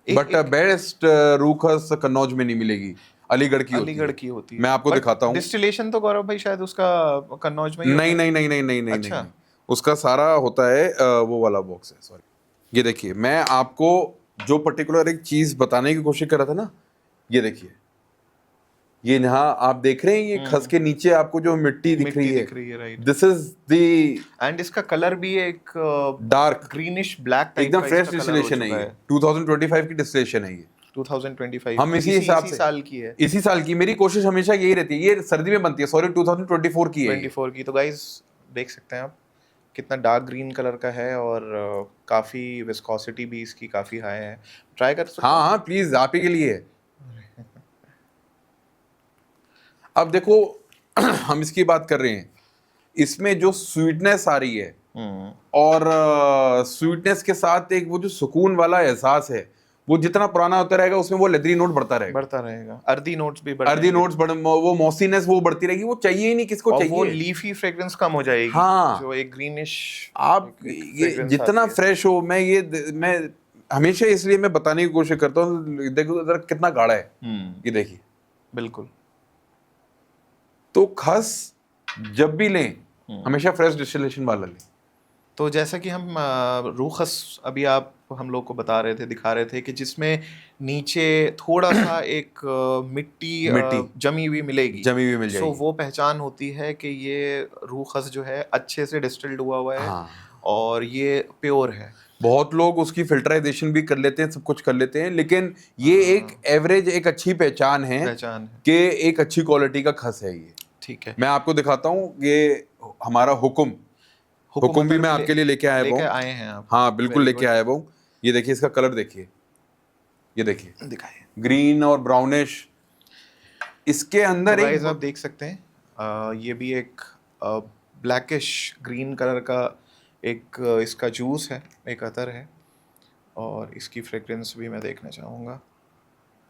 एक- बट बेस्ट रूखस कन्नौज में नहीं मिलेगी, अलीगढ़ की होती अलीगढ़ है। की होती है। मैं आपको दिखाता हूँ। डिस्टिलेशन तो गौरव भाई शायद उसका कन्नौज में ही होता नहीं है। नहीं नहीं नहीं नहीं नहीं अच्छा। नहीं, उसका सारा होता है वो वाला बॉक्स है, सॉरी। ये देखिए, मैं आपको जो पर्टिकुलर एक चीज बताने की कोशिश कर रहा था ना, ये देखिए, ये यहाँ आप देख रहे हैं, ये खस के नीचे आपको जो मिट्टी दिख रही है, right. This is the end इसका कलर भी एक डार्क, ग्रीनिश ब्लैक टाइप एकदम का फ्रेश इसका कलर हो डिस्टिलेशन है चुका ये। है। 2025 की डिस्टिलेशन है ये। 2025 हम इसी हिसाब से, साल की है। इसी साल की, मेरी कोशिश हमेशा यही रहती है। ये सर्दी में बनती है, सॉरी 2024 की है ये। 24 की। तो गाइस देख सकते हैं आप कितना डार्क ग्रीन कलर का है, और काफी विस्कोसिटी भी इसकी काफी हाई है। ट्राई कर सकते हाँ हाँ प्लीज, आप ही के लिए है। अब देखो हम इसकी बात कर रहे हैं, इसमें जो स्वीटनेस आ रही है, और स्वीटनेस के साथ एक वो जो सुकून वाला एहसास है, वो जितना पुराना होता रहेगा उसमें वो लेदरी नोट बढ़ता रहेगा। अर्दी नोट्स भी बढ़ते अर्दी नोट्स वो मॉसीनेस वो बढ़ती रहेगी। वो चाहिए ही नहीं, किसको और चाहिए? वो लीफी फ्रेग्रेंस कम हो जाएगी। हाँ, जो एक ग्रीनिश आप ये जितना फ्रेश हो, मैं हमेशा इसलिए मैं बताने की कोशिश करता हूँ, देखो जरा कितना गाढ़ा है, ये देखिए। बिल्कुल। तो खस जब भी लें हमेशा फ्रेश डिस्टिलेशन वाला लें। तो जैसा कि हम रूखस अभी आप हम लोग को बता रहे थे, दिखा रहे थे कि जिसमें नीचे थोड़ा सा एक मिट्टी जमी हुई मिलेगी, जमी हुई मिल सो जाएगी। वो पहचान होती है कि ये रूखस जो है अच्छे से डिस्टिल्ड हुआ है। हाँ। और ये प्योर है। बहुत लोग उसकी फिल्टराइजेशन भी कर लेते हैं, सब कुछ कर लेते हैं, लेकिन ये एक एवरेज, एक अच्छी पहचान है कि एक अच्छी क्वालिटी का खस है ये। ठीक है, मैं आपको दिखाता हूँ, ये हमारा हुकुम भी मैं आपके लिए लेके आए हैं आप। हाँ बिल्कुल लेके आया हूँ। ये देखिए, इसका कलर देखिए, ये देखिए, दिखाइए। ग्रीन और ब्राउनिश, इसके अंदर एक आप देख सकते हैं, ये भी एक ब्लैकिश ग्रीन कलर का एक इसका जूस है, एक अतर है, और इसकी फ्रेग्रेंस भी मैं देखना चाहूँगा।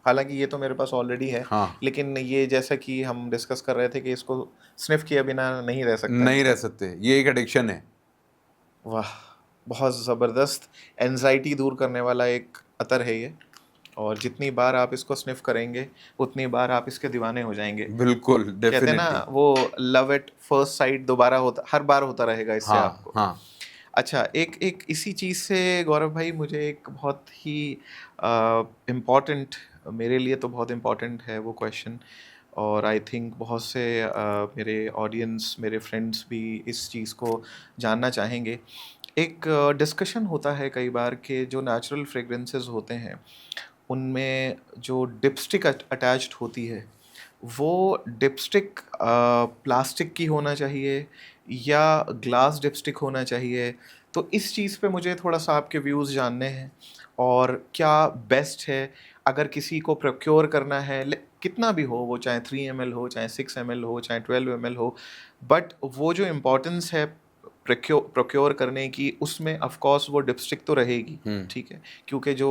हालांकि ये तो मेरे पास ऑलरेडी है। हाँ। लेकिन ये जैसा कि हम डिस्कस कर रहे थे कि इसको स्निफ किए बिना नहीं रह सकते, ये एक एडिक्शन है। वाह, बहुत ज़बरदस्त एंजाइटी दूर करने वाला एक अतर है ये, और जितनी बार आप इसको स्निफ करेंगे उतनी बार आप इसके दीवाने हो जाएंगे। बिल्कुल, कहते हैं ना वो लव एट फर्स्ट साइट दोबारा होता, हर बार होता रहेगा इससे। हाँ, आपको हाँ। अच्छा, एक इसी चीज़ से गौरव भाई मुझे एक बहुत ही इम्पॉर्टेंट, मेरे लिए तो बहुत इम्पॉर्टेंट है वो क्वेश्चन, और आई थिंक बहुत से मेरे ऑडियंस, मेरे फ्रेंड्स भी इस चीज़ को जानना चाहेंगे। एक डिस्कशन होता है कई बार कि जो नेचुरल फ्रेग्रेंसेस होते हैं उनमें जो डिपस्टिक अटैच्ड होती है, वो डिपस्टिक प्लास्टिक की होना चाहिए या ग्लास डिपस्टिक होना चाहिए? तो इस चीज़ पे मुझे थोड़ा सा आपके व्यूज़ जानने हैं, और क्या बेस्ट है अगर किसी को प्रोक्योर करना है, कितना भी हो, वो चाहे 3 ml हो, चाहे 6 ml हो, चाहे 12 ml हो, बट वो जो इम्पोर्टेंस है प्रोक्योर करने की, उसमें ऑफ कोर्स वो डिपस्टिक तो रहेगी। ठीक है, क्योंकि जो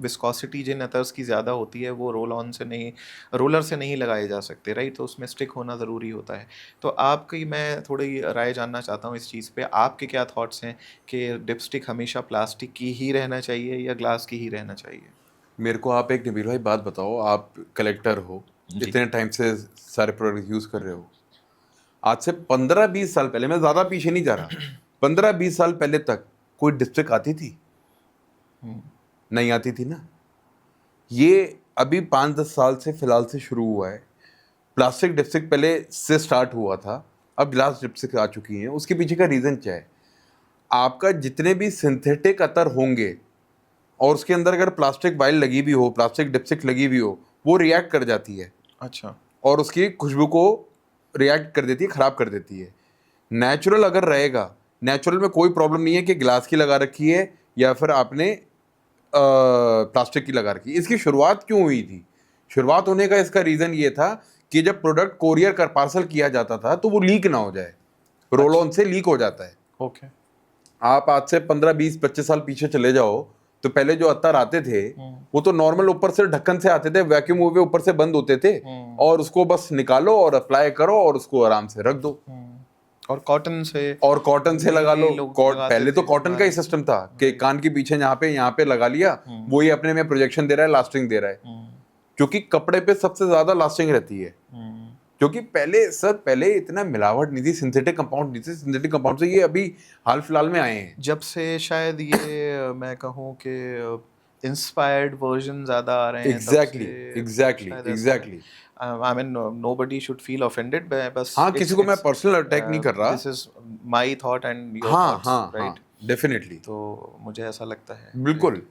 विस्कोसिटी जिन अतर्स की ज़्यादा होती है वो रोलर से नहीं लगाए जा सकते, राइट? तो उसमें स्टिक होना ज़रूरी होता है। तो आपकी मैं थोड़ी राय जानना चाहता हूँ इस चीज़ पे, आपके क्या थॉट्स हैं कि डिपस्टिक हमेशा प्लास्टिक की ही रहना चाहिए या ग्लास की ही रहना चाहिए? मेरे को आप एक नबील भाई बात बताओ, आप कलेक्टर हो, इतने टाइम से सारे प्रोडक्ट यूज़ कर रहे हो, आज से 15-20 साल पहले, मैं ज्यादा पीछे नहीं जा रहा, 15-20 साल पहले तक कोई डिस्ट्रिक्ट आती थी? नहीं आती थी ना। ये अभी 5-10 साल से फिलहाल से शुरू हुआ है। प्लास्टिक डिस्ट्रिक्ट पहले से स्टार्ट हुआ था, अब ग्लास डिस्ट्रिक्ट आ चुकी हैं। उसके पीछे का रीजन क्या है? आपका जितने भी सिंथेटिक अतर होंगे और उसके अंदर अगर प्लास्टिक वाइल लगी भी हो, प्लास्टिक डिप्सिक लगी भी हो, वो रिएक्ट कर जाती है। अच्छा। और उसकी खुशबू को रिएक्ट कर देती है, खराब कर देती है। नेचुरल अगर रहेगा, नेचुरल में कोई प्रॉब्लम नहीं है कि ग्लास की लगा रखी है या फिर आपने प्लास्टिक की लगा रखी है। इसकी शुरुआत क्यों हुई थी? शुरुआत होने का इसका रीजन ये था कि जब प्रोडक्ट कोरियर कर पार्सल किया जाता था तो वो लीक ना हो जाए, रोल ऑन से लीक हो जाता है। ओके। आप आज से 15-20-25 साल पीछे चले जाओ तो पहले जो अत्तर आते थे वो तो नॉर्मल ऊपर से ढक्कन से आते थे, वैक्यूम हुए ऊपर से बंद होते थे, और उसको बस निकालो और अप्लाई करो और उसको आराम से रख दो। और कॉटन से लगा लो। लोग लगाते पहले तो थे कॉटन का ही सिस्टम था कि कान के पीछे यहाँ पे लगा लिया, वो ही अपने में प्रोजेक्शन दे रहा है, लास्टिंग दे रहा है, क्योंकि कपड़े पे सबसे ज्यादा लास्टिंग रहती है। क्योंकि पहले इतना मिलावट नहीं थी, सिंथेटिक कंपाउंड नहीं थे। सिंथेटिक कंपाउंड से ये अभी हाल फिलहाल में आए हैं, जब से शायद ये मैं कहूँ कि इंस्पायर्ड वर्जन ज्यादा आ रहे हैं। Exactly. I mean nobody should feel offended, बस हाँ, किसी को मैं पर्सनल अटैक नहीं कर रहा। This is my thought and your हाँ, थॉट्स, राइट? डेफिनेटली। तो मुझे ऐसा लगता है, बिल्कुल।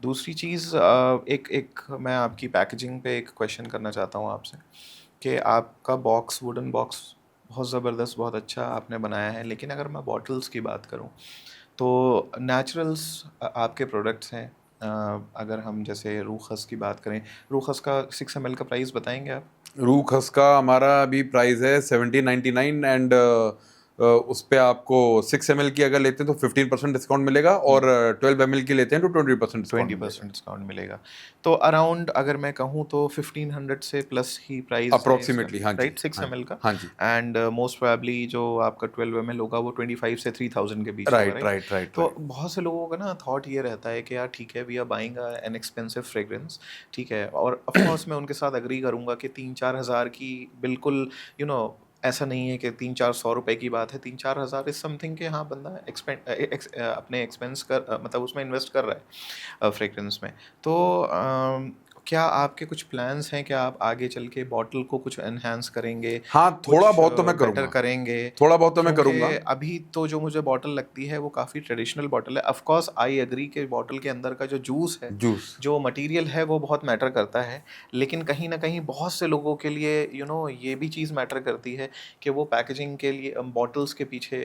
दूसरी चीज़, एक मैं आपकी पैकेजिंग पे एक क्वेश्चन करना चाहता हूँ आपसे कि आपका बॉक्स, वुडन बॉक्स बहुत ज़बरदस्त, बहुत अच्छा आपने बनाया है, लेकिन अगर मैं बॉटल्स की बात करूँ तो नेचुरल्स आपके प्रोडक्ट्स हैं। अगर हम जैसे रूखस की बात करें, रूखस का 6 ml का प्राइस बताएंगे आप? रूह खस का हमारा अभी प्राइस है 1799 एंड उस पे आपको 6 ml की अगर लेते हैं तो 15% डिस्काउंट मिलेगा, और 12 ml की लेते हैं तो 20% डिस्काउंट मिलेगा। तो अराउंड अगर मैं कहूँ तो 1500 से प्लस ही प्राइस अप्रोक्सीमेटली, हाँ जी, राइट, 6 ml का। हाँ जी। एंड मोस्ट प्रोबेबली जो आपका 12 ml होगा वो 25 से 3000 के बीच होगा, राइट। तो बहुत से लोगों का ना थॉट ये रहता है कि यार ठीक है, we are buying an expensive fragrance, ठीक है, और ऑफ कोर्स मैं उनके साथ अग्री करूंगा कि 3-4 हज़ार की बिल्कुल ऐसा नहीं है कि 300-400 रुपए की बात है। 3-4 हज़ार इज समथिंग के हाँ बंदा अपने एक्सपेंस कर मतलब उसमें इन्वेस्ट कर रहा है फ्रेग्रेंस में। तो क्या आपके कुछ प्लान्स हैं कि आप आगे चल के बॉटल को कुछ एनहांस करेंगे? हाँ, थोड़ा बहुत तो मैं बेटर करूँगा, करेंगे? थोड़ा बहुत तो मैं क्योंकि करूँगा। अभी तो जो मुझे बॉटल लगती है वो काफ़ी ट्रेडिशनल बॉटल है। ऑफ कोर्स आई एग्री कि बॉटल के अंदर का जो जूस है, जूस जो मटेरियल है वो बहुत मैटर करता है, लेकिन कहीं ना कहीं बहुत से लोगों के लिए ये भी चीज़ मैटर करती है कि वो पैकेजिंग के लिए बॉटल्स के पीछे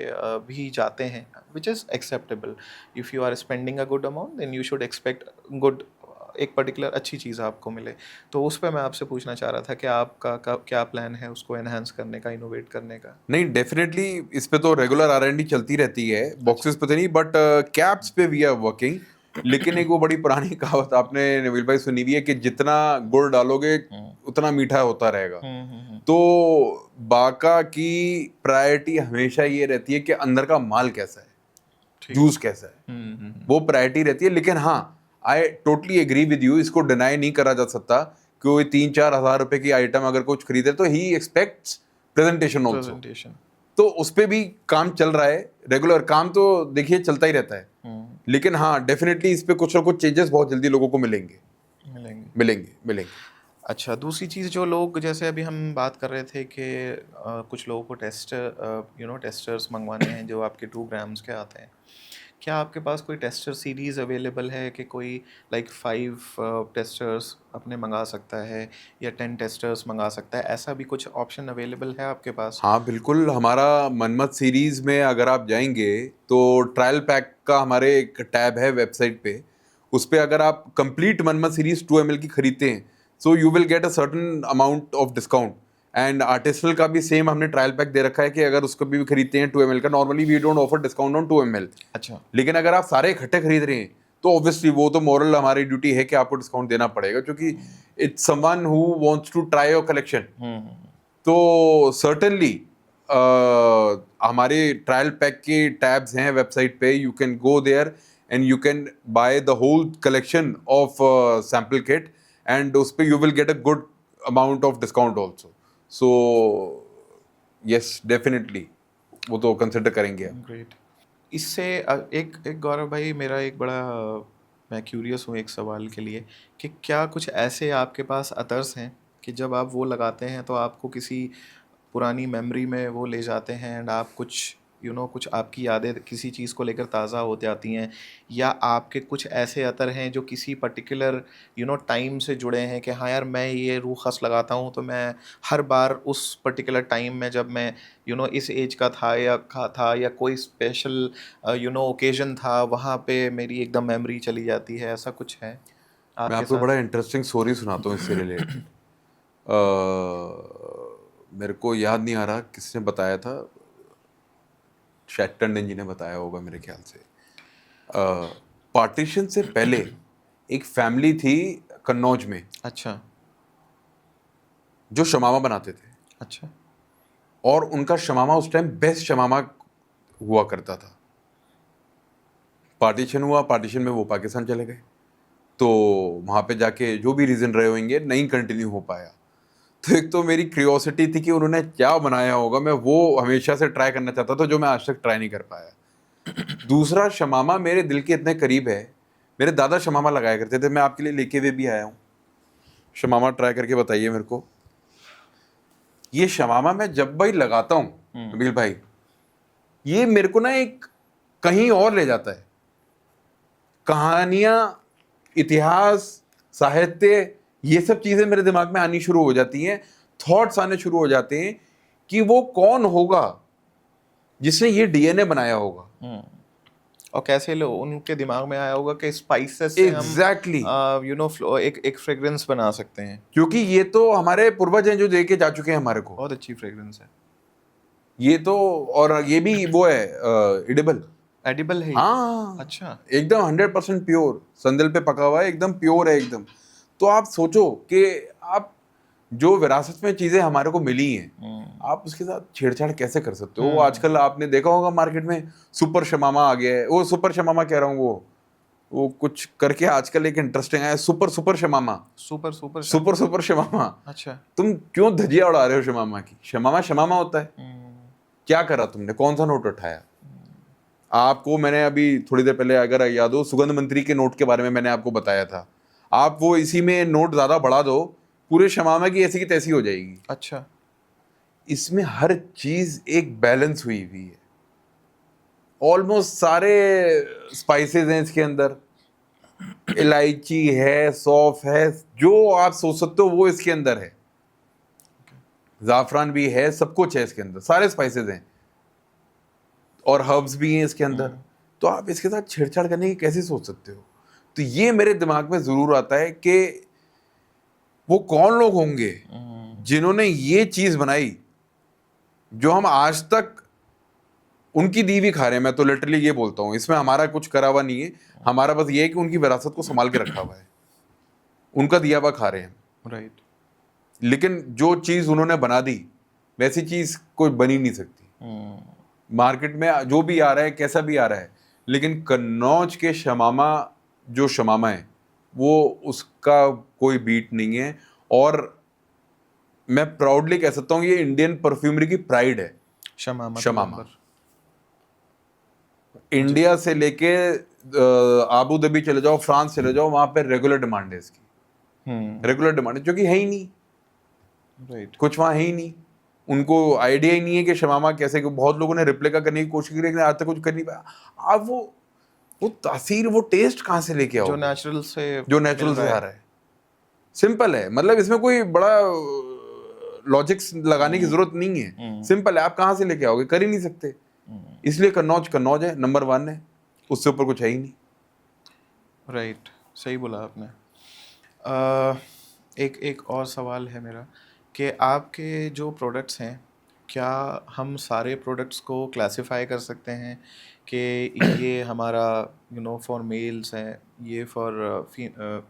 भी जाते हैं, which is acceptable. If you are spending a good amount then you should expect good, एक पर्टिकुलर अच्छी चीज़ आपको मिले। तो उस पर मैं आपसे पूछना चाह रहा था कि आपका क्या प्लान है उसको एनहांस करने का, इनोवेट करने का? नहीं, डेफिनेटली इस पे तो रेगुलर R&D चलती रहती है। बॉक्सेस पे तो नहीं, बट कैप्स पे वी आर वर्किंग। लेकिन एक वो बड़ी पुरानी कहावत आपने नवील भाई सुनी भी है कि जितना गुड़ डालोगे उतना मीठा होता रहेगा। तो बाका की प्रायोरिटी हमेशा ये रहती है कि अंदर का माल कैसा है, जूस कैसा है, वो प्रायोरिटी रहती है। लेकिन हाँ, I totally agree with you, इसको डिनाई नहीं करा जा सकता कि वो 3-4 हज़ार रुपए की आइटम अगर कुछ खरीदे तो ही एक्सपेक्ट्स प्रेजेंटेशन ऑल्सो। तो उस पे भी काम चल रहा है, रेगुलर काम तो देखिए चलता ही रहता है। लेकिन हाँ, डेफिनेटली इस पे कुछ ना कुछ चेंजेस बहुत जल्दी लोगों को मिलेंगे। अच्छा, दूसरी चीज़ जो लोग, जैसे अभी हम बात कर रहे थे कि कुछ लोगों को टेस्टर्स मंगवाने हैं जो आपके 2 ग्राम्स के आते हैं। क्या आपके पास कोई टेस्टर सीरीज़ अवेलेबल है कि कोई लाइक 5 टेस्टर्स अपने मंगा सकता है या 10 टेस्टर्स मंगा सकता है? ऐसा भी कुछ ऑप्शन अवेलेबल है आपके पास? हाँ बिल्कुल, हमारा मनमत सीरीज़ में अगर आप जाएंगे तो ट्रायल पैक का हमारे एक टैब है वेबसाइट पे, उस पर अगर आप कंप्लीट मनमत सीरीज़ 2 ml की खरीदते हैं so you will get a certain amount of discount. And आर्टिस्टल का भी सेम हमने ट्रायल पैक दे रखा है कि अगर उसको भी खरीदते हैं 2 ml का, normally we don't offer discount on 2 ml। अच्छा। लेकिन अगर आप सारे इकट्ठे खरीद रहे हैं तो ऑब्वियसली वो तो मॉरल हमारी ड्यूटी है कि आपको डिस्काउंट देना पड़ेगा, क्योंकि it's someone who wants to try your collection. तो सर्टेनली हमारे ट्रायल पैक के टैब्स हैं वेबसाइट पे, you can go there and you can buy the whole collection of sample kit, and उस पे you will get a good amount of discount also. So yes definitely वो तो consider करेंगे आप। Great. इससे एक एक गौरव भाई, मेरा एक बड़ा मैं क्यूरियस हूँ एक सवाल के लिए, कि क्या कुछ ऐसे आपके पास अतर्स हैं कि जब आप वो लगाते हैं तो आपको किसी पुरानी मेमोरी में वो ले जाते हैं, एंड आप कुछ कुछ आपकी यादें किसी चीज़ को लेकर ताज़ा होते आती हैं, या आपके कुछ ऐसे अतर हैं जो किसी पर्टिकुलर टाइम से जुड़े हैं कि हाँ यार, मैं ये रूह ख़स लगाता हूँ तो मैं हर बार उस पर्टिकुलर टाइम में, जब मैं इस एज का था या कोई स्पेशल ओकेजन था, वहाँ पे मेरी एकदम मेमोरी चली जाती है, ऐसा कुछ है मैं आपके आपको साथ? बड़ा इंटरेस्टिंग स्टोरी सुनाता हूँ इससे रिलेटेड। मेरे को याद नहीं आ रहा किसने बताया था, शायद टंडन जी ने बताया होगा मेरे ख्याल से। पार्टीशन से पहले एक फैमिली थी कन्नौज में अच्छा। जो शमामा बनाते थे, अच्छा। और उनका शमामा उस टाइम बेस्ट शमामा हुआ करता था। पार्टीशन हुआ, पार्टीशन में वो पाकिस्तान चले गए, तो वहाँ पे जाके जो भी रीज़न रहे होंगे नहीं कंटिन्यू हो पाया। तो एक तो मेरी क्यूरियोसिटी थी कि उन्होंने क्या बनाया होगा, मैं वो हमेशा से ट्राई करना चाहता था जो मैं आज तक ट्राई नहीं कर पाया। दूसरा, शमामा मेरे दिल के इतने करीब है, मेरे दादा शमामा लगाया करते थे, मैं आपके लिए लेके हुए भी आया हूँ। शमामा ट्राई करके बताइए मेरे को। ये शमामा मैं जब भाई लगाता हूँ नबील भाई, ये मेरे को ना एक कहीं और ले जाता है। कहानियां, इतिहास, साहित्य, ये सब चीजें मेरे दिमाग में आनी शुरू हो जाती हैं, थॉट्स आने शुरू हो जाते हैं कि वो कौन होगा जिसने ये डीएनए बनाया होगा। और कैसे लो उनके दिमाग में आया होगा कि स्पाइसेस से हम एग्जैक्टली एक फ्रेग्रेंस बना सकते हैं। क्योंकि ये तो हमारे पूर्वज हैं जो दे के जा चुके हैं हमारे को। बहुत अच्छी फ्रेग्रेंस है। ये तो, और ये भी वो है एडिबल। एडिबल है ये? हाँ, अच्छा। एकदम 100% प्योर, संदल पे पका हुआ है, एकदम प्योर है एकदम। तो आप सोचो कि आप जो विरासत में चीजें हमारे को मिली हैं, आप उसके साथ छेड़छाड़ कैसे कर सकते हो। आजकल आपने देखा होगा मार्केट में सुपर शमामा आ गया है, वो सुपर शमामा कह रहा हूँ, वो कुछ करके आजकल एक इंटरेस्टिंग है, super super shamama, super super super super shamama. अच्छा। तुम क्यों धजिया उड़ा रहे हो शमामा की? शमामा शमामा होता है। क्या करा तुमने, कौन सा नोट उठाया? आपको मैंने अभी थोड़ी देर पहले, अगर याद हो, सुगंध मंत्री के नोट के बारे में मैंने आपको बताया था। आप वो इसी में नोट ज्यादा बढ़ा दो, पूरे शमामा की ऐसी की तैसी हो जाएगी। अच्छा। इसमें हर चीज एक बैलेंस हुई हुई है। ऑलमोस्ट सारे स्पाइसेस हैं इसके अंदर, इलायची है, सौंफ है, जो आप सोच सकते हो वो इसके अंदर है। जाफरान भी है, सब कुछ है इसके अंदर, सारे स्पाइसेस हैं, और हर्ब्स भी हैं इसके अंदर। तो आप इसके साथ छेड़छाड़ करने की कैसे सोच सकते हो? तो ये मेरे दिमाग में जरूर आता है कि वो कौन लोग होंगे जिन्होंने ये चीज बनाई जो हम आज तक उनकी दी भी खा रहे हैं। मैं तो लिटरली ये बोलता हूँ, इसमें हमारा कुछ करा हुआ नहीं है, हमारा बस ये है कि उनकी विरासत को संभाल के रखा हुआ है, उनका दिया हुआ खा रहे हैं। राइट। लेकिन जो चीज उन्होंने बना दी वैसी चीज कोई बनी नहीं सकती। मार्केट में जो भी आ रहा है, कैसा भी आ रहा है, लेकिन कन्नौज के शमामा, जो शमामा है, वो उसका कोई बीट नहीं है। और मैं प्राउडली कह सकता हूँ ये इंडियन परफ्यूमरी की प्राइड है। शमामा। शमामा इंडिया से लेके आबू धाबी चले जाओ, फ्रांस चले जाओ, वहां पे रेगुलर डिमांड है इसकी। रेगुलर डिमांड है, जो कि है ही नहीं। राइट। कुछ वहां है ही नहीं, उनको आइडिया ही नहीं है कि शमामा कैसे। बहुत लोगों ने रिप्लिका करने की कोशिश की लेकिन आज तक कुछ कर नहीं पाया। आप वो तासीर, वो टेस्ट कहाँ से लेके जो आओगे नेचुरल से जो नेचुरल से आ रहा है? सिंपल है, मतलब इसमें कोई बड़ा लॉजिक्स लगाने की जरूरत नहीं है। सिंपल है, आप कहाँ से लेके आओगे? कर ही नहीं सकते। इसलिए कन्नौज कन्नौज है, नंबर 1 है, उससे ऊपर कुछ है ही नहीं। राइट। सही बोला आपने। एक एक और सवाल है मेरा, कि आपके जो प्रोडक्ट्स हैं, क्या हम सारे प्रोडक्ट्स को क्लासिफाई कर सकते हैं कि ये हमारा फॉर मेल्स है, ये फॉर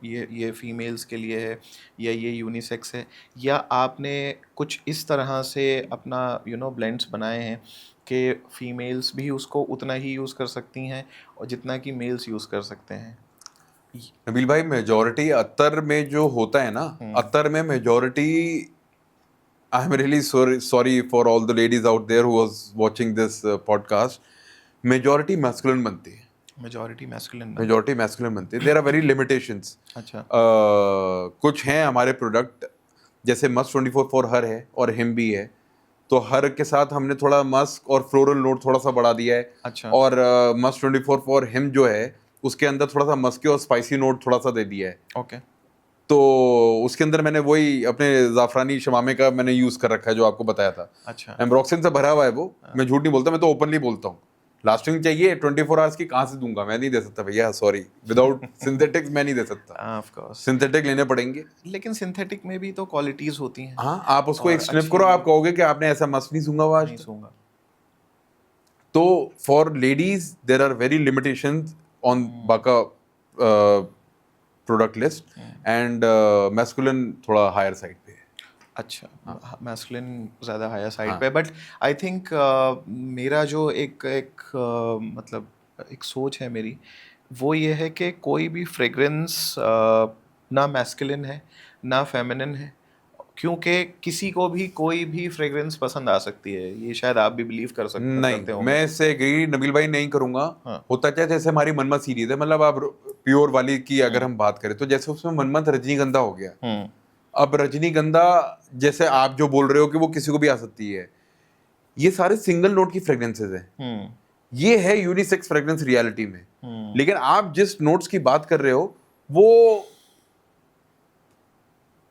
ये फीमेल्स के लिए है, या ये यूनिसेक्स है, या आपने कुछ इस तरह से अपना ब्लेंड्स बनाए हैं कि फीमेल्स भी उसको उतना ही यूज़ कर सकती हैं और जितना कि मेल्स यूज़ कर सकते हैं? नबील भाई, मेजोरिटी अत्तर में जो होता है ना, अत्तर में majority I'm really sorry for all the ladies out there who was watching this podcast. Majority masculine बनती है. Majority masculine. Majority masculine बनती है. There are very limitations. अच्छा। कुछ हैं हमारे प्रोडक्ट, जैसे मस्ट 24 फॉर हर है और हिम भी है, तो हर के साथ हमने थोड़ा मस्क और फ्लोरल नोट थोड़ा सा बढ़ा दिया है। अच्छा। और मस्ट 24 फॉर हिम जो है उसके अंदर थोड़ा सा मस्की और स्पाइसी नोट थोड़ा सा दे दिया है। ओके। तो उसके अंदर मैंने वही अपने जाफरानी शमामे का मैंने यूज कर रखा है जो आपको बताया था। अच्छा। एम्ब्रोक्सिन से भरा हुआ है वो, मैं झूठ नहीं बोलता, मैं तो ओपनली बोलता हूँ। लास्टिंग चाहिए 24 आवर्स की, कहाँ से दूंगा, मैं नहीं दे सकता भैया, सॉरी, विदाउट सिंथेटिक्स मैं नहीं दे सकता। Of course. सिंथेटिक लेने पड़ेंगे, लेकिन सिंथेटिक में भी तो क्वालिटीज होती हैं। हाँ, आप उसको और एक स्निफ अच्छी- करो, आप कहोगे कि आपने ऐसा मस्त नहीं सूंघा हुआ आज नहीं तक। सूंघा। तो for ladies there are very limitations on बाका प्रोडक्ट लिस्ट, एंड मैस्कुलिन थोड़ा हायर साइड पे है। अच्छा, मैस्कुलिन ज़्यादा हायर साइड पे, बट आई थिंक मेरा जो एक मतलब एक सोच है मेरी, वो ये है कि कोई भी फ्रेग्रेंस ना मैस्कुलिन है ना फेमिनिन है, क्योंकि किसी को भी कोई भी फ्रेग्रेंस पसंद आ सकती है। ये शायद आप भी बिलीव करते नहीं, हो। मैं इससे एग्री नबील भाई नहीं करूंगा। हाँ। होता क्या, जैसे हमारी मनमत सीरीज है, मतलब आप प्योर वाली की अगर हम बात करें तो जैसे उसमें मनमत रजनीगंधा हो गया। अब रजनीगंधा जैसे आप जो बोल रहे हो कि वो किसी को भी आ सकती है, ये सारे सिंगल नोट की फ्रेग्रेंसेज हैं। ये है यूनिसेक्स फ्रेग्रेंस रियलिटी में। लेकिन आप जिस नोट्स की बात कर रहे हो वो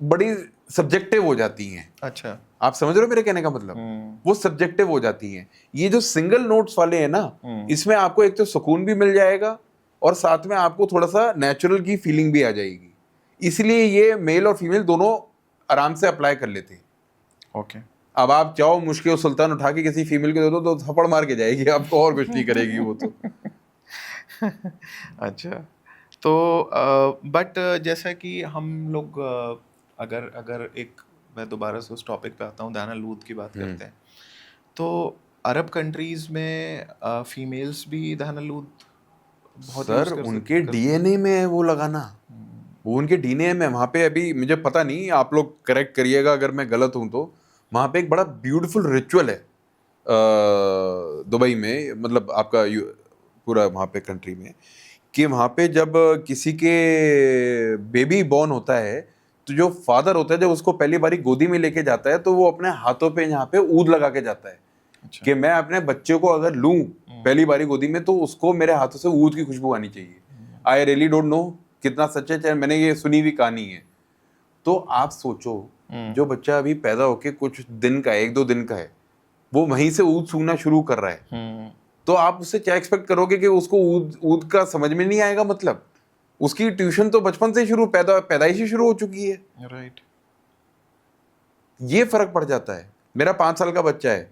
बड़ी सब्जेक्टिव हो जाती हैं। अच्छा। आप समझ रहे हो मेरे कहने का मतलब, वो सब्जेक्टिव हो जाती हैं। ये जो सिंगल नोट्स वाले हैं ना, इसमें आपको एक तो सुकून भी मिल जाएगा और साथ में आपको थोड़ा सा नेचुरल की फीलिंग भी आ जाएगी। इसलिए ये मेल और फीमेल दोनों आराम से अप्लाई कर लेते हैं। ओके। अब आप चाहो मुश्किल सुल्तान उठा के किसी फीमेल को दे दो तो थप्पड़ मार के जाएगी आपको, और कुछ नहीं करेगी वो तो। अच्छा, तो बट जैसा कि हम लोग अगर एक, मैं दोबारा से उस टॉपिक पे आता हूँ, दानालूद की बात करते हैं, तो अरब कंट्रीज में फीमेल्स भी दानालूद बहुत सर उनके डीएनए में है वो लगाना, वो उनके डीएनए में। वहाँ पे अभी मुझे पता नहीं, आप लोग करेक्ट करिएगा अगर मैं गलत हूँ तो, वहाँ पे एक बड़ा ब्यूटीफुल रिचुअल है दुबई में, मतलब आपका पूरा वहाँ पे कंट्री में, कि वहाँ पे जब किसी के बेबी बॉर्न होता है तो जो फादर होता है जब उसको पहली बारी गोदी में लेके जाता है तो वो अपने हाथों पे यहाँ पे ऊद लगा के जाता है। अच्छा। कि मैं अपने बच्चे को अगर लूं पहली बारी गोदी में तो उसको मेरे हाथों से ऊद की खुशबू आनी चाहिए। आई रियली डोंट नो कितना सच है, चाहे मैंने ये सुनी हुई कहानी है। तो आप सोचो, जो बच्चा अभी पैदा होके कुछ दिन का है, 1-2 दिन का है, वो वहीं से ऊद सूंघना शुरू कर रहा है, तो आप उससे क्या एक्सपेक्ट करोगे कि उसको ऊद का समझ में नहीं आएगा? मतलब उसकी ट्यूशन तो बचपन से शुरू, पैदाइश ही शुरू हो चुकी है। राइट। ये फर्क पड़ जाता है। मेरा 5 साल का बच्चा है,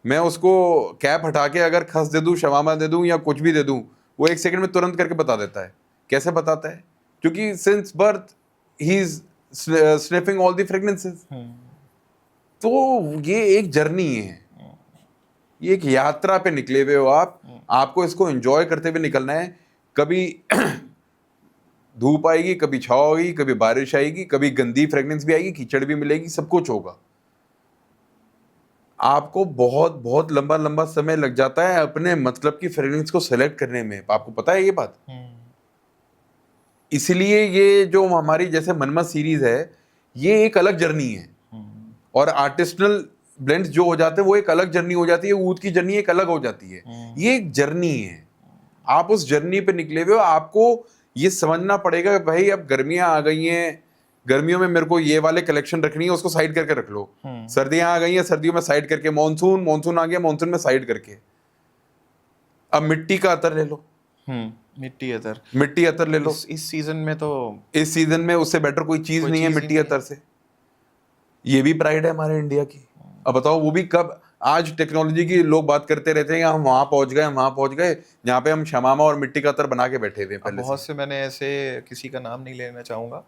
मैं उसको कैप हटा के अगर खस दे दूं, शमामा दे दूं या कुछ भी दे दूं, वो 1 सेकंड में तुरंत करके बता देता है। कैसे बताता है? क्योंकि since birth he is sniffing all the fragrances. तो ये एक जर्नी है, ये एक यात्रा पे निकले हुए हो आप। आपको इसको एंजॉय करते हुए निकलना है। कभी धूप आएगी, कभी छाव आएगी, कभी बारिश आएगी, कभी गंदी फ्रेग्रेंस भी आएगी, कीचड़ भी मिलेगी, सब कुछ होगा। आपको बहुत बहुत लंबा लंबा समय लग जाता है अपने मतलब की फ्रेग्रेंस को सेलेक्ट करने में, आपको पता है ये बात। इसलिए ये जो हमारी जैसे मनमत सीरीज है, ये एक अलग जर्नी है। और आर्टिस्टनल ब्लेंड्स जो हो जाते हैं वो एक अलग जर्नी हो जाती है, ऊद की जर्नी एक अलग हो जाती है। ये एक जर्नी है, आप उस जर्नी पे निकले हुए हो। आपको ये समझना पड़ेगा भाई अब गर्मियां आ गई हैं, गर्मियों में मेरे को ये वाले कलेक्शन रखनी है, उसको साइड करके रख लो। सर्दियां आ गई हैं, सर्दियों में साइड करके, मॉनसून आ गया, मॉनसून में साइड करके। अब मिट्टी का अतर ले लो, मिट्टी अतर ले लो। इस सीजन में तो, इस सीजन में उससे बेटर कोई चीज नहीं है मिट्टी अतर से। ये भी प्राइड है हमारे इंडिया की। अब बताओ वो भी कब, आज टेक्नोलॉजी की लोग बात करते रहते हैं हम वहां पहुंच गए, जहाँ पे हम शमामा और मिट्टी का अतर बना के बैठे हुए पहले। बहुत से मैंने ऐसे, किसी का नाम नहीं लेना चाहूंगा,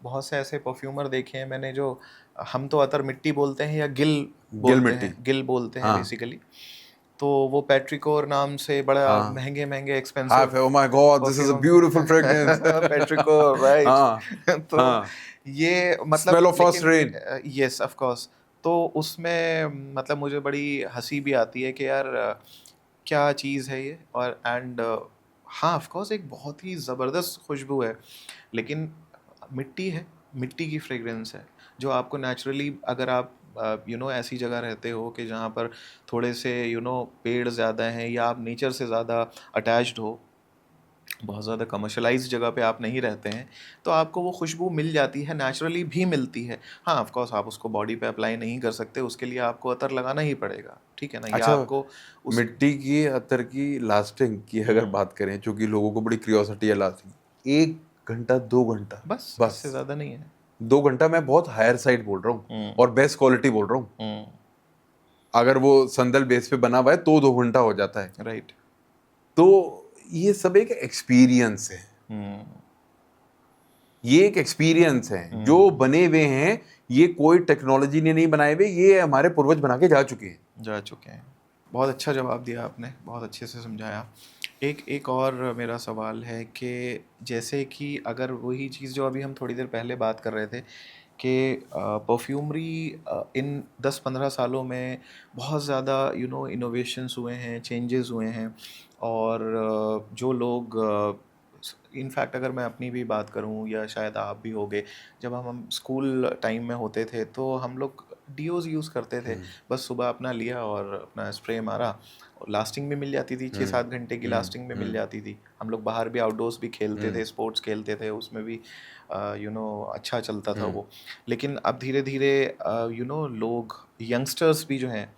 बहुत से ऐसे परफ्यूमर देखे हैं मैंने जो, हम तो अतर मिट्टी बोलते हैं या गिल बोलते हैं बेसिकली। तो वो पेट्रिकोर नाम से बड़ा महंगे expensive, oh my God this is a beautiful fragrance, petrichor, right. तो ये मतलब smell of first rain, yes of course. तो उसमें मतलब मुझे बड़ी हंसी भी आती है कि यार क्या चीज़ है ये। और एंड हाँ, ऑफ कोर्स एक बहुत ही ज़बरदस्त खुशबू है, लेकिन मिट्टी है, मिट्टी की फ्रेग्रेंस है जो आपको नेचुरली, अगर आप ऐसी जगह रहते हो कि जहाँ पर थोड़े से पेड़ ज़्यादा हैं, या आप नेचर से ज़्यादा अटैच्ड हो, बहुत ज़्यादा कमर्शलाइज्ड जगह पे आप नहीं रहते हैं, तो आपको वो खुशबू मिल जाती है, नेचुरली भी मिलती है। हाँ, ऑफ कोर्स आप उसको बॉडी पे अप्लाई नहीं कर सकते, उसके लिए आपको अतर लगाना ही पड़ेगा, ठीक है ना, या अच्छा, आपको उस मिट्टी की अतर की लास्टिंग की अगर बात करें, चूंकि लोगों को बड़ी क्यूरियोसिटी है लास्टिंग, 1 घंटा 2 घंटा बस बस। इससे ज़्यादा नहीं है। 2 घंटा मैं बहुत हायर साइड बोल रहा हूँ हम्म। और बेस्ट क्वालिटी बोल रहा हूँ। हम्म। अगर वो संदल बेस पे बना हुआ है तो 2 घंटा हो जाता है। राइट। तो ये सब एक एक्सपीरियंस है, हम्म। ये एक एक्सपीरियंस है जो बने हुए हैं। ये कोई टेक्नोलॉजी ने नहीं बनाए हुए, ये हमारे पूर्वज बना के जा चुके हैं। जा चुके हैं। बहुत अच्छा जवाब दिया आपने, बहुत अच्छे से समझाया। एक एक और मेरा सवाल है कि जैसे कि अगर वही चीज़ जो अभी हम थोड़ी देर पहले बात कर रहे थे कि परफ्यूमरी इन 10-15 सालों में बहुत ज़्यादा इनोवेशंस हुए हैं, चेंजेस हुए हैं, और जो लोग इनफैक्ट अगर मैं अपनी भी बात करूं, या शायद आप भी होगे, जब हम स्कूल टाइम में होते थे तो हम लोग डीओज यूज़ करते थे। बस सुबह अपना लिया और अपना स्प्रे मारा, और लास्टिंग भी मिल जाती थी, 6-7 घंटे की लास्टिंग भी मिल जाती थी। हम लोग बाहर भी आउटडोर्स भी खेलते थे, स्पोर्ट्स खेलते थे, उसमें भी अच्छा चलता था वो। लेकिन अब धीरे धीरे लोग, यंगस्टर्स भी जो हैं,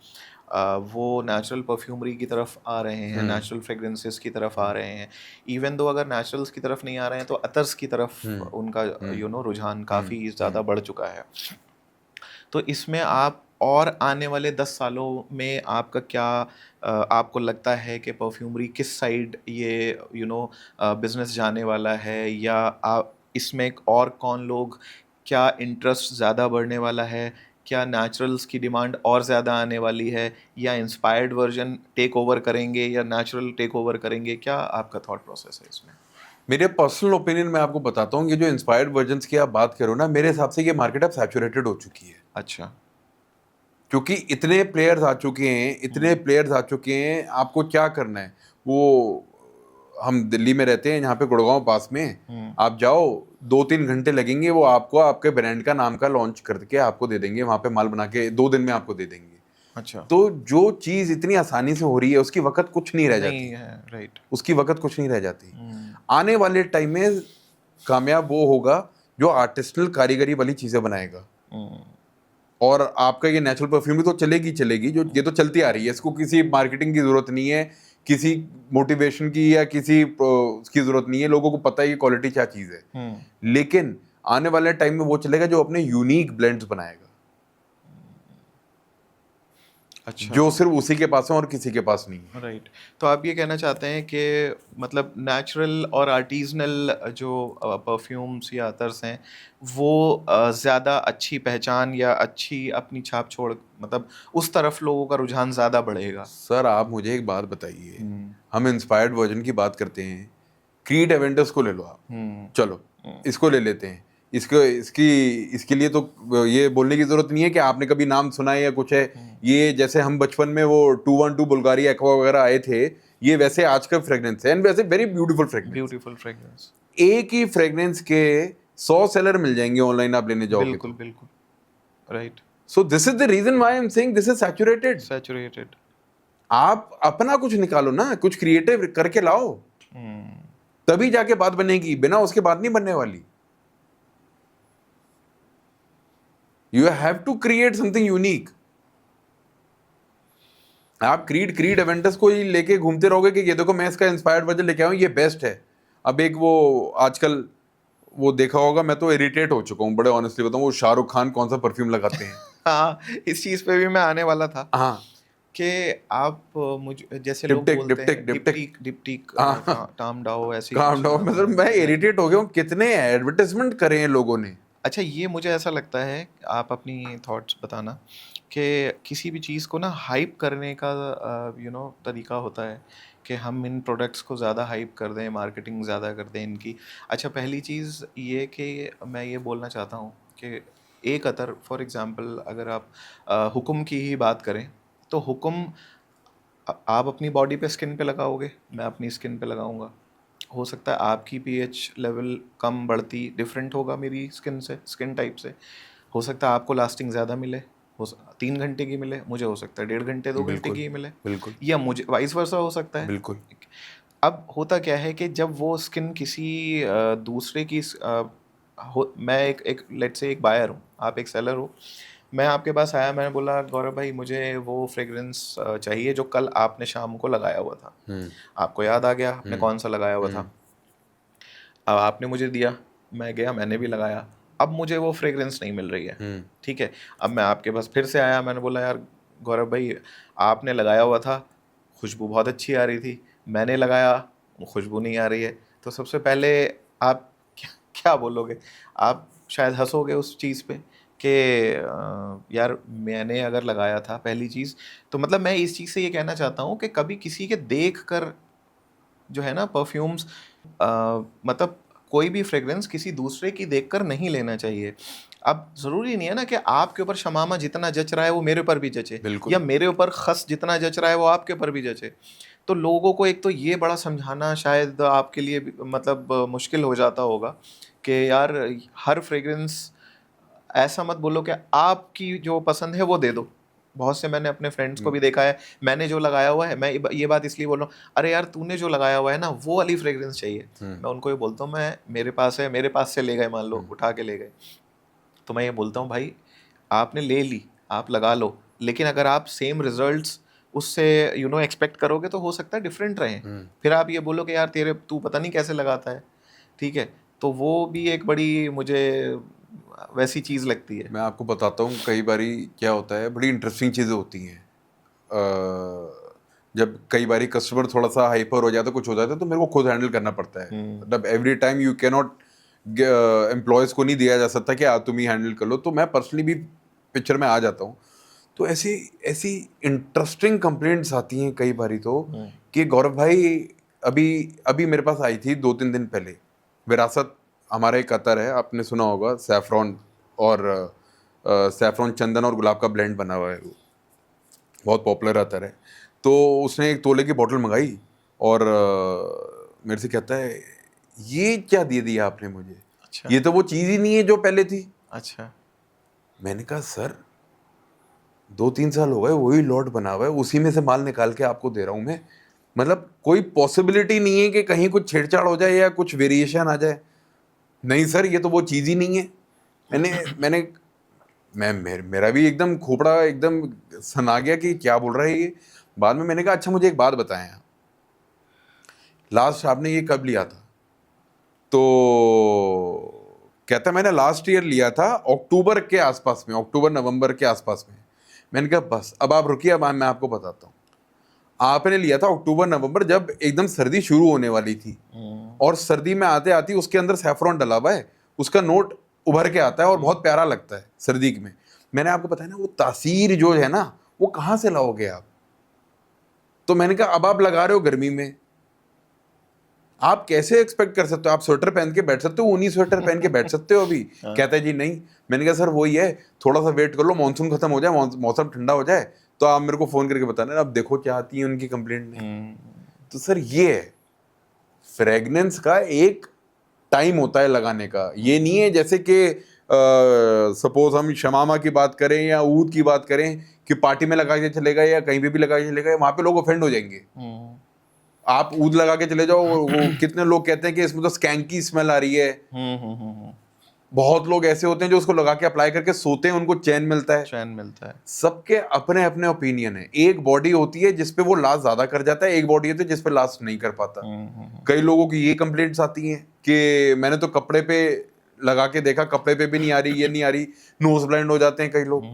वो नेचुरल परफ्यूमरी की तरफ आ रहे हैं, नेचुरल फ्रेगरेंसेस की तरफ आ रहे हैं। इवन दो अगर नेचुरल्स की तरफ नहीं आ रहे हैं तो अतर्स की तरफ उनका रुझान काफ़ी ज़्यादा बढ़ चुका है। तो इसमें आप, और आने वाले 10 सालों में आपका क्या आपको लगता है कि परफ्यूमरी किस साइड ये बिजनेस जाने वाला है, या आप इसमें और कौन लोग, क्या इंटरेस्ट ज़्यादा बढ़ने वाला है, क्या नेचुरल्स की डिमांड और ज़्यादा आने वाली है, या इंस्पायर्ड वर्जन टेक ओवर करेंगे, या नेचुरल टेक ओवर करेंगे? क्या आपका थॉट प्रोसेस है इसमें? मेरे पर्सनल ओपिनियन में आपको बताता हूँ, ये जो इंस्पायर्ड वर्जन्स की आप बात करो ना, मेरे हिसाब से ये मार्केट अब सैचुरेटेड हो चुकी है। अच्छा। क्योंकि इतने प्लेयर्स आ चुके हैं, इतने प्लेयर्स आ चुके हैं, आपको क्या करना है? वो हम दिल्ली में रहते हैं, यहाँ पे गुड़गांव पास में, आप जाओ 2-3 घंटे लगेंगे, वो आपको आपके ब्रांड का नाम का लॉन्च करके आपको दे देंगे, वहाँ पे माल बना के 2 दिन में आपको दे देंगे। अच्छा। तो जो चीज़ इतनी आसानी से हो रही है, उसकी वक़्त कुछ नहीं रह नहीं जाती, है। राइट। उसकी वक़्त कुछ नहीं रह जाती। आने वाले टाइम में कामयाब वो होगा जो आर्टिसनल कारीगरी वाली चीज़ें बनाएगा। और आपका ये नेचुरल परफ्यूम भी तो चलेगी चलेगी, जो ये तो चलती आ रही है, इसको किसी मार्केटिंग की जरूरत नहीं है, किसी मोटिवेशन की या किसी उसकी जरूरत नहीं है, लोगों को पता है ये क्वालिटी क्या चीज़ है। लेकिन आने वाले टाइम में वो चलेगा जो अपने यूनिक ब्लेंड्स बनाएगा, अच्छा। जो सिर्फ उसी के पास है और किसी के पास नहीं है। राइट। तो आप ये कहना चाहते हैं कि मतलब नेचुरल और आर्टिजनल जो परफ्यूम्स या अतर्स हैं, वो ज़्यादा अच्छी पहचान या अच्छी अपनी छाप छोड़, मतलब उस तरफ लोगों का रुझान ज़्यादा बढ़ेगा। सर आप मुझे एक बात बताइए, हम इंस्पायर्ड वर्जन की बात करते हैं, क्रीड एवेंटर्स को ले लो आप, चलो इसको ले लेते हैं, इसको इसकी इसके लिए तो ये बोलने की जरूरत नहीं है कि आपने कभी नाम सुना है या कुछ है। ये जैसे हम बचपन में वो 212 बुल्गारिया एक्वा वगैरह आए थे, ये वैसे आज का फ्रेग्रेंस है, एंड वैसे very beautiful fragrance. Beautiful fragrance. एक ही फ्रेग्रेंस के 100 सेलर मिल जाएंगे ऑनलाइन आप लेने जाओगे बिल्कुल तो। बिल्कुल। Right. So this is the reason why I am saying this is saturated. Saturated. आप अपना कुछ निकालो ना, कुछ क्रिएटिव करके लाओ, तभी जाके बात बनेगी, बिना उसके बात नहीं बनने वाली। You have to create something unique. आप क्रीड एवेंटर्स को ही लेके घूमते रहोगे कि ये देखो मैं इसका इंस्पायर्ड वर्जन लेके आऊं, ये बेस्ट है। अब एक वो आजकल वो देखा होगा, मैं तो इरिटेट हो चुका हूँ बड़े ऑनेस्टली बताऊं, वो शाहरुख खान कौन सा परफ्यूम लगाते हैं। हाँ, इस चीज़ पे भी मैं आने वाला था हाँ, कि आप मुझे जैसे लोग डिप्टिक बोलते हैं डिप्टिक डिप्टिक डिप्टीक डिप्टीक हाँ, टाम डाओ, ऐसी काम कुछ डाउन, नाम मतलब है, मैं exactly। इरिटेट हो गया हूँ, कितने एडवर्टाइजमेंट करे हैं लोगों ने। अच्छा, ये मुझे ऐसा लगता है, आप अपनी थॉट्स बताना, कि किसी भी चीज़ को ना हाइप करने का तरीका होता है कि हम इन प्रोडक्ट्स को ज़्यादा हाइप कर दें, मार्केटिंग ज़्यादा कर दें इनकी। अच्छा, पहली चीज़ ये कि मैं ये बोलना चाहता हूँ कि एक अतर, फॉर एग्जांपल अगर आप हुक्म की ही बात करें, तो हुक्म आप अपनी बॉडी पे स्किन पे लगाओगे, मैं अपनी स्किन पे लगाऊंगा। हो सकता है आपकी पीएच लेवल कम बढ़ती डिफरेंट होगा मेरी स्किन से, स्किन टाइप से। हो सकता है आपको लास्टिंग ज़्यादा मिले, 3 घंटे की मिले, मुझे हो सकता है 1.5 घंटे 2 घंटे बिल्कुल की ही मिले, बिल्कुल या मुझे वाइस वर्सा हो सकता है। बिल्कुल। अब होता क्या है कि जब वो स्किन किसी दूसरे की मैं एक लेट्स से एक बायर हूँ, आप एक सेलर हो, मैं आपके पास आया, मैंने बोला गौरव भाई मुझे वो फ्रेग्रेंस चाहिए जो कल आपने शाम को लगाया हुआ था। हम्म आपको याद आ गया आपने हम्म कौन सा लगाया हुआ हम्म था, अब आपने मुझे दिया, मैं गया मैंने भी लगाया, अब मुझे वो फ्रेग्रेंस नहीं मिल रही है। हम्म ठीक है, अब मैं आपके पास फिर से आया, मैंने बोला यार गौरव भाई आपने लगाया हुआ था, खुशबू बहुत अच्छी आ रही थी, मैंने लगाया वो खुशबू नहीं आ रही है। तो सबसे पहले आप क्या बोलोगे? आप शायद हंसोगे उस चीज़ पे कि यार मैंने अगर लगाया था पहली चीज़। तो मतलब मैं इस चीज़ से ये कहना चाहता हूँ कि कभी किसी के देख कर जो है ना परफ्यूम्स, मतलब कोई भी फ्रेग्रेंस किसी दूसरे की देखकर नहीं लेना चाहिए। अब ज़रूरी नहीं है ना कि आपके ऊपर शमामा जितना जच रहा है वो मेरे ऊपर भी जचे, बिल्कुल। या मेरे ऊपर खस जितना जच रहा है वो आपके ऊपर भी जचे। तो लोगों को एक तो ये बड़ा समझाना शायद आपके लिए मतलब मुश्किल हो जाता होगा कि यार हर फ्रेग्रेंस ऐसा मत बोलो कि आपकी जो पसंद है वो दे दो। बहुत से मैंने अपने फ्रेंड्स को हम्म भी देखा है, मैंने जो लगाया हुआ है, मैं ये बात इसलिए बोल रहा हूँ, अरे यार तूने जो लगाया हुआ है ना वो वाली फ्रेग्रेंस चाहिए। हम्म मैं उनको ये बोलता हूँ, मैं मेरे पास है, मेरे पास से ले गए, मान लो हम्म उठा के ले गए, तो मैं ये बोलता हूँ भाई आपने ले ली, आप लगा लो, लेकिन अगर आप सेम रिजल्ट्स उससे एक्सपेक्ट करोगे तो हो सकता है डिफरेंट रहें। हम्म। फिर आप ये बोलो कि यार तेरे तू पता नहीं कैसे लगाता है। ठीक है, तो वो भी एक बड़ी मुझे वैसी चीज़ लगती है। मैं आपको बताता हूँ कई बारी क्या होता है, बड़ी इंटरेस्टिंग चीज़ें होती हैं। जब कई बारी कस्टमर थोड़ा सा हाइपर हो जाता है, कुछ हो जाता है, तो मेरे को खुद हैंडल करना पड़ता है। मतलब every time you can not, employees को नहीं दिया जा सकता कि तुम ही हैंडल कर लो, तो मैं पर्सनली भी पिक्चर में आ जाता हूँ। तो ऐसी ऐसी इंटरेस्टिंग कंप्लेंट्स आती हैं कई बारी तो, कि गौरव भाई अभी अभी मेरे पास आई थी 2-3 दिन पहले, विरासत हमारा एक अतर है, आपने सुना होगा, सैफरॉन और सैफरॉन चंदन और गुलाब का ब्लेंड बना हुआ है वो, बहुत पॉपुलर अतर है। तो उसने 1 तोले की बोतल मंगाई और मेरे से कहता है ये क्या दे दिया आपने मुझे, अच्छा, ये तो वो चीज़ ही नहीं है जो पहले थी। अच्छा। मैंने कहा सर 2-3 साल हो गए वही लॉट बना हुआ है, उसी में से माल निकाल के आपको दे रहा हूँ मैं। मतलब कोई पॉसिबिलिटी नहीं है कि कहीं कुछ छेड़छाड़ हो जाए या कुछ वेरिएशन आ जाए। नहीं सर ये तो वो चीज़ ही नहीं है। मैंने मैंने मेरा भी एकदम खोपड़ा एकदम सना गया कि क्या बोल रहा है ये। बाद में मैंने कहा अच्छा मुझे एक बात बताएं आप, लास्ट आपने ये कब लिया था? तो कहता मैंने लास्ट ईयर लिया था अक्टूबर के आसपास में, अक्टूबर नवंबर के आसपास में। मैंने कहा बस अब आप रुकिए, अब मैं आपको बताता हूँ। आपने लिया था अक्टूबर नवंबर जब एकदम सर्दी शुरू होने वाली थी, और सर्दी में आते आती उसके अंदर सैफरॉन डला हुआ है, उसका नोट उभर के आता है और बहुत प्यारा लगता है सर्दी में। मैंने आपको बताया ना वो तासीर जो है ना, वो कहाँ से लाओगे आप? तो मैंने कहा अब आप लगा रहे हो गर्मी में, आप कैसे एक्सपेक्ट कर सकते हो? आप स्वेटर पहन के बैठ सकते हो, ऊनी स्वेटर पहन के बैठ सकते हो अभी? कहता है जी नहीं। मैंने कहा सर वही है, थोड़ा सा वेट कर लो, मानसून खत्म हो जाए, मौसम ठंडा हो जाए, तो आप मेरे को फोन करके बताना। अब देखो क्या आती है उनकी कंप्लेंट में। तो सर ये है, फ्रेगनेंस का एक टाइम होता है लगाने का। ये नहीं है जैसे कि सपोज हम शमामा की बात करें या ऊद की बात करें कि पार्टी में लगा के चले गए या कहीं पे भी लगा के चले गए, वहां पे लोग ऑफेंड हो जाएंगे। आप ऊद लगा के चले जाओ, वो कितने लोग कहते हैं कि इसमें तो स्कैंकी स्मेल आ रही है। बहुत लोग ऐसे होते हैं जो उसको लगा के अप्लाई करके सोते हैं, उनको चैन मिलता है। चैन मिलता है। सबके अपने अपने ओपिनियन है। एक बॉडी होती है जिसपे वो लास्ट ज्यादा कर जाता है, एक बॉडी होती है जिसपे लास्ट नहीं कर पाता। कई लोगों की ये कंप्लेंट्स आती हैं कि मैंने तो कपड़े पे लगा के देखा, कपड़े पे भी नहीं आ रही, ये नहीं आ रही, नोज ब्लाइंड हो जाते हैं कई लोग।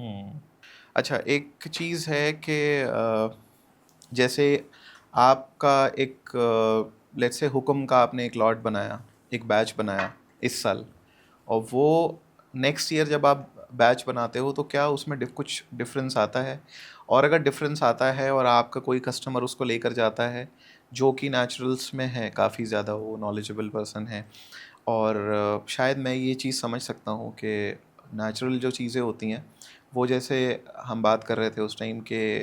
अच्छा, एक चीज़ है कि जैसे आपका एक लेट्स से हुक्म का आपने एक लॉट बनाया, एक बैच बनाया इस साल, और वो नेक्स्ट ईयर जब आप बैच बनाते हो तो क्या उसमें कुछ डिफरेंस आता है? और अगर डिफरेंस आता है और आपका कोई कस्टमर उसको लेकर जाता है जो कि नेचुरल्स में है, काफ़ी ज़्यादा वो नॉलेजेबल पर्सन है, और शायद मैं ये चीज़ समझ सकता हूँ कि नेचुरल जो चीज़ें होती हैं वो, जैसे हम बात कर रहे थे उस टाइम के,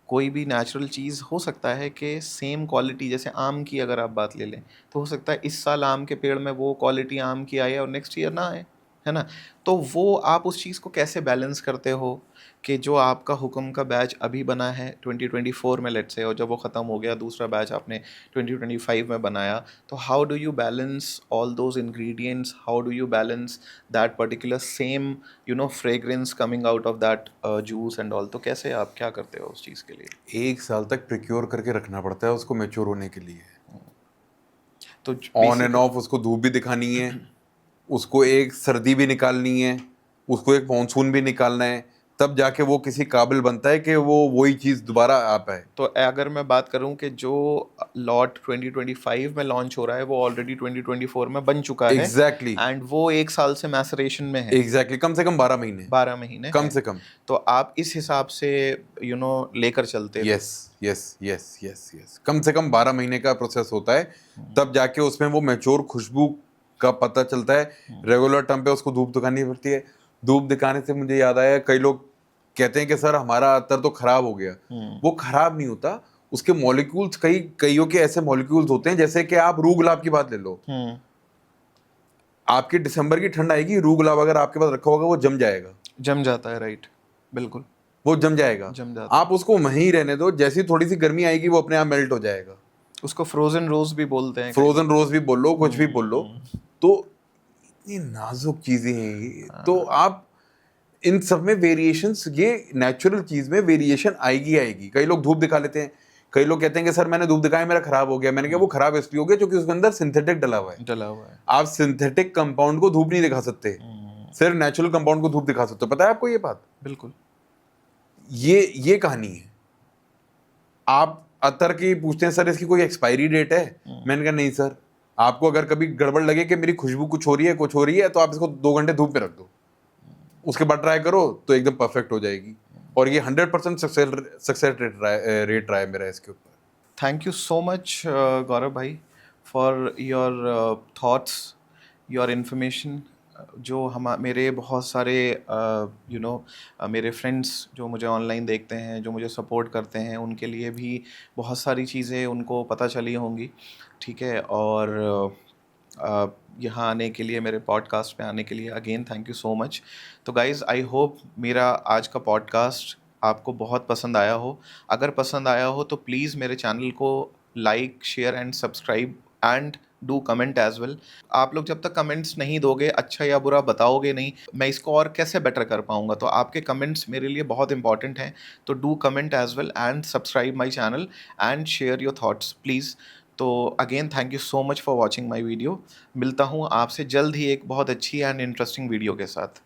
कोई भी नेचुरल चीज़ हो सकता है कि सेम क्वालिटी, जैसे आम की अगर आप बात ले लें तो हो सकता है इस साल आम के पेड़ में वो क्वालिटी आम की आए और नेक्स्ट ईयर ना आए, है ना। तो वो आप उस चीज़ को कैसे बैलेंस करते हो कि जो आपका हुक्म का बैच अभी बना है 2024 में लेट्स से, और जब वो ख़त्म हो गया दूसरा बैच आपने 2025 में बनाया, तो how do you balance all those ingredients, how do you balance that particular same fragrance coming out of that juice and all, तो कैसे आप क्या करते हो उस चीज़ के लिए? 1 साल तक प्रिक्योर करके रखना पड़ता है उसको मैच्योर होने के लिए। तो ऑन एंड ऑफ उसको धूप भी दिखानी है, उसको एक सर्दी भी निकालनी है, उसको एक मानसून भी निकालना है, तब जाके वो किसी काबिल बनता है कि वो वही चीज़ दोबारा आ पाए। तो अगर मैं बात करूं कि जो लॉट 2025 में लॉन्च हो रहा है वो ऑलरेडी 2024 में बन चुका है, एग्जैक्टली एंड वो 1 साल से मैसरेशन में है, एग्जैक्टली कम से कम 12 महीने, 12 महीने कम है। से कम। तो आप इस हिसाब से लेकर चलते हो। Yes yes yes yes yes, कम से कम 12 महीने का प्रोसेस होता है, तब जाके उसमें वो मैच्योर खुशबू का पता चलता है। रेगुलर टर्म पे उसको धूप दिखानी पड़ती है। धूप दिखाने से मुझे याद आया, कई लोग कहते हैं कि सर हमारा अत्तर तो खराब हो गया। वो खराब नहीं होता, उसके मॉलिक्यूल्स, कईयों के ऐसे मॉलिक्यूल्स होते हैं, जैसे कि आप रू गुलाब की बात ले लो। आपकी दिसंबर की ठंड आएगी, रू गुलाब अगर आपके पास रखा होगा वो जम जाएगा, जम जाता है, राइट, बिल्कुल वो जम जाएगा। जम जाता है। आप उसको वहीं रहने दो, जैसी थोड़ी सी गर्मी आएगी वो अपने आप मेल्ट हो जाएगा। उसको फ्रोजन रोज भी बोलते हैं, फ्रोजन रोज भी बोल लो, कुछ भी बोल लो। तो इतनी नाजुक चीजें हैं ये, तो आप इन सब में वेरिएशंस, ये नेचुरल चीज में वेरिएशन आएगी आएगी। कई लोग धूप दिखा लेते हैं, कई लोग कहते हैं कि सर मैंने धूप दिखाया मेरा खराब हो गया। मैंने कहा वो खराब इसलिए हो गया क्योंकि उसके अंदर सिंथेटिक डला हुआ है। आप सिंथेटिक कंपाउंड को धूप नहीं दिखा सकते, सिर्फ नेचुरल कंपाउंड को धूप दिखा सकते हो। पता है आपको ये बात? बिल्कुल। ये कहानी है। आप अत्तर की पूछते हैं सर इसकी कोई एक्सपायरी डेट है? मैंने कहा नहीं सर, आपको अगर कभी गड़बड़ लगे कि मेरी खुशबू कुछ हो रही है तो आप इसको 2 घंटे धूप में रख दो, उसके बाद ट्राई करो तो एकदम परफेक्ट हो जाएगी। और ये 100% सक्सेस रेट रहा है मेरा इसके ऊपर। थैंक यू सो मच गौरव भाई for your thoughts, your information. जो मेरे बहुत सारे मेरे फ्रेंड्स जो मुझे ऑनलाइन देखते हैं, जो मुझे सपोर्ट करते हैं, उनके लिए भी बहुत सारी चीज़ें उनको पता चली होंगी, ठीक है। और यहाँ आने के लिए, मेरे पॉडकास्ट पे आने के लिए again thank you so much. तो गाइज़, आई होप मेरा आज का पॉडकास्ट आपको बहुत पसंद आया हो। अगर पसंद आया हो तो प्लीज़ मेरे चैनल को like, share and subscribe and do comment as well. आप लोग जब तक कमेंट्स नहीं दोगे, अच्छा या बुरा बताओगे नहीं, मैं इसको और कैसे बेटर कर पाऊँगा। तो आपके कमेंट्स मेरे लिए बहुत इंपॉर्टेंट हैं। तो do comment as well and subscribe my channel and share your thoughts please. तो again thank you so much for watching my video. मिलता हूँ आपसे जल्द ही एक बहुत अच्छी एंड इंटरेस्टिंग वीडियो के साथ।